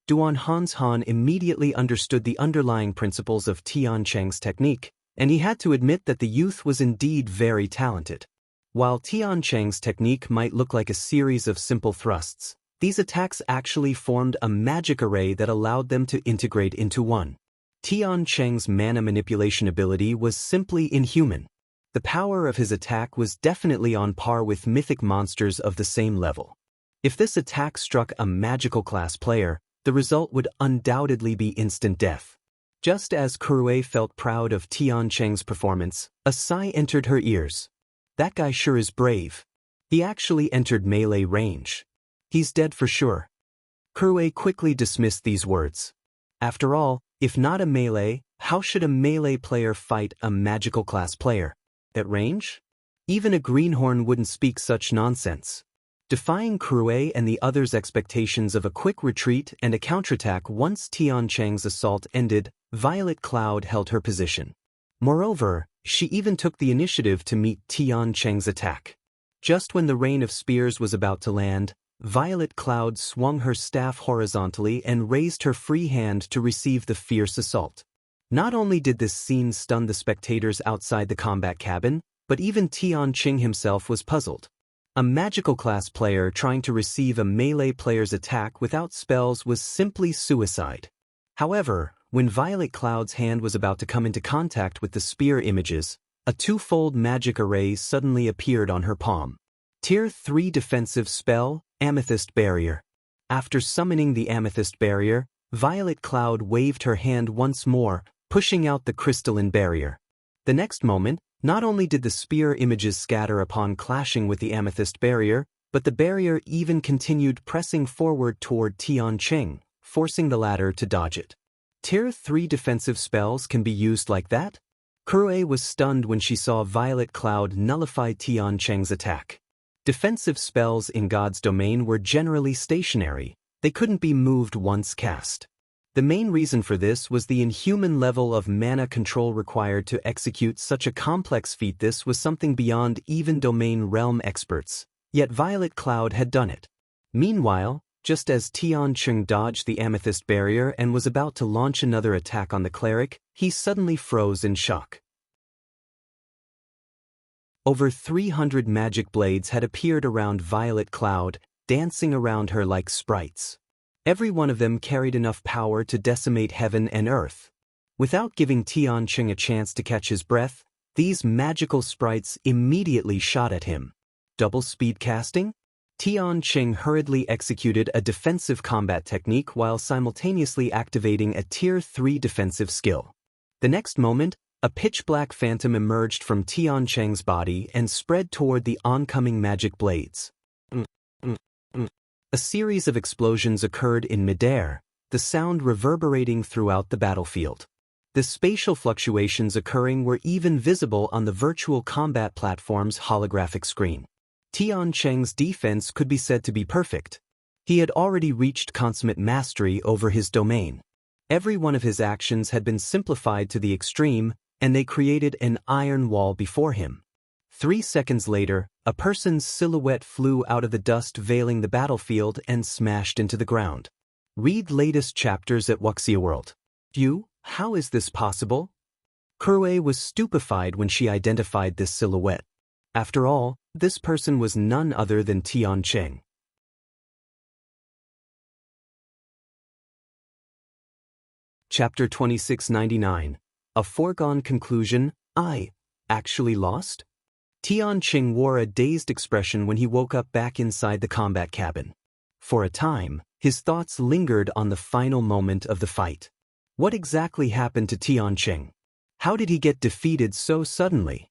Duan Hanshan immediately understood the underlying principles of Tian Cheng's technique, and he had to admit that the youth was indeed very talented. While Tian Cheng's technique might look like a series of simple thrusts, these attacks actually formed a magic array that allowed them to integrate into one. Tian Cheng's mana manipulation ability was simply inhuman. The power of his attack was definitely on par with mythic monsters of the same level. If this attack struck a magical class player, the result would undoubtedly be instant death. Just as Kuei felt proud of Tian Cheng's performance, a sigh entered her ears. That guy sure is brave. He actually entered melee range. He's dead for sure. Kuei quickly dismissed these words. After all, if not a melee, how should a melee player fight a magical class player? At range? Even a greenhorn wouldn't speak such nonsense. Defying Kuei and the others' expectations of a quick retreat and a counterattack once Tian Cheng's assault ended, Violet Cloud held her position. Moreover, she even took the initiative to meet Tian Cheng's attack. Just when the rain of spears was about to land, Violet Cloud swung her staff horizontally and raised her free hand to receive the fierce assault. Not only did this scene stun the spectators outside the combat cabin, but even Tianqing himself was puzzled. A magical class player trying to receive a melee player's attack without spells was simply suicide. However, when Violet Cloud's hand was about to come into contact with the spear images, a twofold magic array suddenly appeared on her palm. Tier 3 defensive spell, Amethyst Barrier. After summoning the Amethyst Barrier, Violet Cloud waved her hand once more, pushing out the crystalline barrier. The next moment, not only did the spear images scatter upon clashing with the Amethyst Barrier, but the barrier even continued pressing forward toward Tianqing, forcing the latter to dodge it. Tier 3 defensive spells can be used like that? Kurue was stunned when she saw Violet Cloud nullify Tianqing's attack. Defensive spells in God's domain were generally stationary. They couldn't be moved once cast. The main reason for this was the inhuman level of mana control required to execute such a complex feat. This was something beyond even domain realm experts, yet Violet Cloud had done it. Meanwhile, just as Tianqing dodged the Amethyst Barrier and was about to launch another attack on the cleric, he suddenly froze in shock. Over 300 magic blades had appeared around Violet Cloud, dancing around her like sprites. Every one of them carried enough power to decimate heaven and earth. Without giving Tianqing a chance to catch his breath, these magical sprites immediately shot at him. Double speed casting? Tianqing hurriedly executed a defensive combat technique while simultaneously activating a Tier 3 defensive skill. The next moment, a pitch-black phantom emerged from Tianqing's body and spread toward the oncoming magic blades. A series of explosions occurred in midair, the sound reverberating throughout the battlefield. The spatial fluctuations occurring were even visible on the virtual combat platform's holographic screen. Tianqing's defense could be said to be perfect. He had already reached consummate mastery over his domain. Every one of his actions had been simplified to the extreme, and they created an iron wall before him. 3 seconds later, a person's silhouette flew out of the dust veiling the battlefield and smashed into the ground. Read latest chapters at Wuxia World. How is this possible? Kurue was stupefied when she identified this silhouette. After all, this person was none other than Tianqing. Chapter 2699. A foregone conclusion. I actually lost? Tianqing wore a dazed expression when he woke up back inside the combat cabin. For a time, his thoughts lingered on the final moment of the fight. What exactly happened to Tianqing? How did he get defeated so suddenly?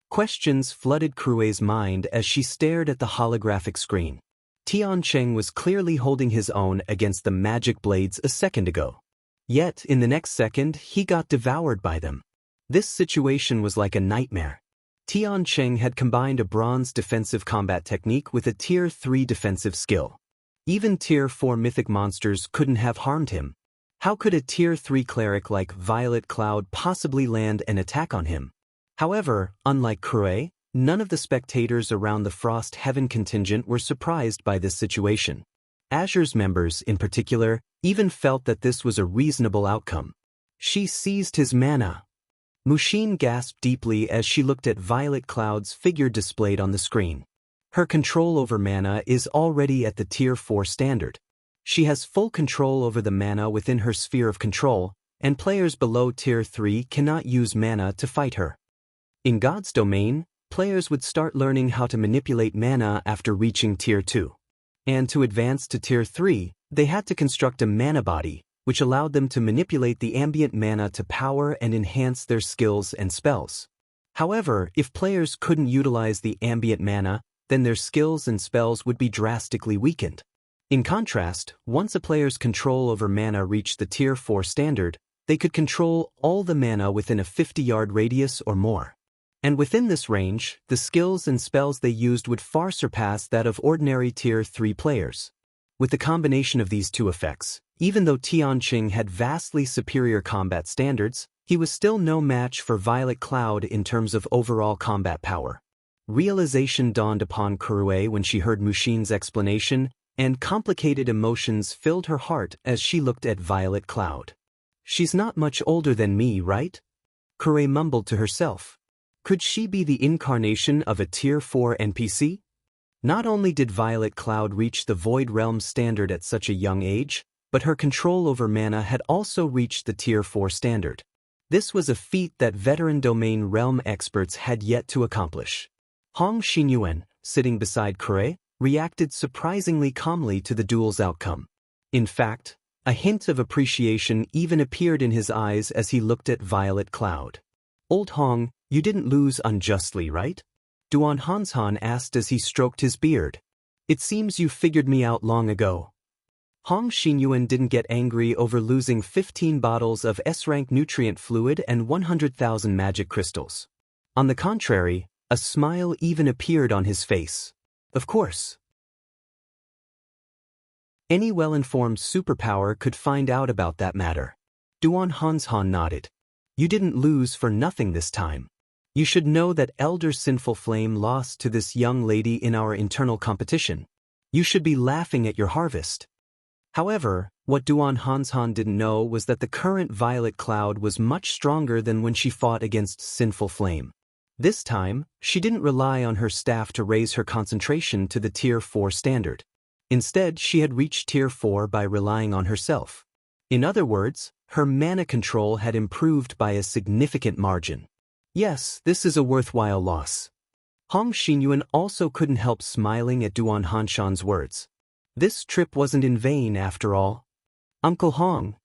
Questions flooded Kurue's mind as she stared at the holographic screen. Tianqing was clearly holding his own against the magic blades a second ago. Yet, in the next second, he got devoured by them. This situation was like a nightmare. Tianqing had combined a bronze defensive combat technique with a Tier 3 defensive skill. Even Tier 4 mythic monsters couldn't have harmed him. How could a Tier 3 cleric like Violet Cloud possibly land an attack on him? However, unlike Kurue, none of the spectators around the Frost Heaven contingent were surprised by this situation. Azure's members, in particular, even felt that this was a reasonable outcome. She seized his mana. Mushin gasped deeply as she looked at Violet Cloud's figure displayed on the screen. Her control over mana is already at the Tier 4 standard. She has full control over the mana within her sphere of control, and players below Tier 3 cannot use mana to fight her. In God's domain, players would start learning how to manipulate mana after reaching Tier 2. And to advance to Tier 3, they had to construct a mana body, which allowed them to manipulate the ambient mana to power and enhance their skills and spells. However, if players couldn't utilize the ambient mana, then their skills and spells would be drastically weakened. In contrast, once a player's control over mana reached the Tier 4 standard, they could control all the mana within a 50-yard radius or more. And within this range, the skills and spells they used would far surpass that of ordinary Tier 3 players. With the combination of these two effects, even though Tianqing had vastly superior combat standards, he was still no match for Violet Cloud in terms of overall combat power. Realization dawned upon Kurue when she heard Mushin's explanation, and complicated emotions filled her heart as she looked at Violet Cloud. She's not much older than me, right? Kure mumbled to herself. Could she be the incarnation of a Tier 4 NPC? Not only did Violet Cloud reach the Void Realm standard at such a young age, but her control over mana had also reached the Tier 4 standard. This was a feat that veteran domain realm experts had yet to accomplish. Hong Xinyuan, sitting beside Kure, reacted surprisingly calmly to the duel's outcome. In fact, a hint of appreciation even appeared in his eyes as he looked at Violet Cloud. Old Hong, you didn't lose unjustly, right? Duan Hanshan asked as he stroked his beard. It seems you figured me out long ago. Hong Xinyuan didn't get angry over losing 15 bottles of S-rank nutrient fluid and 100,000 magic crystals. On the contrary, a smile even appeared on his face. Of course. Any well-informed superpower could find out about that matter. Duan Hanshan nodded. You didn't lose for nothing this time. You should know that Elder Sinful Flame lost to this young lady in our internal competition. You should be laughing at your harvest. However, what Duan Hanshan didn't know was that the current Violet Cloud was much stronger than when she fought against Sinful Flame. This time, she didn't rely on her staff to raise her concentration to the Tier 4 standard. Instead, she had reached Tier 4 by relying on herself. In other words, her mana control had improved by a significant margin. Yes, this is a worthwhile loss. Hong Xinyuan also couldn't help smiling at Duan Hanshan's words. This trip wasn't in vain after all. Uncle Hong.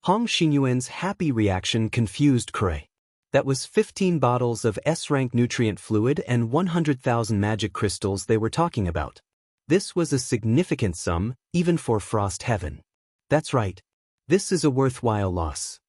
Hong Xinyuan's happy reaction confused Kure. That was 15 bottles of S-rank nutrient fluid and 100,000 magic crystals they were talking about. This was a significant sum, even for Frost Heaven. That's right. This is a worthwhile loss.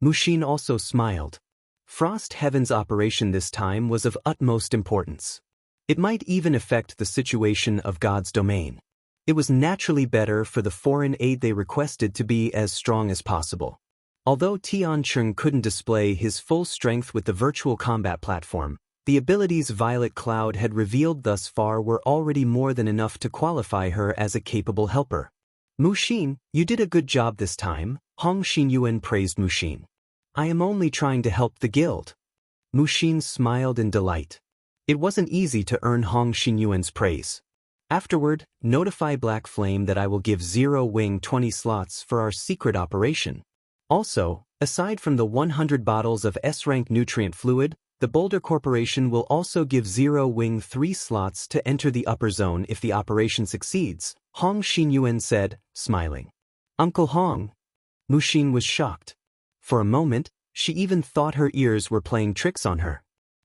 Mushin also smiled. Frost Heaven's operation this time was of utmost importance. It might even affect the situation of God's domain. It was naturally better for the foreign aid they requested to be as strong as possible. Although Tiancheng couldn't display his full strength with the virtual combat platform, the abilities Violet Cloud had revealed thus far were already more than enough to qualify her as a capable helper. Mushin, you did a good job this time, Hong Xinyuan praised Mushin. I am only trying to help the guild. Mushin smiled in delight. It wasn't easy to earn Hong Xinyuan's praise. Afterward, notify Black Flame that I will give Zero Wing 20 slots for our secret operation. Also, aside from the 100 bottles of S-rank nutrient fluid, the Boulder Corporation will also give Zero Wing 3 slots to enter the upper zone if the operation succeeds, Hong Xinyuan said, smiling. Uncle Hong. Mushin was shocked. For a moment, she even thought her ears were playing tricks on her.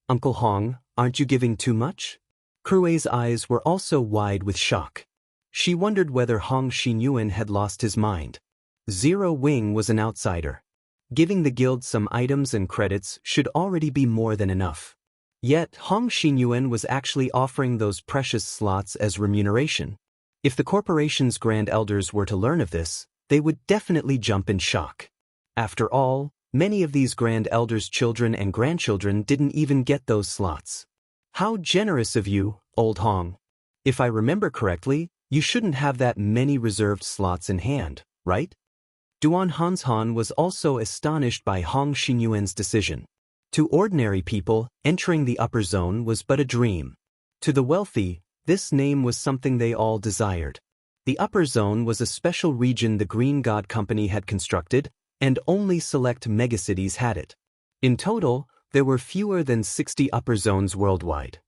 Uncle Hong, aren't you giving too much? Kurue's eyes were also wide with shock. She wondered whether Hong Xinyuan had lost his mind. Zero Wing was an outsider. Giving the guild some items and credits should already be more than enough. Yet, Hong Xinyuan was actually offering those precious slots as remuneration. If the corporation's Grand Elders were to learn of this, they would definitely jump in shock. After all, many of these Grand Elders' children and grandchildren didn't even get those slots. How generous of you, Old Hong. If I remember correctly, you shouldn't have that many reserved slots in hand, right? Duan Hanshan was also astonished by Hong Xinyuan's decision. To ordinary people, entering the upper zone was but a dream. To the wealthy, this name was something they all desired. The upper zone was a special region the Green God Company had constructed, and only select megacities had it. In total, there were fewer than 60 upper zones worldwide.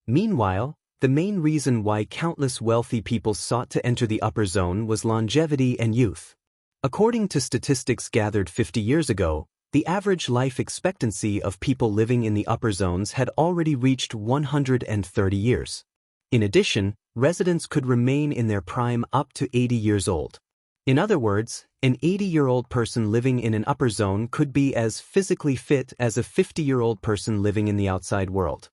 Meanwhile, the main reason why countless wealthy people sought to enter the upper zone was longevity and youth. According to statistics gathered 50 years ago, the average life expectancy of people living in the upper zones had already reached 130 years. In addition, residents could remain in their prime up to 80 years old. In other words, an 80-year-old person living in an upper zone could be as physically fit as a 50-year-old person living in the outside world.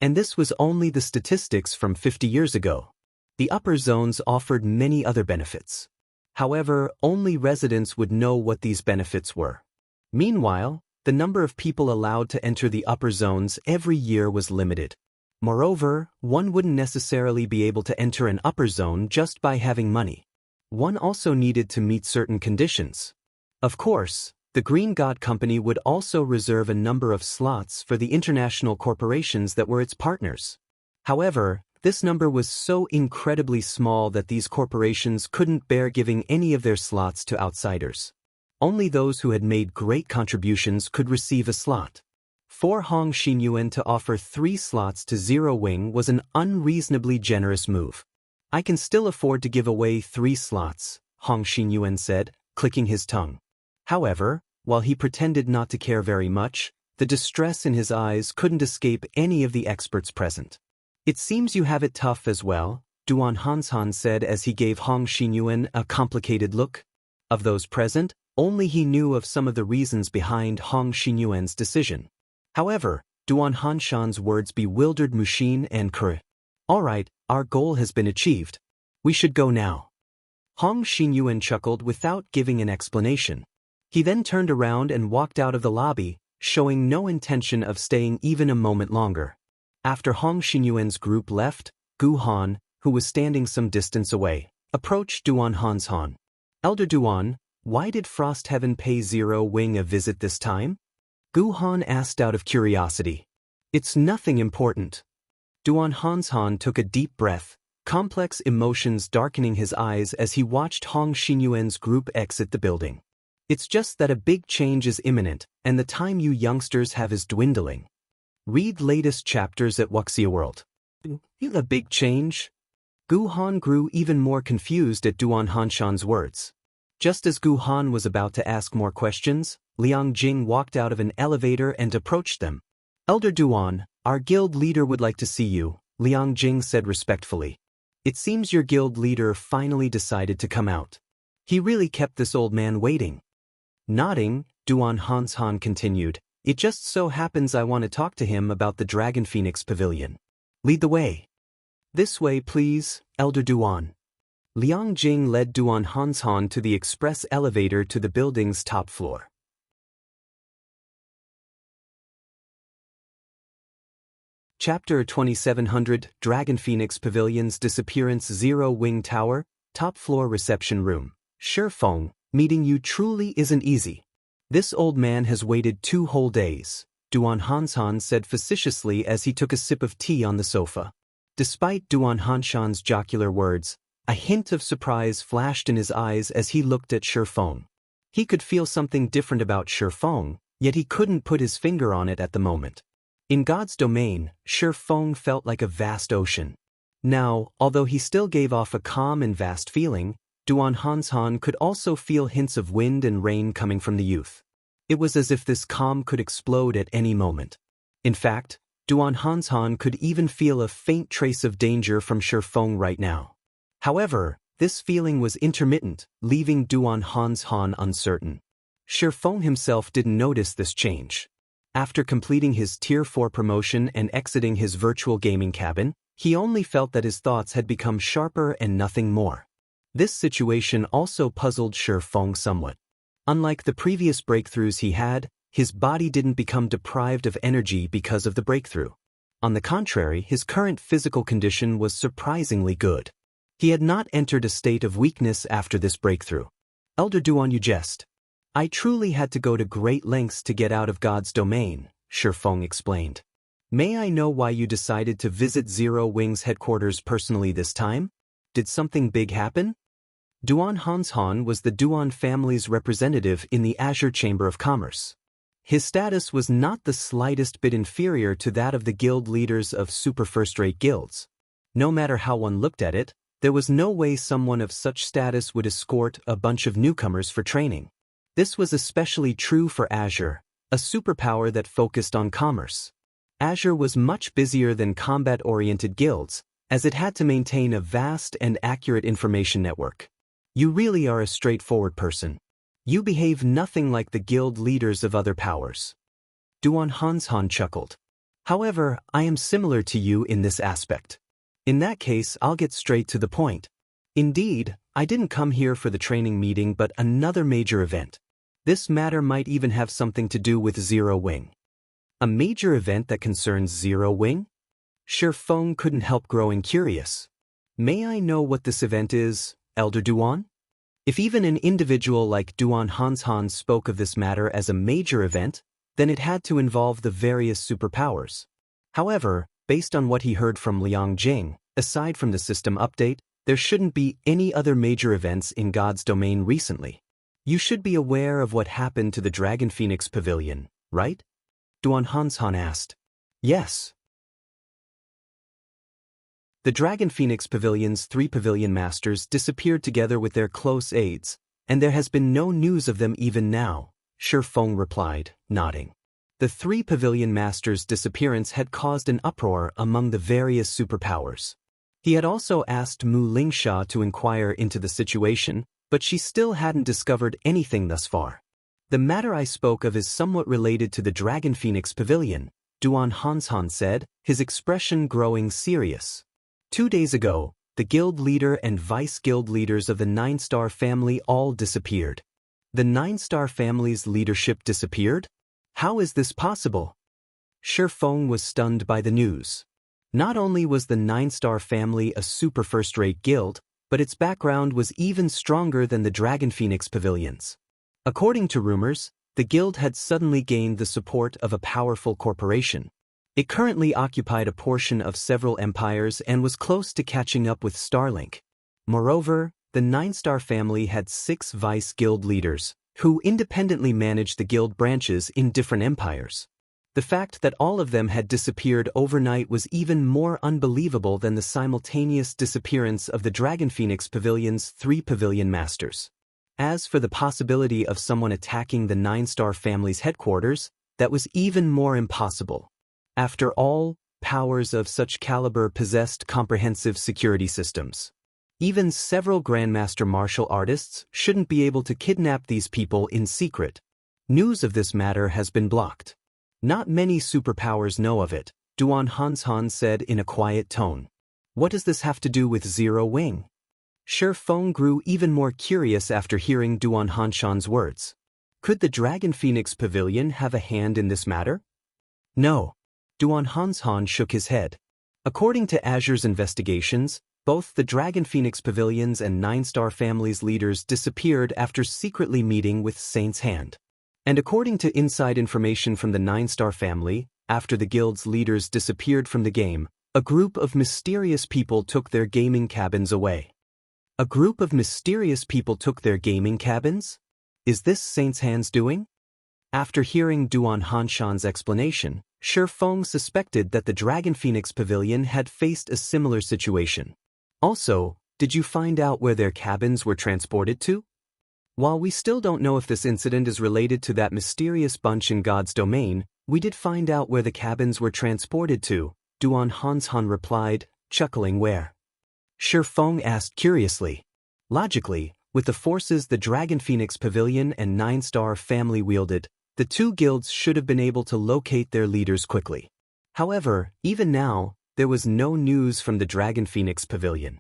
And this was only the statistics from 50 years ago. The upper zones offered many other benefits. However, only residents would know what these benefits were. Meanwhile, the number of people allowed to enter the upper zones every year was limited. Moreover, one wouldn't necessarily be able to enter an upper zone just by having money. one also needed to meet certain conditions. Of course, the Green God Company would also reserve a number of slots for the international corporations that were its partners. However, this number was so incredibly small that these corporations couldn't bear giving any of their slots to outsiders. Only those who had made great contributions could receive a slot. For Hong Xinyuan to offer 3 slots to Zero Wing was an unreasonably generous move. I can still afford to give away 3 slots, Hong Xinyuan said, clicking his tongue. However, while he pretended not to care very much, the distress in his eyes couldn't escape any of the experts present. It seems you have it tough as well, Duan Hanshan said as he gave Hong Xinyuan a complicated look. Of those present, only he knew of some of the reasons behind Hong Xinyuan's decision. However, Duan Hanshan's words bewildered Mushin and Kure. All right, our goal has been achieved. We should go now. Hong Xinyuan chuckled without giving an explanation. He then turned around and walked out of the lobby, showing no intention of staying even a moment longer. After Hong Xinyuan's group left, Gu Han, who was standing some distance away, approached Duan Hanshan. Elder Duan, why did Frost Heaven pay Zero Wing a visit this time? Gu Han asked out of curiosity. It's nothing important. Duan Hanshan took a deep breath, complex emotions darkening his eyes as he watched Hong Xinyuan's group exit the building. It's just that a big change is imminent, and the time you youngsters have is dwindling. Read latest chapters at Wuxia World. A big change? Gu Han grew even more confused at Duan Hanshan's words. Just as Gu Han was about to ask more questions, Liang Jing walked out of an elevator and approached them. Elder Duan, our guild leader would like to see you, Liang Jing said respectfully. It seems your guild leader finally decided to come out. He really kept this old man waiting. Nodding, Duan Hanshan continued, it just so happens I want to talk to him about the Dragon Phoenix Pavilion. Lead the way. This way, please, Elder Duan. Liang Jing led Duan Hanshan to the express elevator to the building's top floor. Chapter 2700 Dragon Phoenix Pavilion's Disappearance Zero Wing Tower, Top Floor Reception Room. Shifeng, meeting you truly isn't easy. This old man has waited 2 whole days, Duan Hanshan said facetiously as he took a sip of tea on the sofa. Despite Duan Hanshan's jocular words, a hint of surprise flashed in his eyes as he looked at Shifeng. He could feel something different about Shifeng, yet he couldn't put his finger on it at the moment. In God's domain, Shifeng felt like a vast ocean. Now, although he still gave off a calm and vast feeling, Duan Hanshan could also feel hints of wind and rain coming from the youth. It was as if this calm could explode at any moment. In fact, Duan Hanshan could even feel a faint trace of danger from Shifeng right now. However, this feeling was intermittent, leaving Duan Hanshan uncertain. Shifeng himself didn't notice this change. After completing his Tier 4 promotion and exiting his virtual gaming cabin, he only felt that his thoughts had become sharper and nothing more. This situation also puzzled Shifeng somewhat. Unlike the previous breakthroughs he had, his body didn't become deprived of energy because of the breakthrough. On the contrary, his current physical condition was surprisingly good. He had not entered a state of weakness after this breakthrough. Elder Duan, you jest. I truly had to go to great lengths to get out of God's domain, Shifeng explained. May I know why you decided to visit Zero Wing's headquarters personally this time? Did something big happen? Duan Hanshan was the Duan family's representative in the Azure Chamber of Commerce. His status was not the slightest bit inferior to that of the guild leaders of super first-rate guilds. No matter how one looked at it, there was no way someone of such status would escort a bunch of newcomers for training. This was especially true for Azure, a superpower that focused on commerce. Azure was much busier than combat-oriented guilds, as it had to maintain a vast and accurate information network. You really are a straightforward person. You behave nothing like the guild leaders of other powers. Duan Hanshan chuckled. However, I am similar to you in this aspect. In that case, I'll get straight to the point. Indeed, I didn't come here for the training meeting but another major event. This matter might even have something to do with Zero Wing. A major event that concerns Zero Wing? Shifeng couldn't help growing curious. May I know what this event is, Elder Duan? If even an individual like Duan Hanshan spoke of this matter as a major event, then it had to involve the various superpowers. However, based on what he heard from Liang Jing, aside from the system update, there shouldn't be any other major events in God's domain recently. You should be aware of what happened to the Dragon Phoenix Pavilion, right? Duan Hanshan asked. Yes. The Dragon Phoenix Pavilion's 3 pavilion masters disappeared together with their close aides, and there has been no news of them even now, Shi Feng replied, nodding. The 3 pavilion masters' disappearance had caused an uproar among the various superpowers. He had also asked Mu Lingsha to inquire into the situation, but she still hadn't discovered anything thus far. The matter I spoke of is somewhat related to the Dragon Phoenix Pavilion, Duan Hanshan said, his expression growing serious. 2 days ago, the guild leader and vice-guild leaders of the 9-star family all disappeared. The 9-star family's leadership disappeared? How is this possible? Shi Feng was stunned by the news. Not only was the 9-star family a super first-rate guild, but its background was even stronger than the Dragon Phoenix Pavilions. According to rumors, the guild had suddenly gained the support of a powerful corporation. It currently occupied a portion of several empires and was close to catching up with Silenc. Moreover, the 9-star family had 6 vice-guild leaders, who independently managed the guild branches in different empires. The fact that all of them had disappeared overnight was even more unbelievable than the simultaneous disappearance of the Dragon Phoenix Pavilion's 3 pavilion masters. As for the possibility of someone attacking the 9-star family's headquarters, that was even more impossible. After all, powers of such caliber possessed comprehensive security systems. Even several Grandmaster martial artists shouldn't be able to kidnap these people in secret. News of this matter has been blocked. Not many superpowers know of it, Duan Hanshan said in a quiet tone. What does this have to do with Zero Wing? Shi Feng grew even more curious after hearing Duan Hanshan's words. Could the Dragon Phoenix Pavilion have a hand in this matter? No. Duan Hanshan shook his head. According to Azure's investigations, both the Dragon Phoenix Pavilions and 9-star family's leaders disappeared after secretly meeting with Saint's Hand. And according to inside information from the 9-star family, after the guild's leaders disappeared from the game, a group of mysterious people took their gaming cabins away. A group of mysterious people took their gaming cabins? Is this Saint's Hand's doing? After hearing Duan Hanshan's explanation, Shi Feng suspected that the Dragon Phoenix Pavilion had faced a similar situation. Also, did you find out where their cabins were transported to? While we still don't know if this incident is related to that mysterious bunch in God's domain, we did find out where the cabins were transported to, Duan Hanshan replied, chuckling. Where? Shi Feng asked curiously. Logically, with the forces the Dragon Phoenix Pavilion and 9-star family wielded, the 2 guilds should have been able to locate their leaders quickly. However, even now, there was no news from the Dragon Phoenix Pavilion.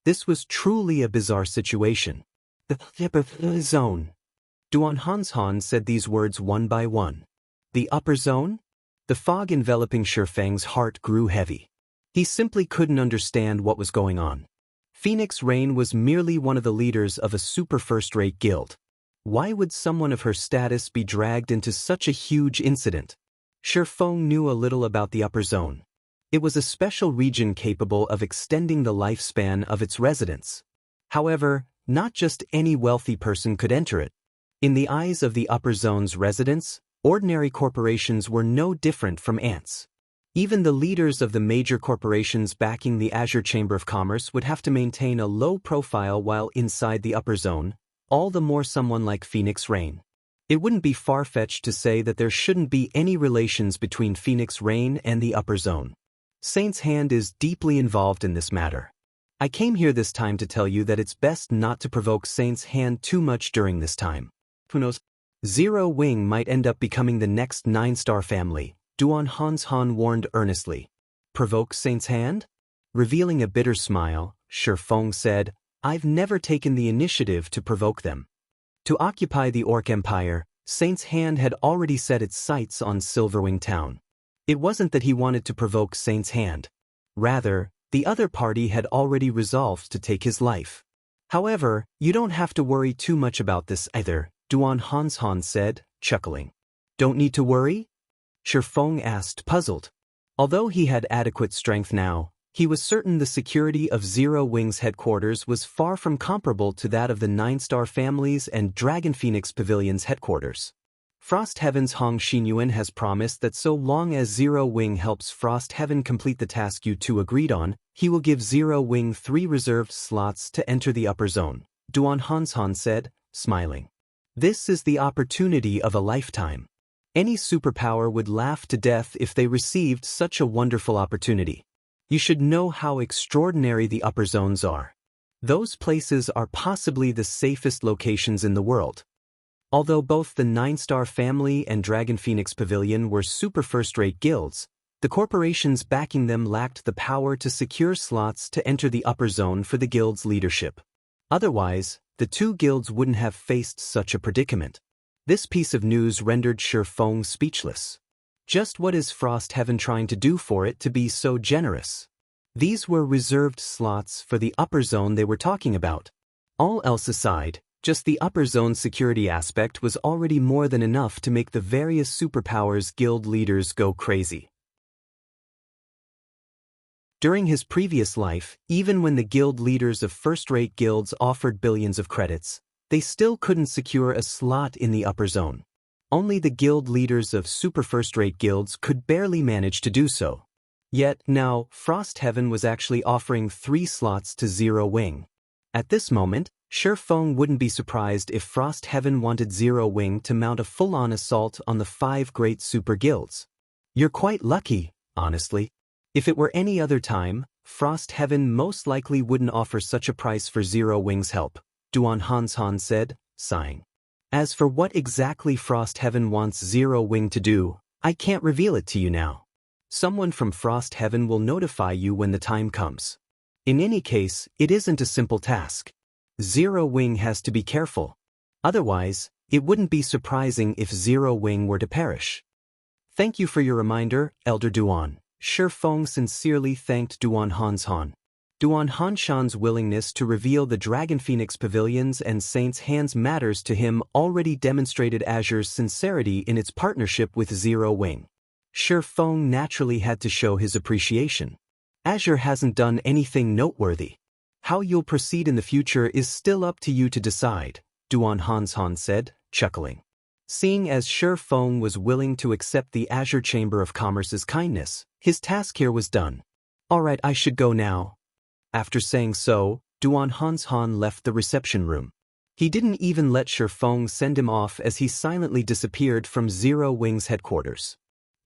This was truly a bizarre situation. The zone. Duan Hanshan said these words one by one. The upper zone? The fog enveloping Shi Feng's heart grew heavy. He simply couldn't understand what was going on. Phoenix Rain was merely one of the leaders of a super first-rate guild. Why would someone of her status be dragged into such a huge incident? Shi Feng knew a little about the upper zone. It was a special region capable of extending the lifespan of its residents. However, not just any wealthy person could enter it. In the eyes of the upper zone's residents, ordinary corporations were no different from ants. Even the leaders of the major corporations backing the Azure Chamber of Commerce would have to maintain a low profile while inside the upper zone, all the more someone like Phoenix Rain. It wouldn't be far-fetched to say that there shouldn't be any relations between Phoenix Rain and the upper zone. Saint's Hand is deeply involved in this matter. I came here this time to tell you that it's best not to provoke Saint's Hand too much during this time. Who knows? Zero Wing might end up becoming the next 9-star family, Duan Hanshan warned earnestly. Provoke Saint's Hand? Revealing a bitter smile, Shi Feng said, I've never taken the initiative to provoke them. To occupy the Orc Empire, Saint's Hand had already set its sights on Silverwing Town. It wasn't that he wanted to provoke Saint's Hand. Rather, The other party had already resolved to take his life. However, you don't have to worry too much about this either, Duan Hanshan said, chuckling. Don't need to worry? Shifeng asked, puzzled. Although he had adequate strength now, he was certain the security of Zero Wing's headquarters was far from comparable to that of the Nine-Star Family's and Dragon Phoenix Pavilion's headquarters. Frost Heaven's Hong Xinyuan has promised that so long as Zero Wing helps Frost Heaven complete the task you two agreed on, he will give Zero Wing 3 reserved slots to enter the upper zone, Duan Hanshan said, smiling. This is the opportunity of a lifetime. Any superpower would laugh to death if they received such a wonderful opportunity. You should know how extraordinary the upper zones are. Those places are possibly the safest locations in the world. Although both the Nine-Star Family and Dragon Phoenix Pavilion were super first-rate guilds, the corporations backing them lacked the power to secure slots to enter the upper zone for the guild's leadership. Otherwise, the two guilds wouldn't have faced such a predicament. This piece of news rendered Shifeng speechless. Just what is Frost Heaven trying to do for it to be so generous? These were reserved slots for the upper zone they were talking about. All else aside, just the upper zone security aspect was already more than enough to make the various superpowers guild leaders go crazy. During his previous life, even when the guild leaders of first-rate guilds offered billions of credits, they still couldn't secure a slot in the upper zone. Only the guild leaders of super first-rate guilds could barely manage to do so. Yet now, Frost Heaven was actually offering 3 slots to Zero Wing. At this moment, Shifeng wouldn't be surprised if Frost Heaven wanted Zero Wing to mount a full-on assault on the 5 great super guilds. You're quite lucky, honestly. If it were any other time, Frost Heaven most likely wouldn't offer such a price for Zero Wing's help, Duan Hanshan said, sighing. As for what exactly Frost Heaven wants Zero Wing to do, I can't reveal it to you now. Someone from Frost Heaven will notify you when the time comes. In any case, it isn't a simple task. Zero Wing has to be careful. Otherwise, it wouldn't be surprising if Zero Wing were to perish. Thank you for your reminder, Elder Duan. Shifeng sincerely thanked Duan Hanshan. Duan Hanshan's willingness to reveal the Dragon Phoenix Pavilions and Saints' Hands matters to him already demonstrated Azure's sincerity in its partnership with Zero Wing. Shifeng naturally had to show his appreciation. Azure hasn't done anything noteworthy. How you'll proceed in the future is still up to you to decide, Duan Hanshan said, chuckling. Seeing as Shifeng was willing to accept the Azure Chamber of Commerce's kindness, his task here was done. Alright, I should go now. After saying so, Duan Hanshan left the reception room. He didn't even let Shifeng send him off as he silently disappeared from Zero Wing's headquarters.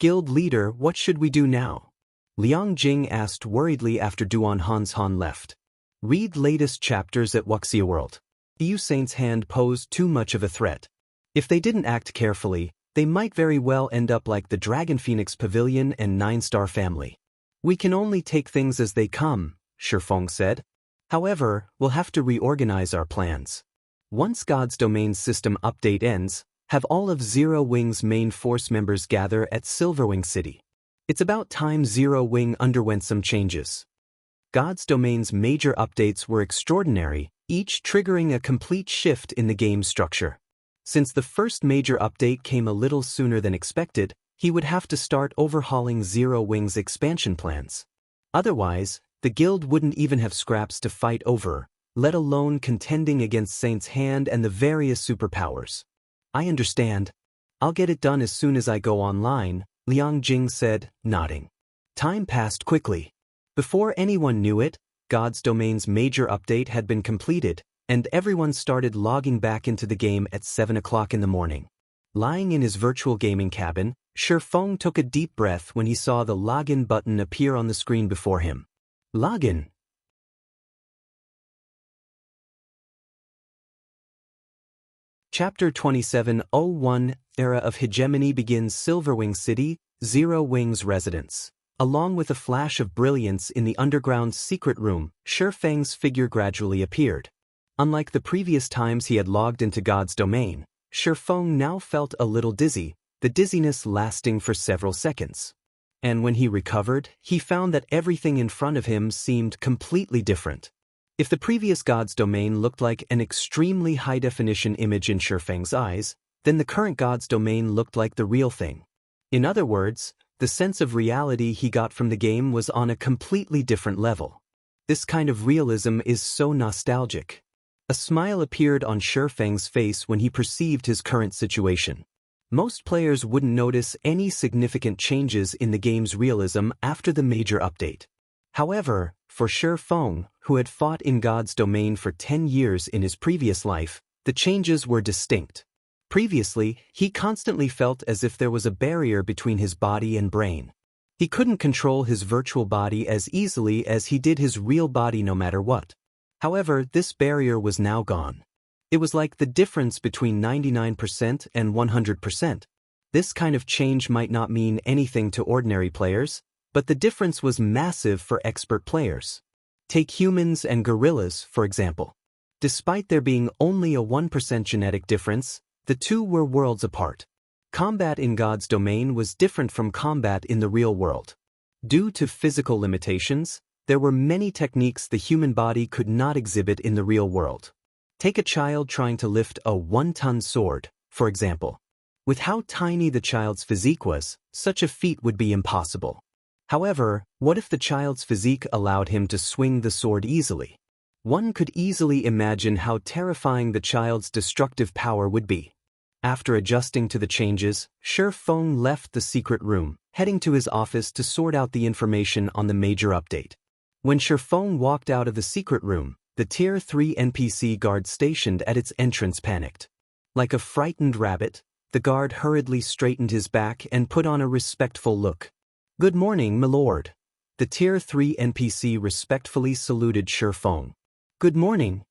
Guild leader, what should we do now? Liang Jing asked worriedly after Duan Hanshan left. Read latest chapters at Wuxia World. EU Saint's Hand posed too much of a threat. If they didn't act carefully, they might very well end up like the Dragon Phoenix Pavilion and Nine-Star Family. We can only take things as they come, Shifeng said. However, we'll have to reorganize our plans. Once God's Domain system update ends, have all of Zero Wing's main force members gather at Silverwing City. It's about time Zero Wing underwent some changes. God's Domain's major updates were extraordinary, each triggering a complete shift in the game's structure. Since the first major update came a little sooner than expected, he would have to start overhauling Zero Wing's expansion plans. Otherwise, the guild wouldn't even have scraps to fight over, let alone contending against Saint's Hand and the various superpowers. I understand. I'll get it done as soon as I go online, Liang Jing said, nodding. Time passed quickly. Before anyone knew it, God's Domain's major update had been completed, and everyone started logging back into the game at 7 o'clock in the morning. Lying in his virtual gaming cabin, Shifeng took a deep breath when he saw the login button appear on the screen before him. Login. Chapter 27:01 Era of Hegemony begins. Silverwing City, Zero Wing's residence. Along with a flash of brilliance in the underground secret room, Shifeng's figure gradually appeared. Unlike the previous times he had logged into God's Domain, Shifeng now felt a little dizzy, the dizziness lasting for several seconds. And when he recovered, he found that everything in front of him seemed completely different. If the previous God's domain looked like an extremely high-definition image in Shifeng's eyes, then the current God's domain looked like the real thing. In other words, the sense of reality he got from the game was on a completely different level. This kind of realism is so nostalgic. A smile appeared on Shifeng's face when he perceived his current situation. Most players wouldn't notice any significant changes in the game's realism after the major update. However, for Shifeng, who had fought in God's domain for 10 years in his previous life, the changes were distinct. Previously, he constantly felt as if there was a barrier between his body and brain. He couldn't control his virtual body as easily as he did his real body no matter what. However, this barrier was now gone. It was like the difference between 99% and 100%. This kind of change might not mean anything to ordinary players, but the difference was massive for expert players. Take humans and gorillas, for example. Despite there being only a 1% genetic difference, the two were worlds apart. Combat in God's domain was different from combat in the real world. Due to physical limitations, there were many techniques the human body could not exhibit in the real world. Take a child trying to lift a 1-ton sword, for example. With how tiny the child's physique was, such a feat would be impossible. However, what if the child's physique allowed him to swing the sword easily? One could easily imagine how terrifying the child's destructive power would be. After adjusting to the changes, Shifeng left the secret room, heading to his office to sort out the information on the major update. When Shifeng walked out of the secret room, the Tier 3 NPC guard stationed at its entrance panicked. Like a frightened rabbit, the guard hurriedly straightened his back and put on a respectful look. "Good morning, my lord." The Tier 3 NPC respectfully saluted Shifeng. "Good morning."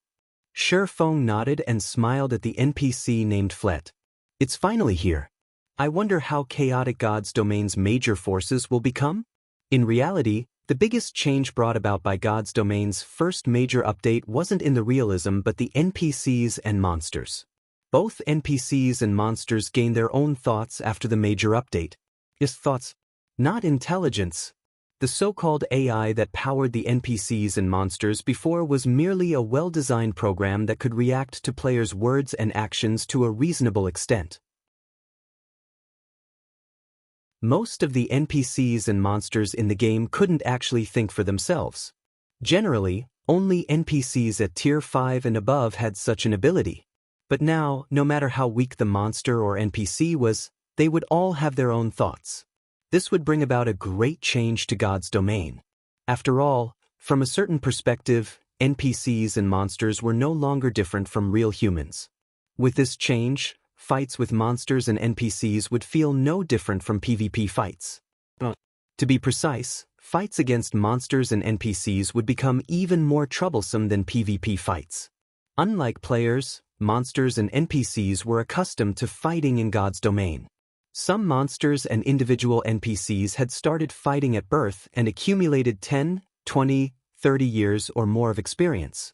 Shifeng nodded and smiled at the NPC named Flet. "It's finally here. I wonder how chaotic God's domain's major forces will become?" In reality, the biggest change brought about by God's domain's first major update wasn't in the realism but the NPCs and monsters. Both NPCs and monsters gained their own thoughts after the major update. Yes, thoughts, not intelligence. The so-called AI that powered the NPCs and monsters before was merely a well-designed program that could react to players' words and actions to a reasonable extent. Most of the NPCs and monsters in the game couldn't actually think for themselves. Generally, only NPCs at Tier 5 and above had such an ability. But now, no matter how weak the monster or NPC was, they would all have their own thoughts. This would bring about a great change to God's domain. After all, from a certain perspective, NPCs and monsters were no longer different from real humans. With this change, fights with monsters and NPCs would feel no different from PvP fights. To be precise, fights against monsters and NPCs would become even more troublesome than PvP fights. Unlike players, monsters and NPCs were accustomed to fighting in God's domain. Some monsters and individual NPCs had started fighting at birth and accumulated 10, 20, 30 years or more of experience.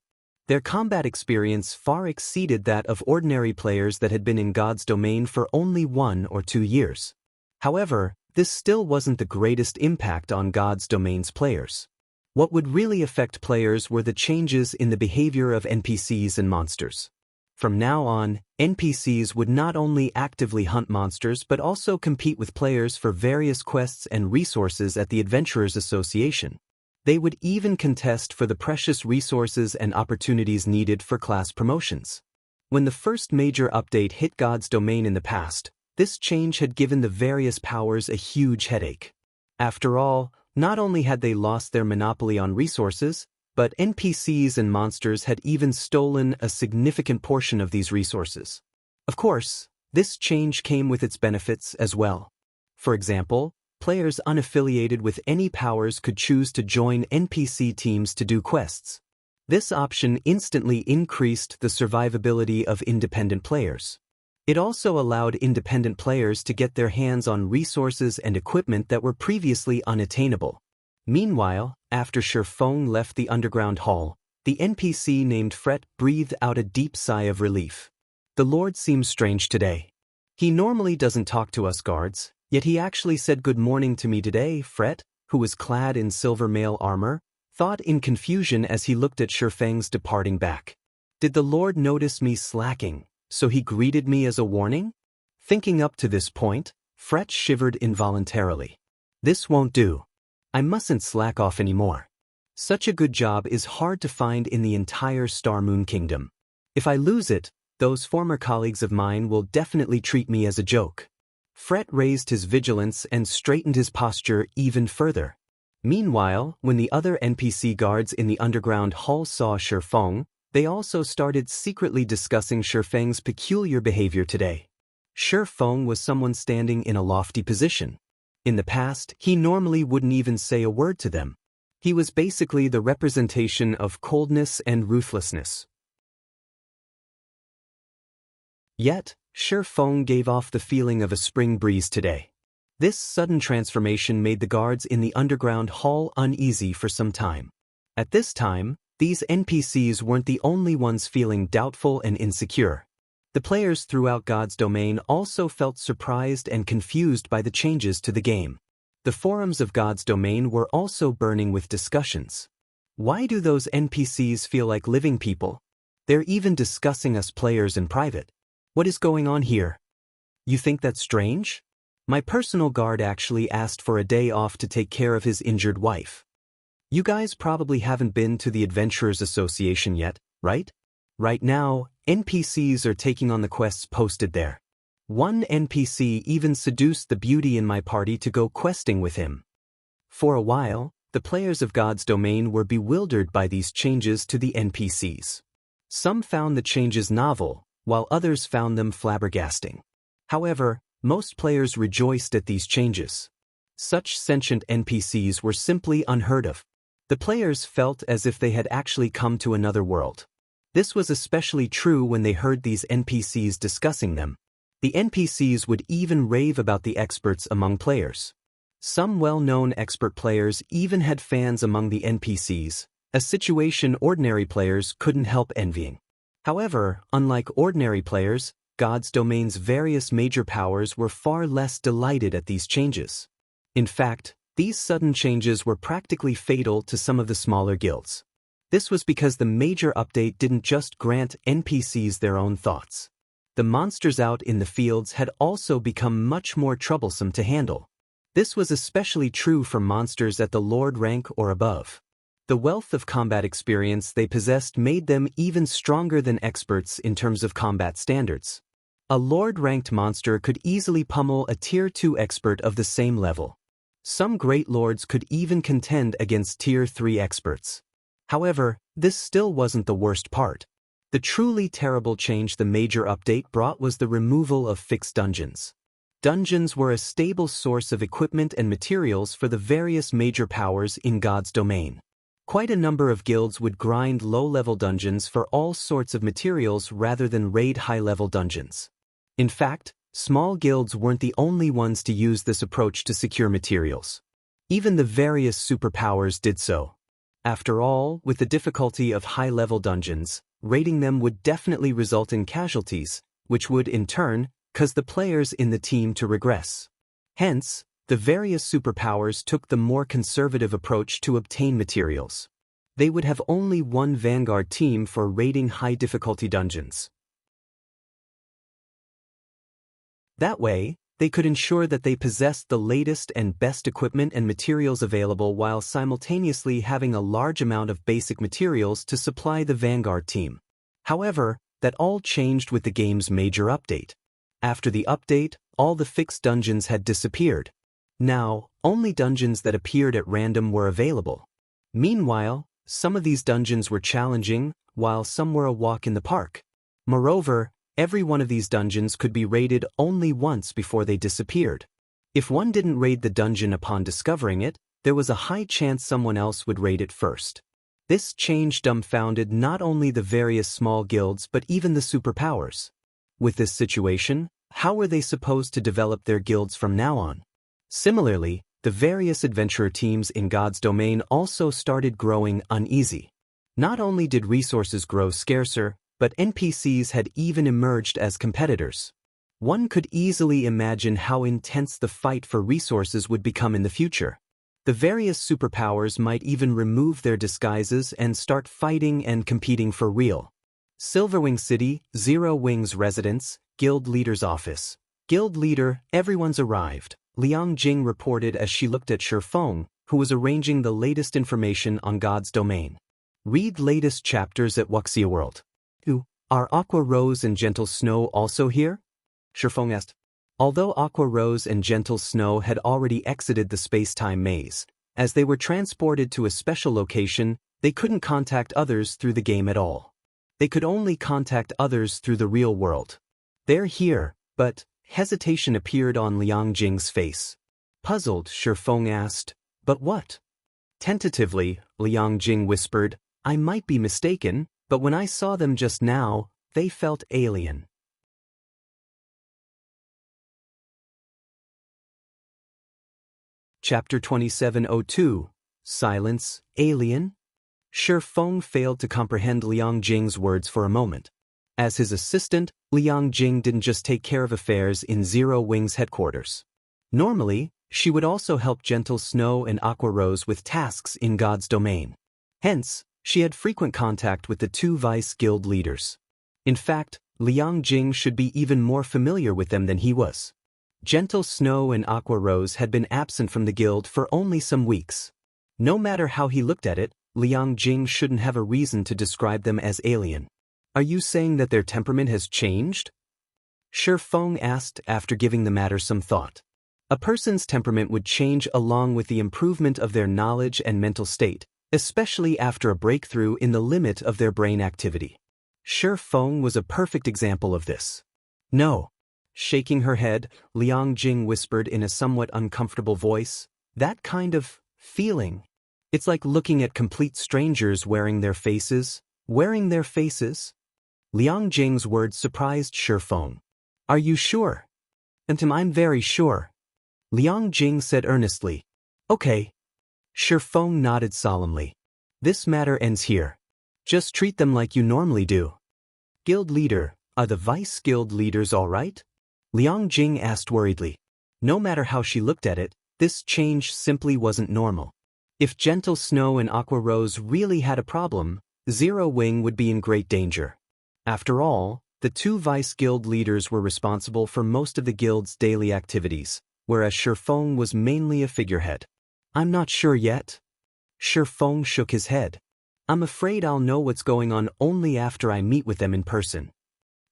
Their combat experience far exceeded that of ordinary players that had been in God's domain for only 1 or 2 years. However, this still wasn't the greatest impact on God's domain's players. What would really affect players were the changes in the behavior of NPCs and monsters. From now on, NPCs would not only actively hunt monsters but also compete with players for various quests and resources at the Adventurers Association. They would even contest for the precious resources and opportunities needed for class promotions. When the first major update hit God's domain in the past, this change had given the various powers a huge headache. After all, not only had they lost their monopoly on resources, but NPCs and monsters had even stolen a significant portion of these resources. Of course, this change came with its benefits as well. For example, players unaffiliated with any powers could choose to join NPC teams to do quests. This option instantly increased the survivability of independent players. It also allowed independent players to get their hands on resources and equipment that were previously unattainable. Meanwhile, after Shifeng left the underground hall, the NPC named Fret breathed out a deep sigh of relief. "The Lord seems strange today. He normally doesn't talk to us guards, Yet he actually said good morning to me today. Fret, who was clad in silver mail armor, thought in confusion as he looked at Shifeng's departing back. Did the Lord notice me slacking, so he greeted me as a warning? Thinking up to this point, Fret shivered involuntarily. This won't do. I mustn't slack off anymore. Such a good job is hard to find in the entire Star Moon Kingdom. If I lose it, those former colleagues of mine will definitely treat me as a joke. Fret raised his vigilance and straightened his posture even further. Meanwhile, when the other NPC guards in the underground hall saw Shifeng, they also started secretly discussing Shifeng's peculiar behavior today. Shifeng was someone standing in a lofty position. In the past, he normally wouldn't even say a word to them. He was basically the representation of coldness and ruthlessness. Yet, Shifeng gave off the feeling of a spring breeze today. This sudden transformation made the guards in the underground hall uneasy for some time. At this time, these NPCs weren't the only ones feeling doubtful and insecure. The players throughout God's domain also felt surprised and confused by the changes to the game. The forums of God's domain were also burning with discussions. Why do those NPCs feel like living people? They're even discussing us players in private. What is going on here? You think that's strange? My personal guard actually asked for a day off to take care of his injured wife. You guys probably haven't been to the Adventurers Association yet, right? Right now, NPCs are taking on the quests posted there. One NPC even seduced the beauty in my party to go questing with him. For a while, the players of God's domain were bewildered by these changes to the NPCs. Some found the changes novel, while others found them flabbergasting. However, most players rejoiced at these changes. Such sentient NPCs were simply unheard of. The players felt as if they had actually come to another world. This was especially true when they heard these NPCs discussing them. The NPCs would even rave about the experts among players. Some well-known expert players even had fans among the NPCs, a situation ordinary players couldn't help envying. However, unlike ordinary players, God's domain's various major powers were far less delighted at these changes. In fact, these sudden changes were practically fatal to some of the smaller guilds. This was because the major update didn't just grant NPCs their own thoughts. The monsters out in the fields had also become much more troublesome to handle. This was especially true for monsters at the Lord rank or above. The wealth of combat experience they possessed made them even stronger than experts in terms of combat standards. A Lord-ranked monster could easily pummel a Tier 2 expert of the same level. Some great lords could even contend against Tier 3 experts. However, this still wasn't the worst part. The truly terrible change the major update brought was the removal of fixed dungeons. Dungeons were a stable source of equipment and materials for the various major powers in God's domain. Quite a number of guilds would grind low-level dungeons for all sorts of materials rather than raid high-level dungeons. In fact, small guilds weren't the only ones to use this approach to secure materials. Even the various superpowers did so. After all, with the difficulty of high-level dungeons, raiding them would definitely result in casualties, which would, in turn, cause the players in the team to regress. Hence, the various superpowers took the more conservative approach to obtain materials. They would have only one vanguard team for raiding high-difficulty dungeons. That way, they could ensure that they possessed the latest and best equipment and materials available while simultaneously having a large amount of basic materials to supply the vanguard team. However, that all changed with the game's major update. After the update, all the fixed dungeons had disappeared. Now, only dungeons that appeared at random were available. Meanwhile, some of these dungeons were challenging, while some were a walk in the park. Moreover, every one of these dungeons could be raided only once before they disappeared. If one didn't raid the dungeon upon discovering it, there was a high chance someone else would raid it first. This change dumbfounded not only the various small guilds but even the superpowers. With this situation, how were they supposed to develop their guilds from now on? Similarly, the various adventurer teams in God's domain also started growing uneasy. Not only did resources grow scarcer, but NPCs had even emerged as competitors. One could easily imagine how intense the fight for resources would become in the future. The various superpowers might even remove their disguises and start fighting and competing for real. Silverwing City, Zero Wing's residence, Guild Leader's office. Guild Leader, everyone's arrived, Liang Jing reported as she looked at Shifeng, who was arranging the latest information on God's domain. Read latest chapters at Wuxia World. Are Aqua Rose and Gentle Snow also here? Shifeng asked. Although Aqua Rose and Gentle Snow had already exited the space-time maze, as they were transported to a special location, they couldn't contact others through the game at all. They could only contact others through the real world. They're here, but hesitation appeared on Liang Jing's face. Puzzled, Shifeng asked, but what? Tentatively, Liang Jing whispered, I might be mistaken, but when I saw them just now, they felt alien. Chapter 2702, Silence, Alien? Shifeng failed to comprehend Liang Jing's words for a moment. As his assistant, Liang Jing didn't just take care of affairs in Zero Wing's headquarters. Normally, she would also help Gentle Snow and Aqua Rose with tasks in God's domain. Hence, she had frequent contact with the two vice guild leaders. In fact, Liang Jing should be even more familiar with them than he was. Gentle Snow and Aqua Rose had been absent from the guild for only some weeks. No matter how he looked at it, Liang Jing shouldn't have a reason to describe them as alien. Are you saying that their temperament has changed? Shifeng asked after giving the matter some thought. A person's temperament would change along with the improvement of their knowledge and mental state, especially after a breakthrough in the limit of their brain activity. Shifeng was a perfect example of this. No. Shaking her head, Liang Jing whispered in a somewhat uncomfortable voice, that kind of feeling. It's like looking at complete strangers wearing their faces. Wearing their faces? Liang Jing's words surprised Shifeng. Are you sure? I'm very sure. Liang Jing said earnestly. Okay. Shifeng nodded solemnly. This matter ends here. Just treat them like you normally do. Guild leader, are the vice guild leaders all right? Liang Jing asked worriedly. No matter how she looked at it, this change simply wasn't normal. If Gentle Snow and Aqua Rose really had a problem, Zero Wing would be in great danger. After all, the two vice guild leaders were responsible for most of the guild's daily activities, whereas Shifeng was mainly a figurehead. I'm not sure yet. Shifeng shook his head. I'm afraid I'll know what's going on only after I meet with them in person.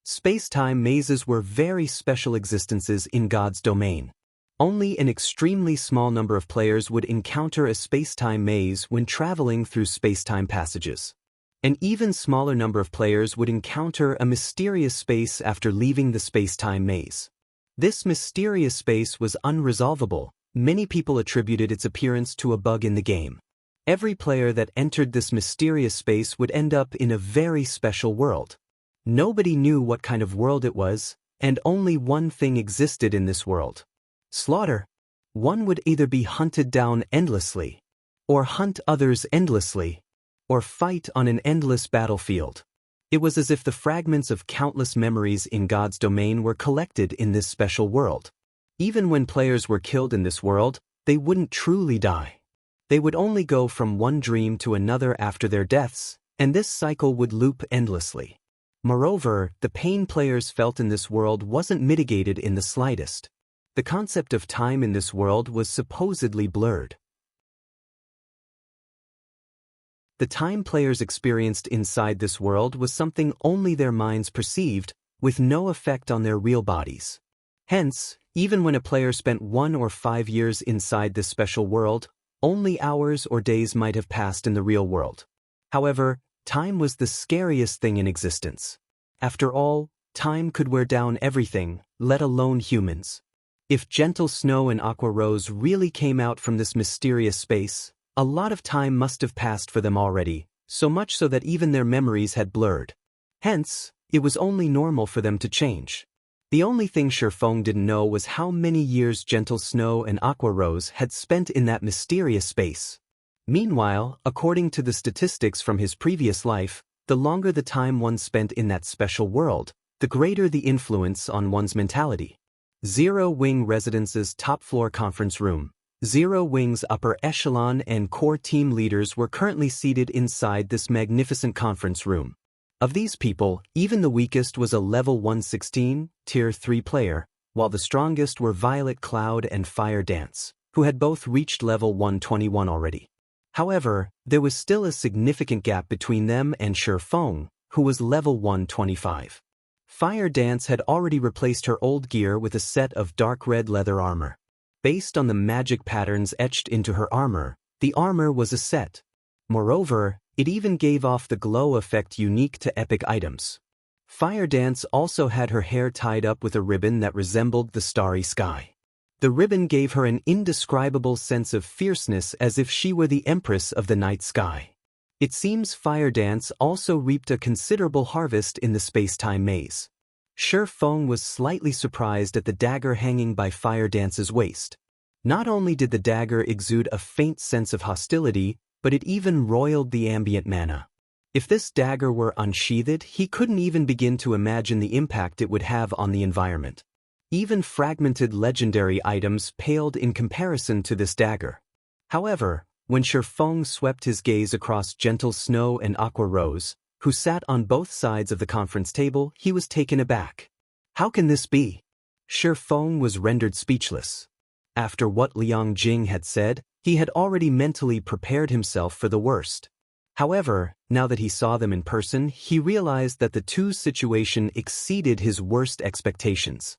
Space-time mazes were very special existences in God's domain. Only an extremely small number of players would encounter a space-time maze when traveling through space-time passages. An even smaller number of players would encounter a mysterious space after leaving the space-time maze. This mysterious space was unresolvable. Many people attributed its appearance to a bug in the game. Every player that entered this mysterious space would end up in a very special world. Nobody knew what kind of world it was, and only one thing existed in this world. Slaughter. One would either be hunted down endlessly, or hunt others endlessly, or fight on an endless battlefield. It was as if the fragments of countless memories in God's domain were collected in this special world. Even when players were killed in this world, they wouldn't truly die. They would only go from one dream to another after their deaths, and this cycle would loop endlessly. Moreover, the pain players felt in this world wasn't mitigated in the slightest. The concept of time in this world was supposedly blurred. The time players experienced inside this world was something only their minds perceived, with no effect on their real bodies. Hence, even when a player spent 1 or 5 years inside this special world, only hours or days might have passed in the real world. However, time was the scariest thing in existence. After all, time could wear down everything, let alone humans. If Gentle Snow and Aqua Rose really came out from this mysterious space, a lot of time must have passed for them already, so much so that even their memories had blurred. Hence, it was only normal for them to change. The only thing Shifeng didn't know was how many years Gentle Snow and Aqua Rose had spent in that mysterious space. Meanwhile, according to the statistics from his previous life, the longer the time one spent in that special world, the greater the influence on one's mentality. Zero Wing Residence's top-floor conference room. Zero Wing's upper echelon and core team leaders were currently seated inside this magnificent conference room. Of these people, even the weakest was a level 116, tier 3 player, while the strongest were Violet Cloud and Fire Dance, who had both reached level 121 already. However, there was still a significant gap between them and Feng, who was level 125. Fire Dance had already replaced her old gear with a set of dark red leather armor. Based on the magic patterns etched into her armor, the armor was a set. Moreover, it even gave off the glow effect unique to epic items. Fire Dance also had her hair tied up with a ribbon that resembled the starry sky. The ribbon gave her an indescribable sense of fierceness, as if she were the empress of the night sky. It seems Fire Dance also reaped a considerable harvest in the space-time maze. Feng was slightly surprised at the dagger hanging by Fire Dance's waist. Not only did the dagger exude a faint sense of hostility, but it even roiled the ambient mana. If this dagger were unsheathed, he couldn't even begin to imagine the impact it would have on the environment. Even fragmented legendary items paled in comparison to this dagger. However, when Feng swept his gaze across Gentle Snow and Aqua Rose, who sat on both sides of the conference table, he was taken aback. How can this be? Feng was rendered speechless. After what Liang Jing had said, he had already mentally prepared himself for the worst. However, now that he saw them in person, he realized that the two's situation exceeded his worst expectations.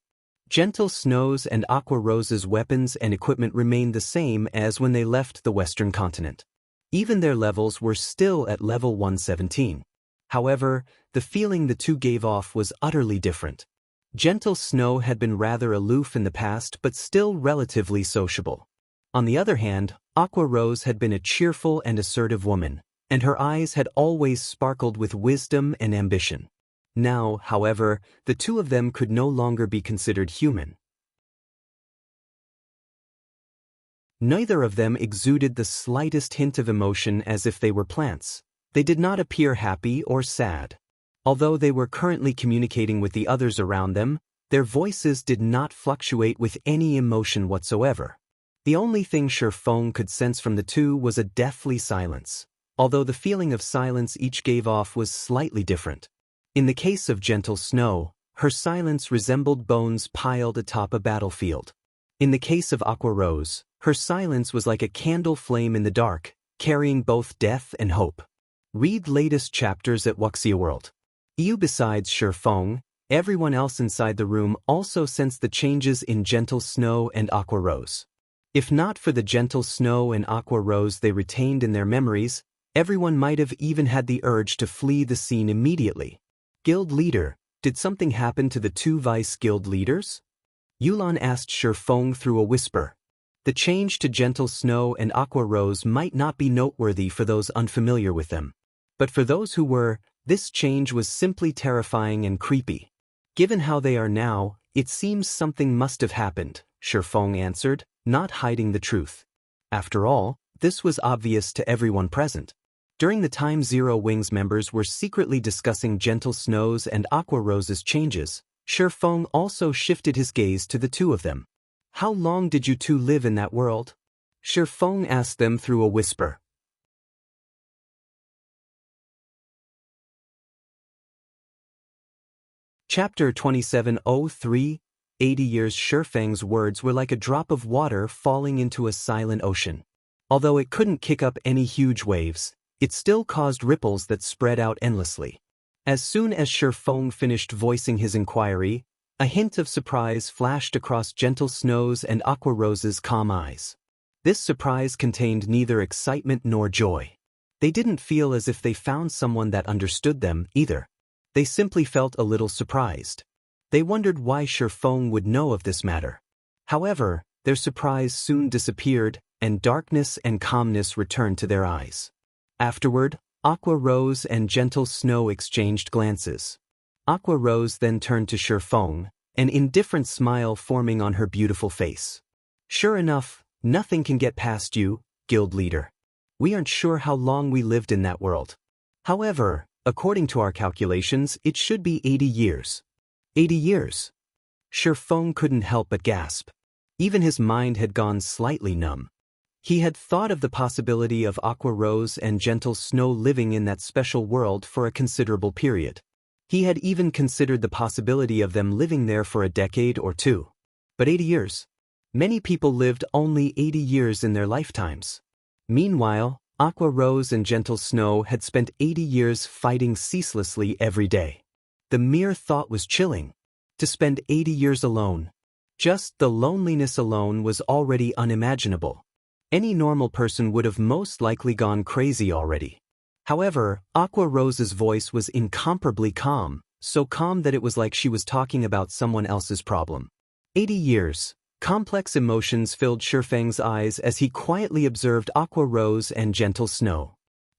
Gentle Snow's and Aqua Rose's weapons and equipment remained the same as when they left the Western continent. Even their levels were still at level 117. However, the feeling the two gave off was utterly different. Gentle Snow had been rather aloof in the past but still relatively sociable. On the other hand, Aqua Rose had been a cheerful and assertive woman, and her eyes had always sparkled with wisdom and ambition. Now, however, the two of them could no longer be considered human. Neither of them exuded the slightest hint of emotion, as if they were plants. They did not appear happy or sad. Although they were currently communicating with the others around them, their voices did not fluctuate with any emotion whatsoever. The only thing Feng could sense from the two was a deathly silence, although the feeling of silence each gave off was slightly different. In the case of Gentle Snow, her silence resembled bones piled atop a battlefield. In the case of Aqua Rose, her silence was like a candle flame in the dark, carrying both death and hope. Read latest chapters at Wuxia World. Besides Feng, everyone else inside the room also sensed the changes in Gentle Snow and Aqua Rose. If not for the Gentle Snow and Aqua Rose they retained in their memories, everyone might have even had the urge to flee the scene immediately. Guild leader, did something happen to the two vice guild leaders? Yulan asked Feng through a whisper. The change to Gentle Snow and Aqua Rose might not be noteworthy for those unfamiliar with them. But for those who were, this change was simply terrifying and creepy. Given how they are now, it seems something must have happened, Feng answered, not hiding the truth. After all, this was obvious to everyone present. During the time Zero Wings members were secretly discussing Gentle Snow's and Aqua Rose's changes, Feng also shifted his gaze to the two of them. How long did you two live in that world? Feng asked them through a whisper. Chapter 2703. 80 years. Feng's words were like a drop of water falling into a silent ocean. Although it couldn't kick up any huge waves, it still caused ripples that spread out endlessly. As soon as Feng finished voicing his inquiry, a hint of surprise flashed across Gentle Snow's and Aqua Rose's calm eyes. This surprise contained neither excitement nor joy. They didn't feel as if they found someone that understood them, either. They simply felt a little surprised. They wondered why Feng would know of this matter. However, their surprise soon disappeared, and darkness and calmness returned to their eyes. Afterward, Aqua Rose and Gentle Snow exchanged glances. Aqua Rose then turned to Feng, an indifferent smile forming on her beautiful face. Sure enough, nothing can get past you, guild leader. We aren't sure how long we lived in that world. However, according to our calculations, it should be 80 years. 80 years. Feng couldn't help but gasp. Even his mind had gone slightly numb. He had thought of the possibility of Aqua Rose and Gentle Snow living in that special world for a considerable period. He had even considered the possibility of them living there for a decade or two. But 80 years? Many people lived only 80 years in their lifetimes. Meanwhile, Aqua Rose and Gentle Snow had spent 80 years fighting ceaselessly every day. The mere thought was chilling. To spend 80 years alone. Just the loneliness alone was already unimaginable. Any normal person would have most likely gone crazy already. However, Aqua Rose's voice was incomparably calm, so calm that it was like she was talking about someone else's problem. 80 years. Complex emotions filled Feng's eyes as he quietly observed Aqua Rose and Gentle Snow.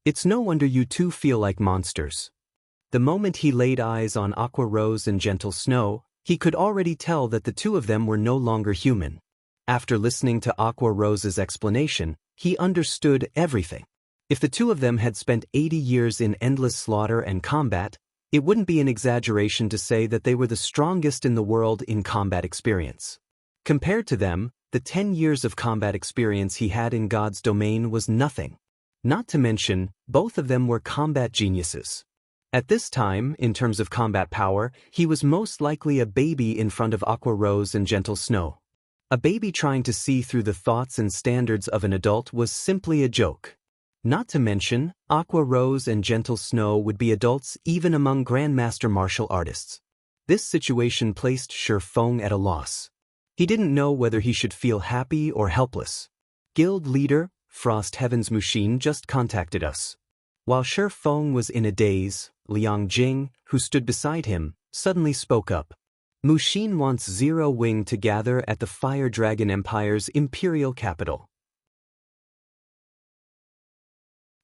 It's no wonder you two feel like monsters. The moment he laid eyes on Aqua Rose and Gentle Snow, he could already tell that the two of them were no longer human. After listening to Aqua Rose's explanation, he understood everything. If the two of them had spent 80 years in endless slaughter and combat, it wouldn't be an exaggeration to say that they were the strongest in the world in combat experience. Compared to them, the 10 years of combat experience he had in God's domain was nothing. Not to mention, both of them were combat geniuses. At this time, in terms of combat power, he was most likely a baby in front of Aqua Rose and Gentle Snow. A baby trying to see through the thoughts and standards of an adult was simply a joke. Not to mention, Aqua Rose and Gentle Snow would be adults even among Grandmaster martial artists. This situation placed Feng at a loss. He didn't know whether he should feel happy or helpless. Guild leader, Frost Heaven's Mushin just contacted us. While Feng was in a daze, Liang Jing, who stood beside him, suddenly spoke up. Mushin wants Zero Wing to gather at the Fire Dragon Empire's imperial capital.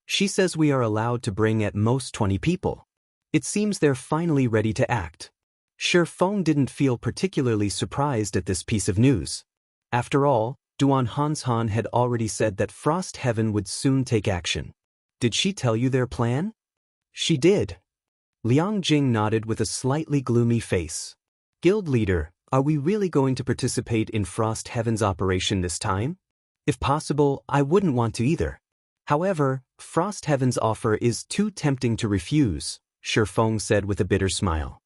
She says we are allowed to bring at most 20 people. It seems they're finally ready to act. Feng didn't feel particularly surprised at this piece of news. After all, Duan Hanshan had already said that Frost Heaven would soon take action. Did she tell you their plan? She did. Liang Jing nodded with a slightly gloomy face. Guild leader, are we really going to participate in Frost Heaven's operation this time? If possible, I wouldn't want to either. However, Frost Heaven's offer is too tempting to refuse, Feng said with a bitter smile.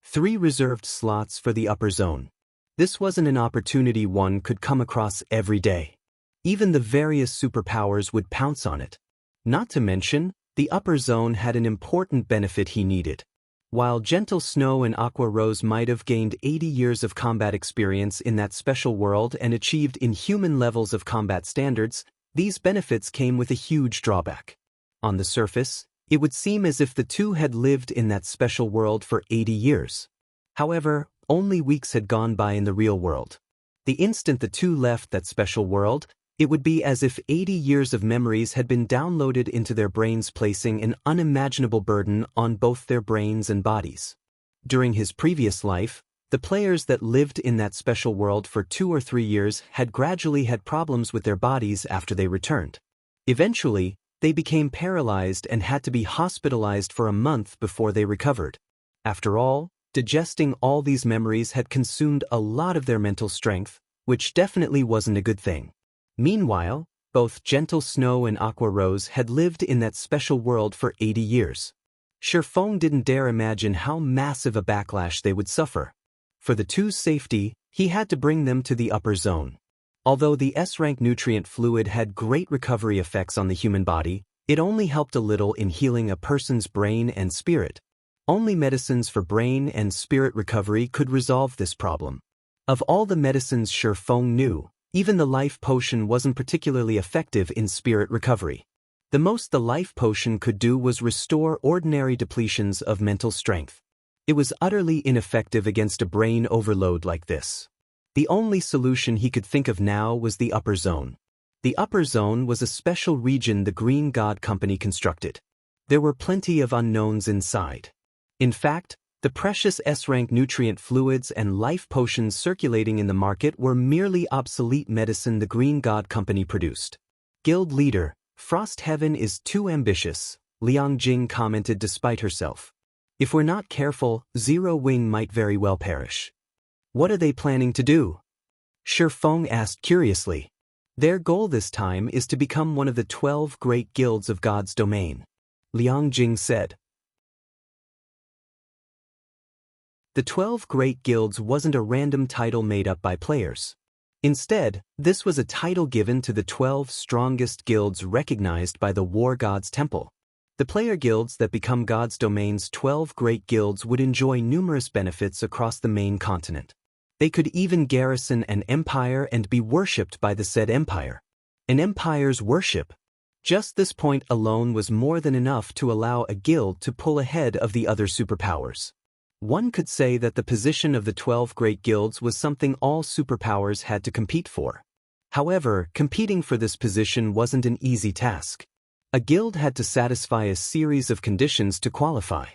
3 reserved slots for the upper zone. This wasn't an opportunity one could come across every day. Even the various superpowers would pounce on it. Not to mention, the upper zone had an important benefit he needed. While Gentle Snow and Aqua Rose might have gained 80 years of combat experience in that special world and achieved inhuman levels of combat standards, these benefits came with a huge drawback. On the surface, it would seem as if the two had lived in that special world for 80 years. However, only weeks had gone by in the real world. The instant the two left that special world, it would be as if 80 years of memories had been downloaded into their brains, placing an unimaginable burden on both their brains and bodies. During his previous life, the players that lived in that special world for 2 or 3 years had gradually had problems with their bodies after they returned. Eventually, they became paralyzed and had to be hospitalized for a month before they recovered. After all, digesting all these memories had consumed a lot of their mental strength, which definitely wasn't a good thing. Meanwhile, both Gentle Snow and Aqua Rose had lived in that special world for 80 years. Feng didn't dare imagine how massive a backlash they would suffer. For the two's safety, he had to bring them to the upper zone. Although the S-rank nutrient fluid had great recovery effects on the human body, it only helped a little in healing a person's brain and spirit. Only medicines for brain and spirit recovery could resolve this problem. Of all the medicines Feng knew, even the life potion wasn't particularly effective in spirit recovery. The most the life potion could do was restore ordinary depletions of mental strength. It was utterly ineffective against a brain overload like this. The only solution he could think of now was the upper zone. The upper zone was a special region the Green God Company constructed. There were plenty of unknowns inside. In fact, the precious S-rank nutrient fluids and life potions circulating in the market were merely obsolete medicine the Green God Company produced. Guild leader, Frost Heaven is too ambitious, Liang Jing commented despite herself. If we're not careful, Zero Wing might very well perish. What are they planning to do? Shifeng asked curiously. Their goal this time is to become one of the 12 great guilds of God's domain, Liang Jing said. The 12 Great Guilds wasn't a random title made up by players. Instead, this was a title given to the 12 strongest guilds recognized by the War God's Temple. The player guilds that become God's domain's 12 great guilds would enjoy numerous benefits across the main continent. They could even garrison an empire and be worshipped by the said empire. An empire's worship. Just this point alone was more than enough to allow a guild to pull ahead of the other superpowers. One could say that the position of the 12 great guilds was something all superpowers had to compete for. However, competing for this position wasn't an easy task. A guild had to satisfy a series of conditions to qualify.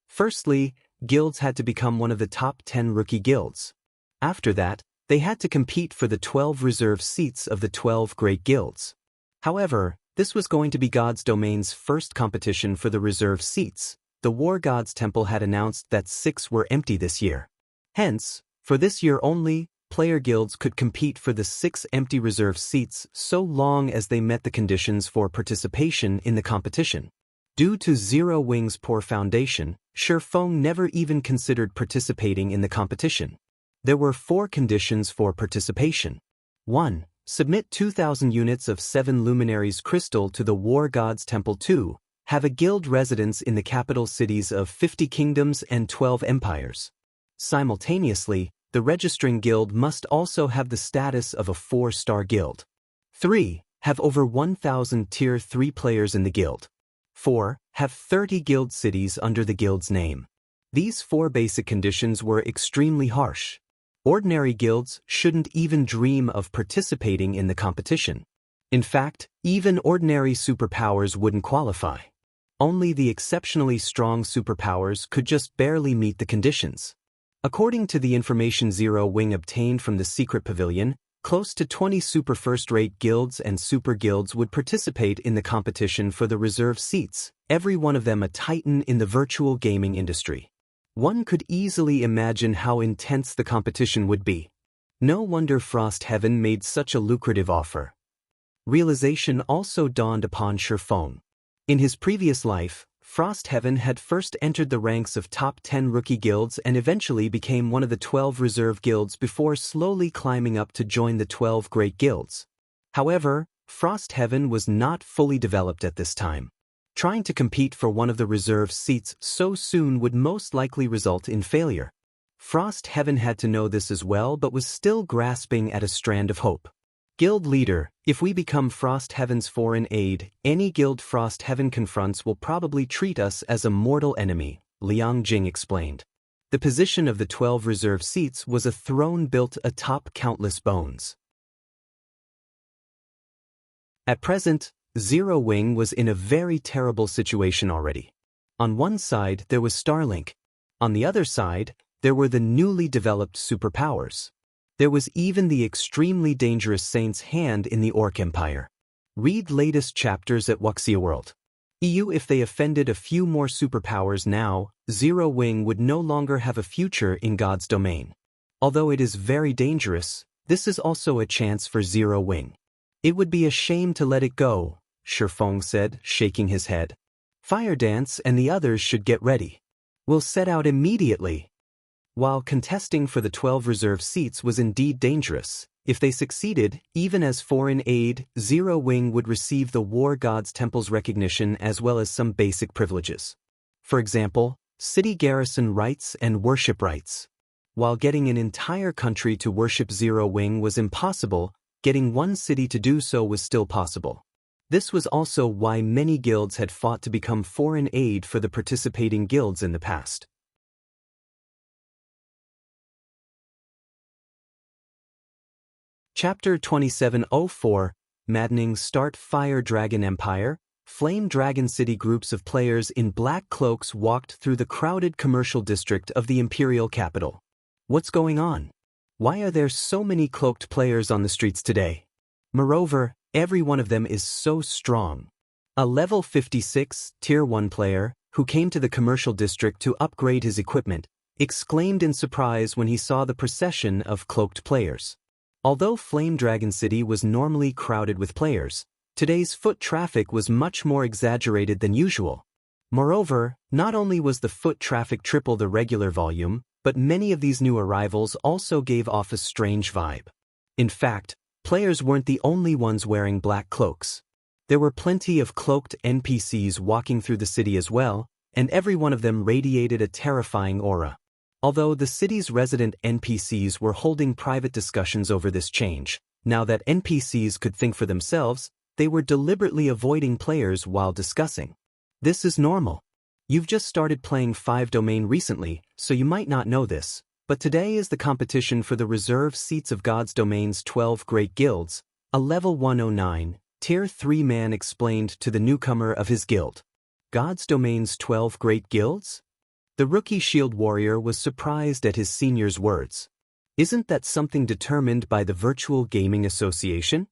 Firstly, guilds had to become one of the top 10 rookie guilds. After that, they had to compete for the 12 reserve seats of the 12 great guilds. However, this was going to be God's domain's first competition for the reserve seats. The War God's Temple had announced that 6 were empty this year. Hence, for this year only, player guilds could compete for the 6 empty reserve seats so long as they met the conditions for participation in the competition. Due to Zero Wing's poor foundation, Shifeng never even considered participating in the competition. There were 4 conditions for participation. 1. Submit 2,000 units of 7 Luminaries crystal to the War God's Temple. 2. Have a guild residence in the capital cities of 50 kingdoms and 12 empires. Simultaneously, the registering guild must also have the status of a 4-star guild. 3. Have over 1,000 Tier 3 players in the guild. 4. Have 30 guild cities under the guild's name. These 4 basic conditions were extremely harsh. Ordinary guilds shouldn't even dream of participating in the competition. In fact, even ordinary superpowers wouldn't qualify. Only the exceptionally strong superpowers could just barely meet the conditions. According to the information Zero Wing obtained from the secret pavilion, close to 20 super first-rate guilds and super guilds would participate in the competition for the reserve seats, every one of them a titan in the virtual gaming industry. One could easily imagine how intense the competition would be. No wonder Frost Heaven made such a lucrative offer. Realization also dawned upon Shifeng. In his previous life, Frost Heaven had first entered the ranks of top 10 rookie guilds and eventually became one of the 12 reserve guilds before slowly climbing up to join the 12 great guilds. However, Frost Heaven was not fully developed at this time. Trying to compete for one of the reserve seats so soon would most likely result in failure. Frost Heaven had to know this as well but was still grasping at a strand of hope. Guild leader, if we become Frost Heaven's foreign aid, any guild Frost Heaven confronts will probably treat us as a mortal enemy, Liang Jing explained. The position of the 12 reserve seats was a throne built atop countless bones. At present, Zero Wing was in a very terrible situation already. On one side there was Silenc. On the other side, there were the newly developed superpowers. There was even the extremely dangerous Saint's Hand in the Orc Empire. Read latest chapters at Wuxia World. If they offended a few more superpowers now, Zero Wing would no longer have a future in God's domain. Although it is very dangerous, this is also a chance for Zero Wing. It would be a shame to let it go, Shifeng said, shaking his head. Fire Dance and the others should get ready. We'll set out immediately. While contesting for the 12 reserve seats was indeed dangerous, if they succeeded, even as foreign aid, Zero Wing would receive the War God's Temple's recognition as well as some basic privileges. For example, city garrison rights and worship rights. While getting an entire country to worship Zero Wing was impossible, getting one city to do so was still possible. This was also why many guilds had fought to become foreign aid for the participating guilds in the past. Chapter 2704, Maddening Start. Fire Dragon Empire, Flame Dragon City. Groups of players in black cloaks walked through the crowded commercial district of the imperial capital. What's going on? Why are there so many cloaked players on the streets today? Moreover, every one of them is so strong. A level 56, Tier 1 player, who came to the commercial district to upgrade his equipment, exclaimed in surprise when he saw the procession of cloaked players. Although Flame Dragon City was normally crowded with players, today's foot traffic was much more exaggerated than usual. Moreover, not only was the foot traffic triple the regular volume, but many of these new arrivals also gave off a strange vibe. In fact, players weren't the only ones wearing black cloaks. There were plenty of cloaked NPCs walking through the city as well, and every one of them radiated a terrifying aura. Although the city's resident NPCs were holding private discussions over this change, now that NPCs could think for themselves, they were deliberately avoiding players while discussing. This is normal. You've just started playing 5 Domain recently, so you might not know this, but today is the competition for the reserve seats of God's Domain's 12 Great Guilds, a level 109, Tier 3 man explained to the newcomer of his guild. God's Domain's 12 Great Guilds? The rookie shield warrior was surprised at his senior's words. Isn't that something determined by the Virtual Gaming Association?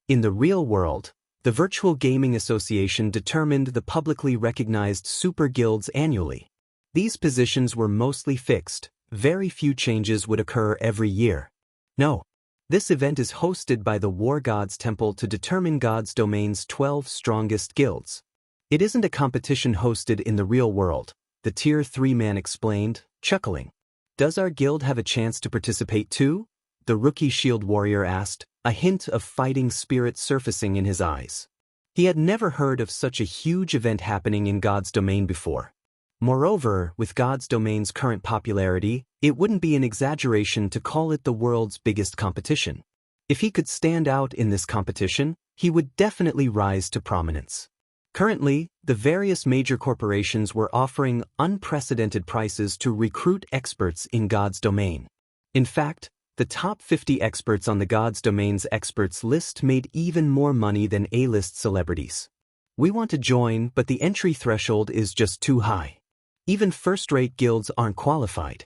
In the real world, the Virtual Gaming Association determined the publicly recognized super guilds annually. These positions were mostly fixed, very few changes would occur every year. No. This event is hosted by the War Gods Temple to determine God's Domain's 12 strongest guilds. It isn't a competition hosted in the real world, the Tier 3 man explained, chuckling. Does our guild have a chance to participate too? The rookie shield warrior asked, a hint of fighting spirit surfacing in his eyes. He had never heard of such a huge event happening in God's Domain before. Moreover, with God's Domain's current popularity, it wouldn't be an exaggeration to call it the world's biggest competition. If he could stand out in this competition, he would definitely rise to prominence. Currently, the various major corporations were offering unprecedented prices to recruit experts in God's Domain. In fact, the top 50 experts on the God's Domain's experts list made even more money than A-list celebrities. We want to join, but the entry threshold is just too high. Even first-rate guilds aren't qualified.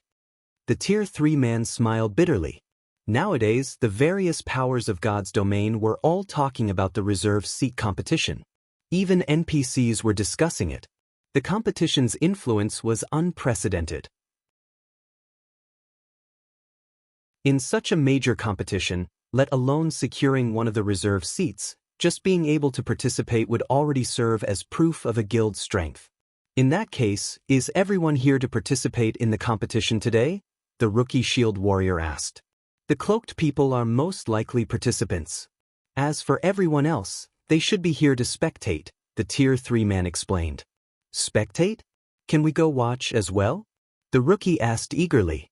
The Tier 3 man smiled bitterly. Nowadays, the various powers of God's Domain were all talking about the reserve seat competition. Even NPCs were discussing it. The competition's influence was unprecedented. In such a major competition, let alone securing one of the reserve seats, just being able to participate would already serve as proof of a guild's strength. In that case, is everyone here to participate in the competition today? The rookie shield warrior asked. The cloaked people are most likely participants. As for everyone else, they should be here to spectate, the Tier 3 man explained. Spectate? Can we go watch as well? The rookie asked eagerly.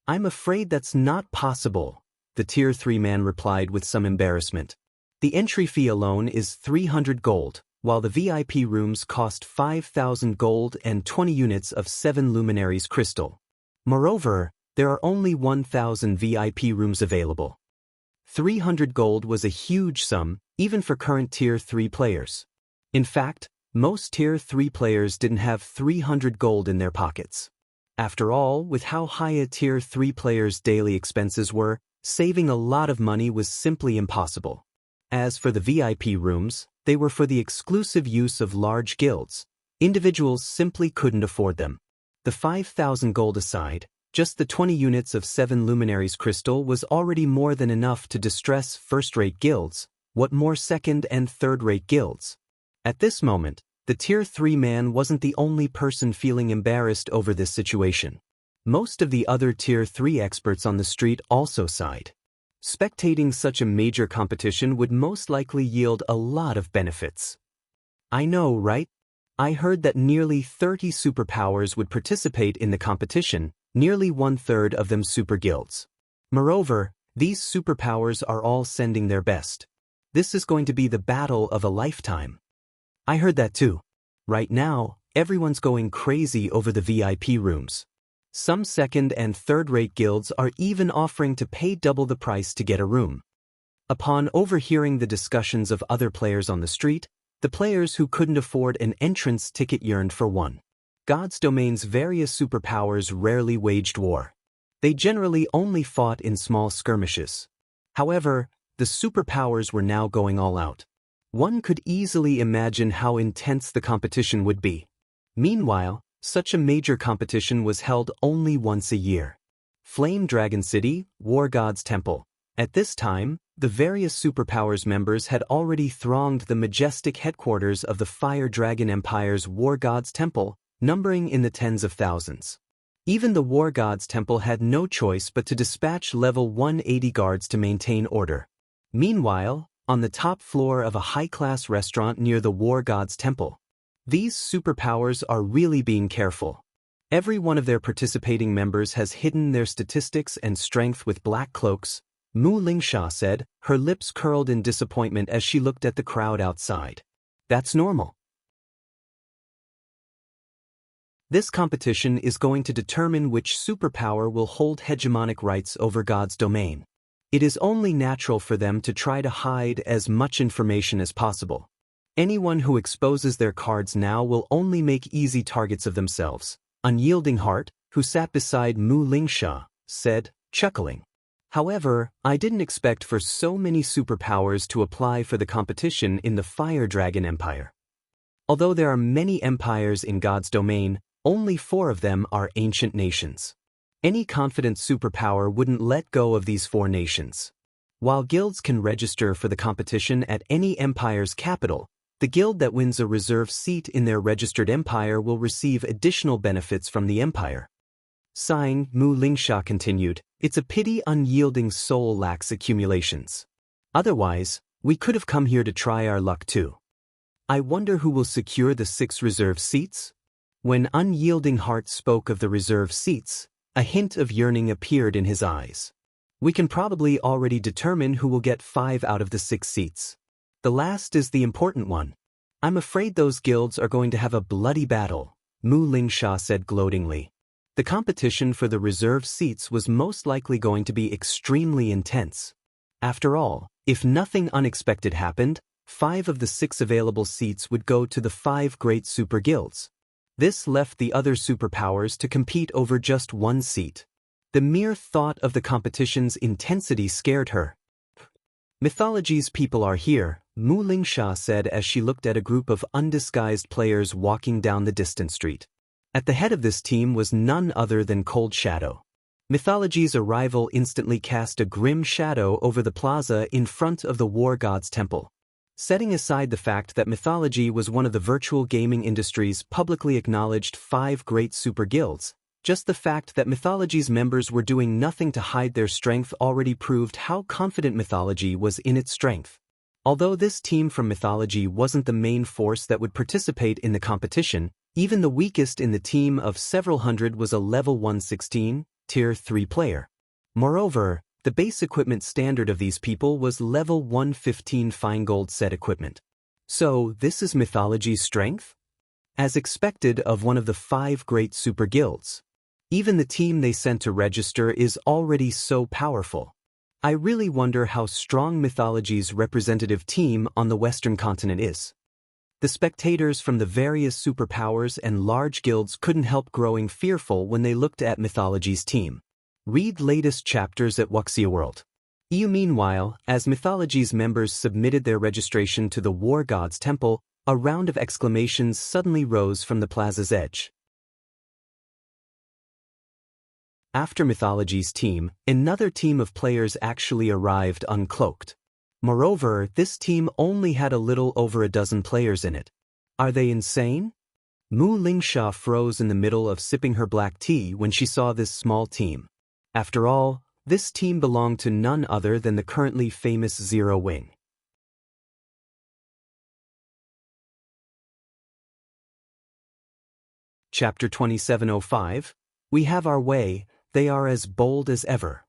I'm afraid that's not possible, the Tier 3 man replied with some embarrassment. The entry fee alone is 300 gold, while the VIP rooms cost 5,000 gold and 20 units of 7 luminaries crystal. Moreover, there are only 1,000 VIP rooms available. 300 gold was a huge sum, even for current Tier 3 players. In fact, most Tier 3 players didn't have 300 gold in their pockets. After all, with how high a Tier 3 player's daily expenses were, saving a lot of money was simply impossible. As for the VIP rooms, they were for the exclusive use of large guilds. Individuals simply couldn't afford them. The 5,000 gold aside, just the 20 units of 7 luminaries crystal was already more than enough to distress first-rate guilds. What more second- and third-rate guilds? At this moment, the Tier 3 man wasn't the only person feeling embarrassed over this situation. Most of the other Tier 3 experts on the street also sighed. Spectating such a major competition would most likely yield a lot of benefits. I know, right? I heard that nearly 30 superpowers would participate in the competition, nearly 1/3 of them super guilds. Moreover, these superpowers are all sending their best. This is going to be the battle of a lifetime. I heard that too. Right now, everyone's going crazy over the VIP rooms. Some second- and third-rate guilds are even offering to pay double the price to get a room. Upon overhearing the discussions of other players on the street, the players who couldn't afford an entrance ticket yearned for one. God's Domain's various superpowers rarely waged war. They generally only fought in small skirmishes. However, the superpowers were now going all out. One could easily imagine how intense the competition would be. Meanwhile, such a major competition was held only once a year. Flame Dragon City, War God's Temple. At this time, the various superpowers members had already thronged the majestic headquarters of the Fire Dragon Empire's War God's Temple, numbering in the tens of thousands. Even the War God's Temple had no choice but to dispatch level 180 guards to maintain order. Meanwhile, on the top floor of a high-class restaurant near the War God's Temple, these superpowers are really being careful. Every one of their participating members has hidden their statistics and strength with black cloaks, Mu Lingsha said, her lips curled in disappointment as she looked at the crowd outside. That's normal. This competition is going to determine which superpower will hold hegemonic rights over God's domain. It is only natural for them to try to hide as much information as possible. Anyone who exposes their cards now will only make easy targets of themselves, Unyielding Heart, who sat beside Mu Lingsha, said, chuckling. However, I didn't expect for so many superpowers to apply for the competition in the Fire Dragon Empire. Although there are many empires in God's domain, only 4 of them are ancient nations. Any confident superpower wouldn't let go of these 4 nations. While guilds can register for the competition at any empire's capital, the guild that wins a reserve seat in their registered empire will receive additional benefits from the empire. Sighing, Mu Lingsha continued, it's a pity Unyielding Soul lacks accumulations. Otherwise, we could have come here to try our luck too. I wonder who will secure the 6 reserve seats? When Unyielding Heart spoke of the reserve seats, a hint of yearning appeared in his eyes. We can probably already determine who will get 5 out of the 6 seats. The last is the important one. I'm afraid those guilds are going to have a bloody battle, Mu Lingsha said gloatingly. The competition for the reserve seats was most likely going to be extremely intense. After all, if nothing unexpected happened, 5 of the 6 available seats would go to the 5 great super guilds. This left the other superpowers to compete over just 1 seat. The mere thought of the competition's intensity scared her. Mythology's people are here, Mu Lingsha said as she looked at a group of undisguised players walking down the distant street. At the head of this team was none other than Cold Shadow. Mythology's arrival instantly cast a grim shadow over the plaza in front of the War God's Temple. Setting aside the fact that Mythology was one of the virtual gaming industry's publicly acknowledged 5 great super guilds, just the fact that Mythology's members were doing nothing to hide their strength already proved how confident Mythology was in its strength. Although this team from Mythology wasn't the main force that would participate in the competition, even the weakest in the team of several hundred was a level 116, tier 3 player. Moreover, the base equipment standard of these people was level 115 fine gold set equipment. So, this is Mythology's strength? As expected of one of the 5 great super guilds. Even the team they sent to register is already so powerful. I really wonder how strong Mythology's representative team on the Western continent is. The spectators from the various superpowers and large guilds couldn't help growing fearful when they looked at Mythology's team. Read latest chapters at Wuxia World. Meanwhile, as Mythology's members submitted their registration to the War God's Temple, a round of exclamations suddenly rose from the plaza's edge. After Mythology's team, another team of players actually arrived uncloaked. Moreover, this team only had a little over a dozen players in it. Are they insane? Mu Lingsha froze in the middle of sipping her black tea when she saw this small team. After all, this team belonged to none other than the currently famous Zero Wing. Chapter 2705, We Have Our Way, They Are As Bold as Ever.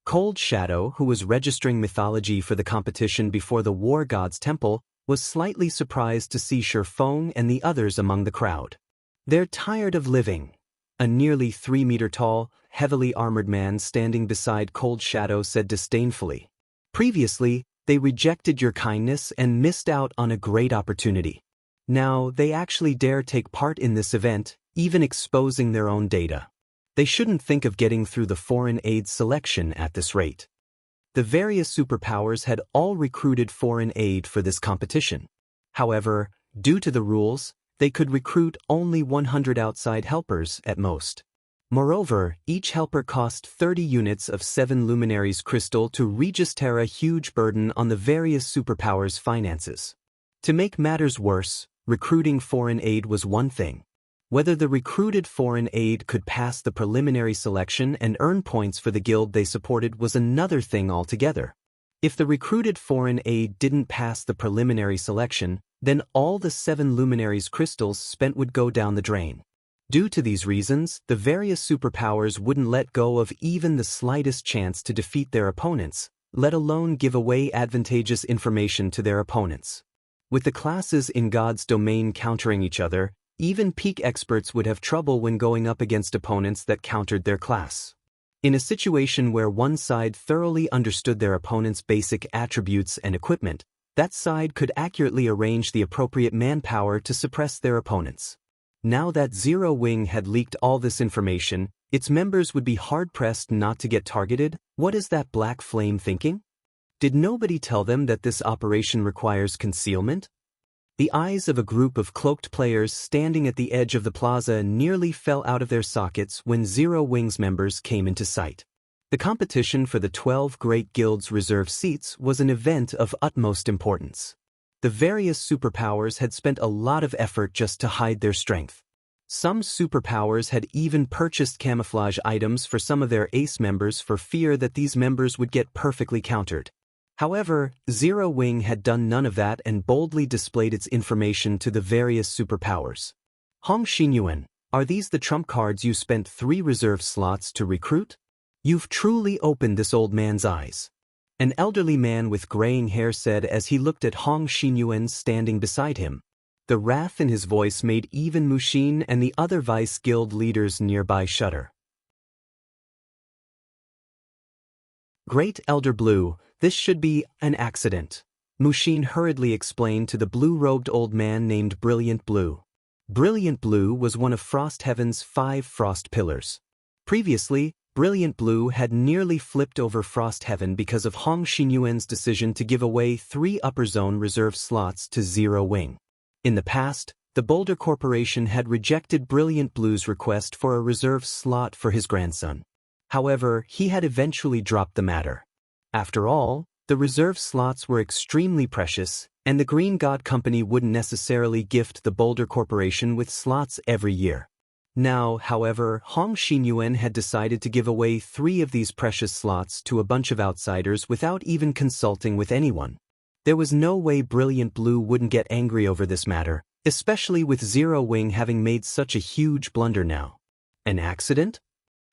Cold Shadow, who was registering Mythology for the competition before the War God's Temple, was slightly surprised to see Shifeng and the others among the crowd. They're tired of living. A nearly 3-meter-tall, heavily armored man standing beside Cold Shadow said disdainfully. Previously, they rejected your kindness and missed out on a great opportunity. Now, they actually dare take part in this event, even exposing their own data. They shouldn't think of getting through the foreign aid selection at this rate. The various superpowers had all recruited foreign aid for this competition. However, due to the rules, they could recruit only 100 outside helpers at most. Moreover, each helper cost 30 units of 7 luminaries crystal to register a huge burden on the various superpowers' finances. To make matters worse, recruiting foreign aid was one thing. Whether the recruited foreign aid could pass the preliminary selection and earn points for the guild they supported was another thing altogether. If the recruited foreign aid didn't pass the preliminary selection, then all the 7 luminaries crystals spent would go down the drain. Due to these reasons, the various superpowers wouldn't let go of even the slightest chance to defeat their opponents, let alone give away advantageous information to their opponents. With the classes in God's domain countering each other, even peak experts would have trouble when going up against opponents that countered their class. In a situation where one side thoroughly understood their opponent's basic attributes and equipment, that side could accurately arrange the appropriate manpower to suppress their opponents. Now that Zero Wing had leaked all this information, its members would be hard-pressed not to get targeted. What is that black flame thinking? Did nobody tell them that this operation requires concealment? The eyes of a group of cloaked players standing at the edge of the plaza nearly fell out of their sockets when Zero Wing's members came into sight. The competition for the 12 Great Guilds reserve seats was an event of utmost importance. The various superpowers had spent a lot of effort just to hide their strength. Some superpowers had even purchased camouflage items for some of their ace members for fear that these members would get perfectly countered. However, Zero Wing had done none of that and boldly displayed its information to the various superpowers. Hong Xinyuan, are these the trump cards you spent 3 reserve slots to recruit? You've truly opened this old man's eyes. An elderly man with graying hair said as he looked at Hong Xinyuan standing beside him. The wrath in his voice made even Mushin and the other Vice Guild leaders nearby shudder. Great Elder Blue, this should be an accident, Mushin hurriedly explained to the blue-robed old man named Brilliant Blue. Brilliant Blue was one of Frost Heaven's 5 frost pillars. Previously, Brilliant Blue had nearly flipped over Frost Heaven because of Hong Xinyuan's decision to give away 3 upper zone reserve slots to Zero Wing. In the past, the Boulder Corporation had rejected Brilliant Blue's request for a reserve slot for his grandson. However, he had eventually dropped the matter. After all, the reserve slots were extremely precious, and the Green God Company wouldn't necessarily gift the Boulder Corporation with slots every year. Now, however, Hong Xinyuan had decided to give away 3 of these precious slots to a bunch of outsiders without even consulting with anyone. There was no way Brilliant Blue wouldn't get angry over this matter, especially with Zero Wing having made such a huge blunder now. An accident?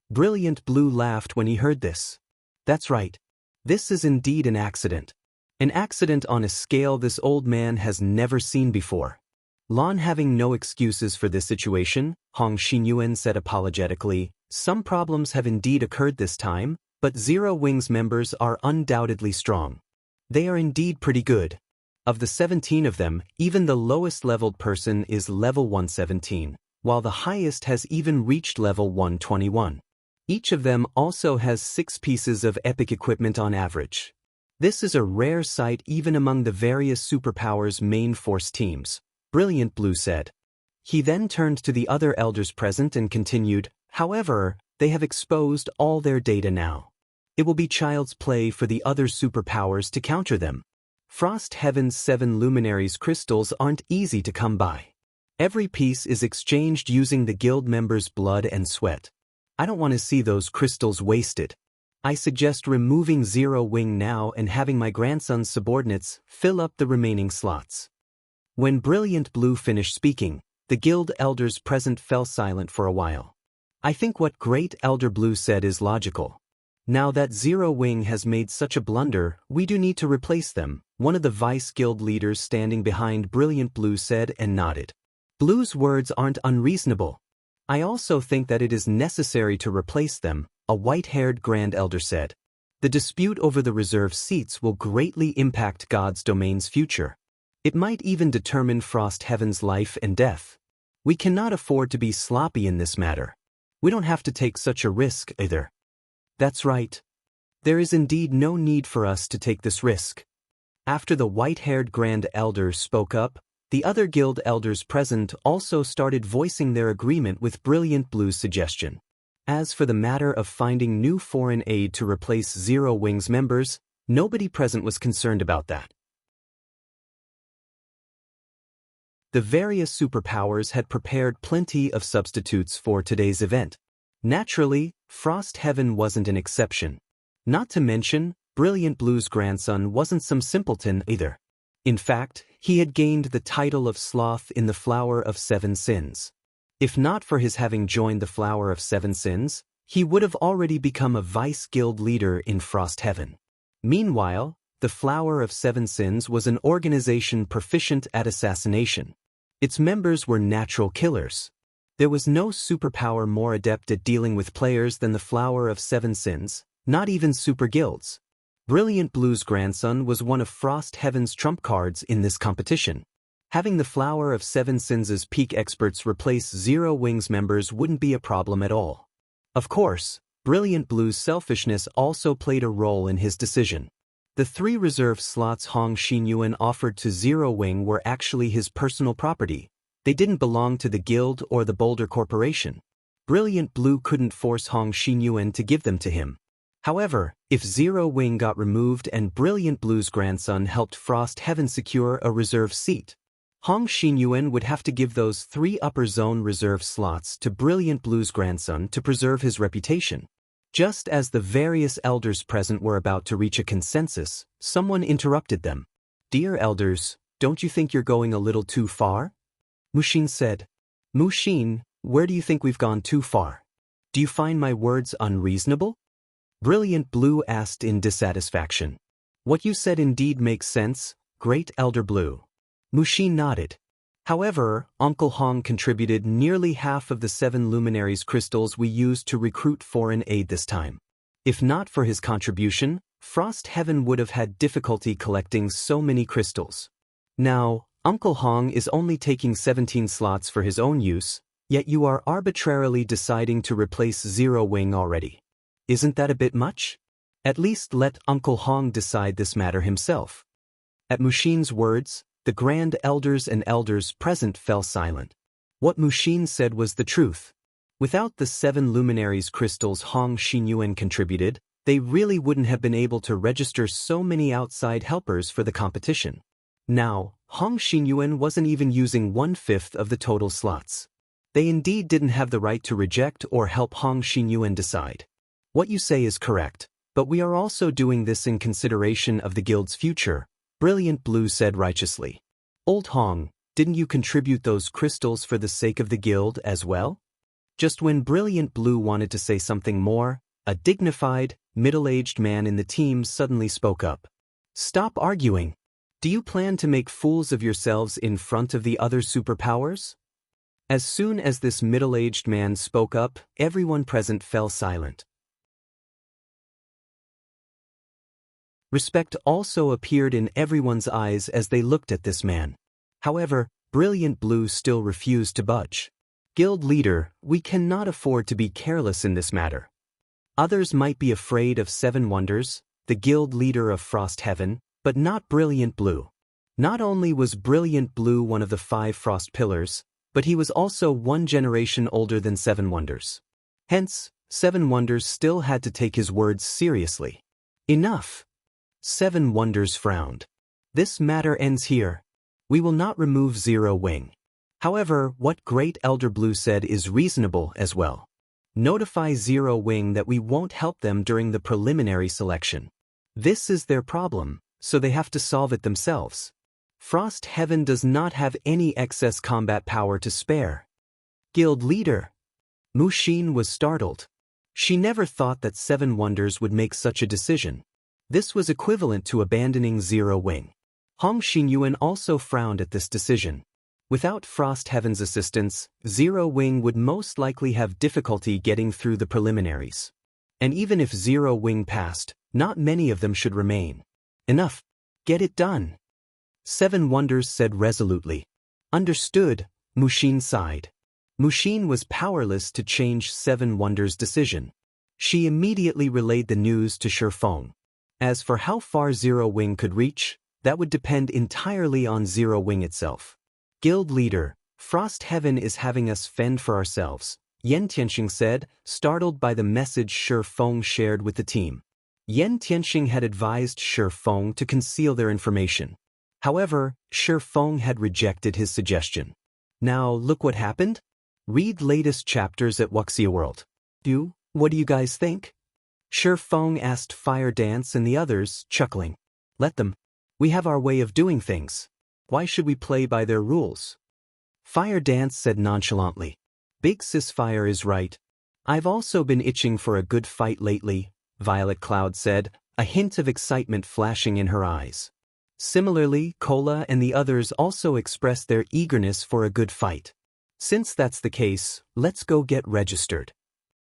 Brilliant Blue laughed when he heard this. That's right. This is indeed an accident. An accident on a scale this old man has never seen before. Lon having no excuses for this situation, Hong Xinyuan said apologetically, some problems have indeed occurred this time, but Zero Wing's members are undoubtedly strong. They are indeed pretty good. Of the 17 of them, even the lowest leveled person is level 117, while the highest has even reached level 121. Each of them also has 6 pieces of epic equipment on average. This is a rare sight even among the various superpowers' main force teams, Brilliant Blue said. He then turned to the other elders present and continued, however, they have exposed all their data now. It will be child's play for the other superpowers to counter them. Frost Heaven's 7 luminaries crystals aren't easy to come by. Every piece is exchanged using the guild members' blood and sweat. I don't want to see those crystals wasted. I suggest removing Zero Wing now and having my grandson's subordinates fill up the remaining slots. When Brilliant Blue finished speaking, the guild elders present fell silent for a while. I think what Great Elder Blue said is logical. Now that Zero Wing has made such a blunder, we do need to replace them, one of the Vice Guild leaders standing behind Brilliant Blue said and nodded. Blue's words aren't unreasonable. I also think that it is necessary to replace them, a white-haired Grand Elder said. The dispute over the reserve seats will greatly impact God's domain's future. It might even determine Frost Heaven's life and death. We cannot afford to be sloppy in this matter. We don't have to take such a risk either. That's right. There is indeed no need for us to take this risk. After the white-haired Grand Elder spoke up, The other guild elders present also started voicing their agreement with Brilliant Blue's suggestion. As for the matter of finding new foreign aid to replace Zero Wing's members, nobody present was concerned about that. The various superpowers had prepared plenty of substitutes for today's event. Naturally, Frost Heaven wasn't an exception. Not to mention, Brilliant Blue's grandson wasn't some simpleton either. In fact, he had gained the title of Sloth in the Flower of Seven Sins. If not for his having joined the Flower of Seven Sins, he would have already become a vice-guild leader in Frost Heaven. Meanwhile, the Flower of Seven Sins was an organization proficient at assassination. Its members were natural killers. There was no superpower more adept at dealing with players than the Flower of Seven Sins, not even super guilds. Brilliant Blue's grandson was one of Frost Heaven's trump cards in this competition. Having the Flower of Seven Sins' peak experts replace Zero Wing's members wouldn't be a problem at all. Of course, Brilliant Blue's selfishness also played a role in his decision. The 3 reserve slots Hong Xinyuan offered to Zero Wing were actually his personal property. They didn't belong to the guild or the Boulder Corporation. Brilliant Blue couldn't force Hong Xinyuan to give them to him. However, if Zero Wing got removed and Brilliant Blue's grandson helped Frost Heaven secure a reserve seat, Hong Xinyuan would have to give those 3 upper zone reserve slots to Brilliant Blue's grandson to preserve his reputation. Just as the various elders present were about to reach a consensus, someone interrupted them. "Dear elders, don't you think you're going a little too far?" Mushin said. "Mushin, where do you think we've gone too far? Do you find my words unreasonable?" Brilliant Blue asked in dissatisfaction. "What you said indeed makes sense, Great Elder Blue." Mushin nodded. However, Uncle Hong contributed nearly half of the 7 luminaries crystals we used to recruit foreign aid this time. If not for his contribution, Frost Heaven would have had difficulty collecting so many crystals. Now, Uncle Hong is only taking 17 slots for his own use, yet you are arbitrarily deciding to replace Zero Wing already. Isn't that a bit much? At least let Uncle Hong decide this matter himself. At Mushin's words, the grand elders and elders present fell silent. What Mushin said was the truth. Without the 7 luminaries crystals Hong Xinyuan contributed, they really wouldn't have been able to register so many outside helpers for the competition. Now, Hong Xinyuan wasn't even using 1/5 of the total slots. They indeed didn't have the right to reject or help Hong Xinyuan decide. What you say is correct, but we are also doing this in consideration of the guild's future, Brilliant Blue said righteously. Old Hong, didn't you contribute those crystals for the sake of the guild as well? Just when Brilliant Blue wanted to say something more, a dignified, middle-aged man in the team suddenly spoke up. "Stop arguing. Do you plan to make fools of yourselves in front of the other superpowers?" As soon as this middle-aged man spoke up, everyone present fell silent. Respect also appeared in everyone's eyes as they looked at this man. However, Brilliant Blue still refused to budge. "Guild leader, we cannot afford to be careless in this matter. Others might be afraid of 7 Wonders, the guild leader of Frost Heaven, but not Brilliant Blue. Not only was Brilliant Blue one of the 5 Frost Pillars, but he was also 1 generation older than 7 Wonders. Hence, 7 Wonders still had to take his words seriously. Enough! 7 Wonders frowned. This matter ends here. We will not remove Zero Wing. However, what Great Elder Blue said is reasonable as well. Notify Zero Wing that we won't help them during the preliminary selection. This is their problem, so they have to solve it themselves. Frost Heaven does not have any excess combat power to spare." "Guild leader!" Mushin was startled. She never thought that 7 Wonders would make such a decision. This was equivalent to abandoning Zero Wing. Hong Xinyuan also frowned at this decision. Without Frost Heaven's assistance, Zero Wing would most likely have difficulty getting through the preliminaries. And even if Zero Wing passed, not many of them should remain. Enough. Get it done. 7 Wonders said resolutely. Understood, Mushin sighed. Mushin was powerless to change 7 Wonders' decision. She immediately relayed the news to Shifeng. As for how far Zero Wing could reach, that would depend entirely on Zero Wing itself. Guild leader, Frost Heaven is having us fend for ourselves, Yen Tianxing said, startled by the message Shi Feng shared with the team. Yen Tianxing had advised Shi Feng to conceal their information. However, Shi Feng had rejected his suggestion. Now look what happened? Read latest chapters at Wuxia World. What do you guys think? Shi Feng asked Fire Dance and the others, chuckling. Let them. We have our way of doing things. Why should we play by their rules? Fire Dance said nonchalantly. Big Sis Fire is right. I've also been itching for a good fight lately, Violet Cloud said, a hint of excitement flashing in her eyes. Similarly, Cola and the others also expressed their eagerness for a good fight. Since that's the case, let's go get registered.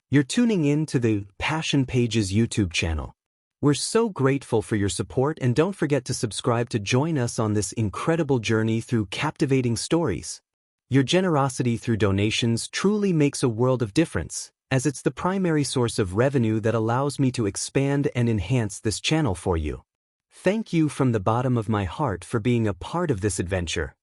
You're tuning in to the Passion Pages YouTube channel. We're so grateful for your support, and don't forget to subscribe to join us on this incredible journey through captivating stories. Your generosity through donations truly makes a world of difference, as it's the primary source of revenue that allows me to expand and enhance this channel for you. Thank you from the bottom of my heart for being a part of this adventure.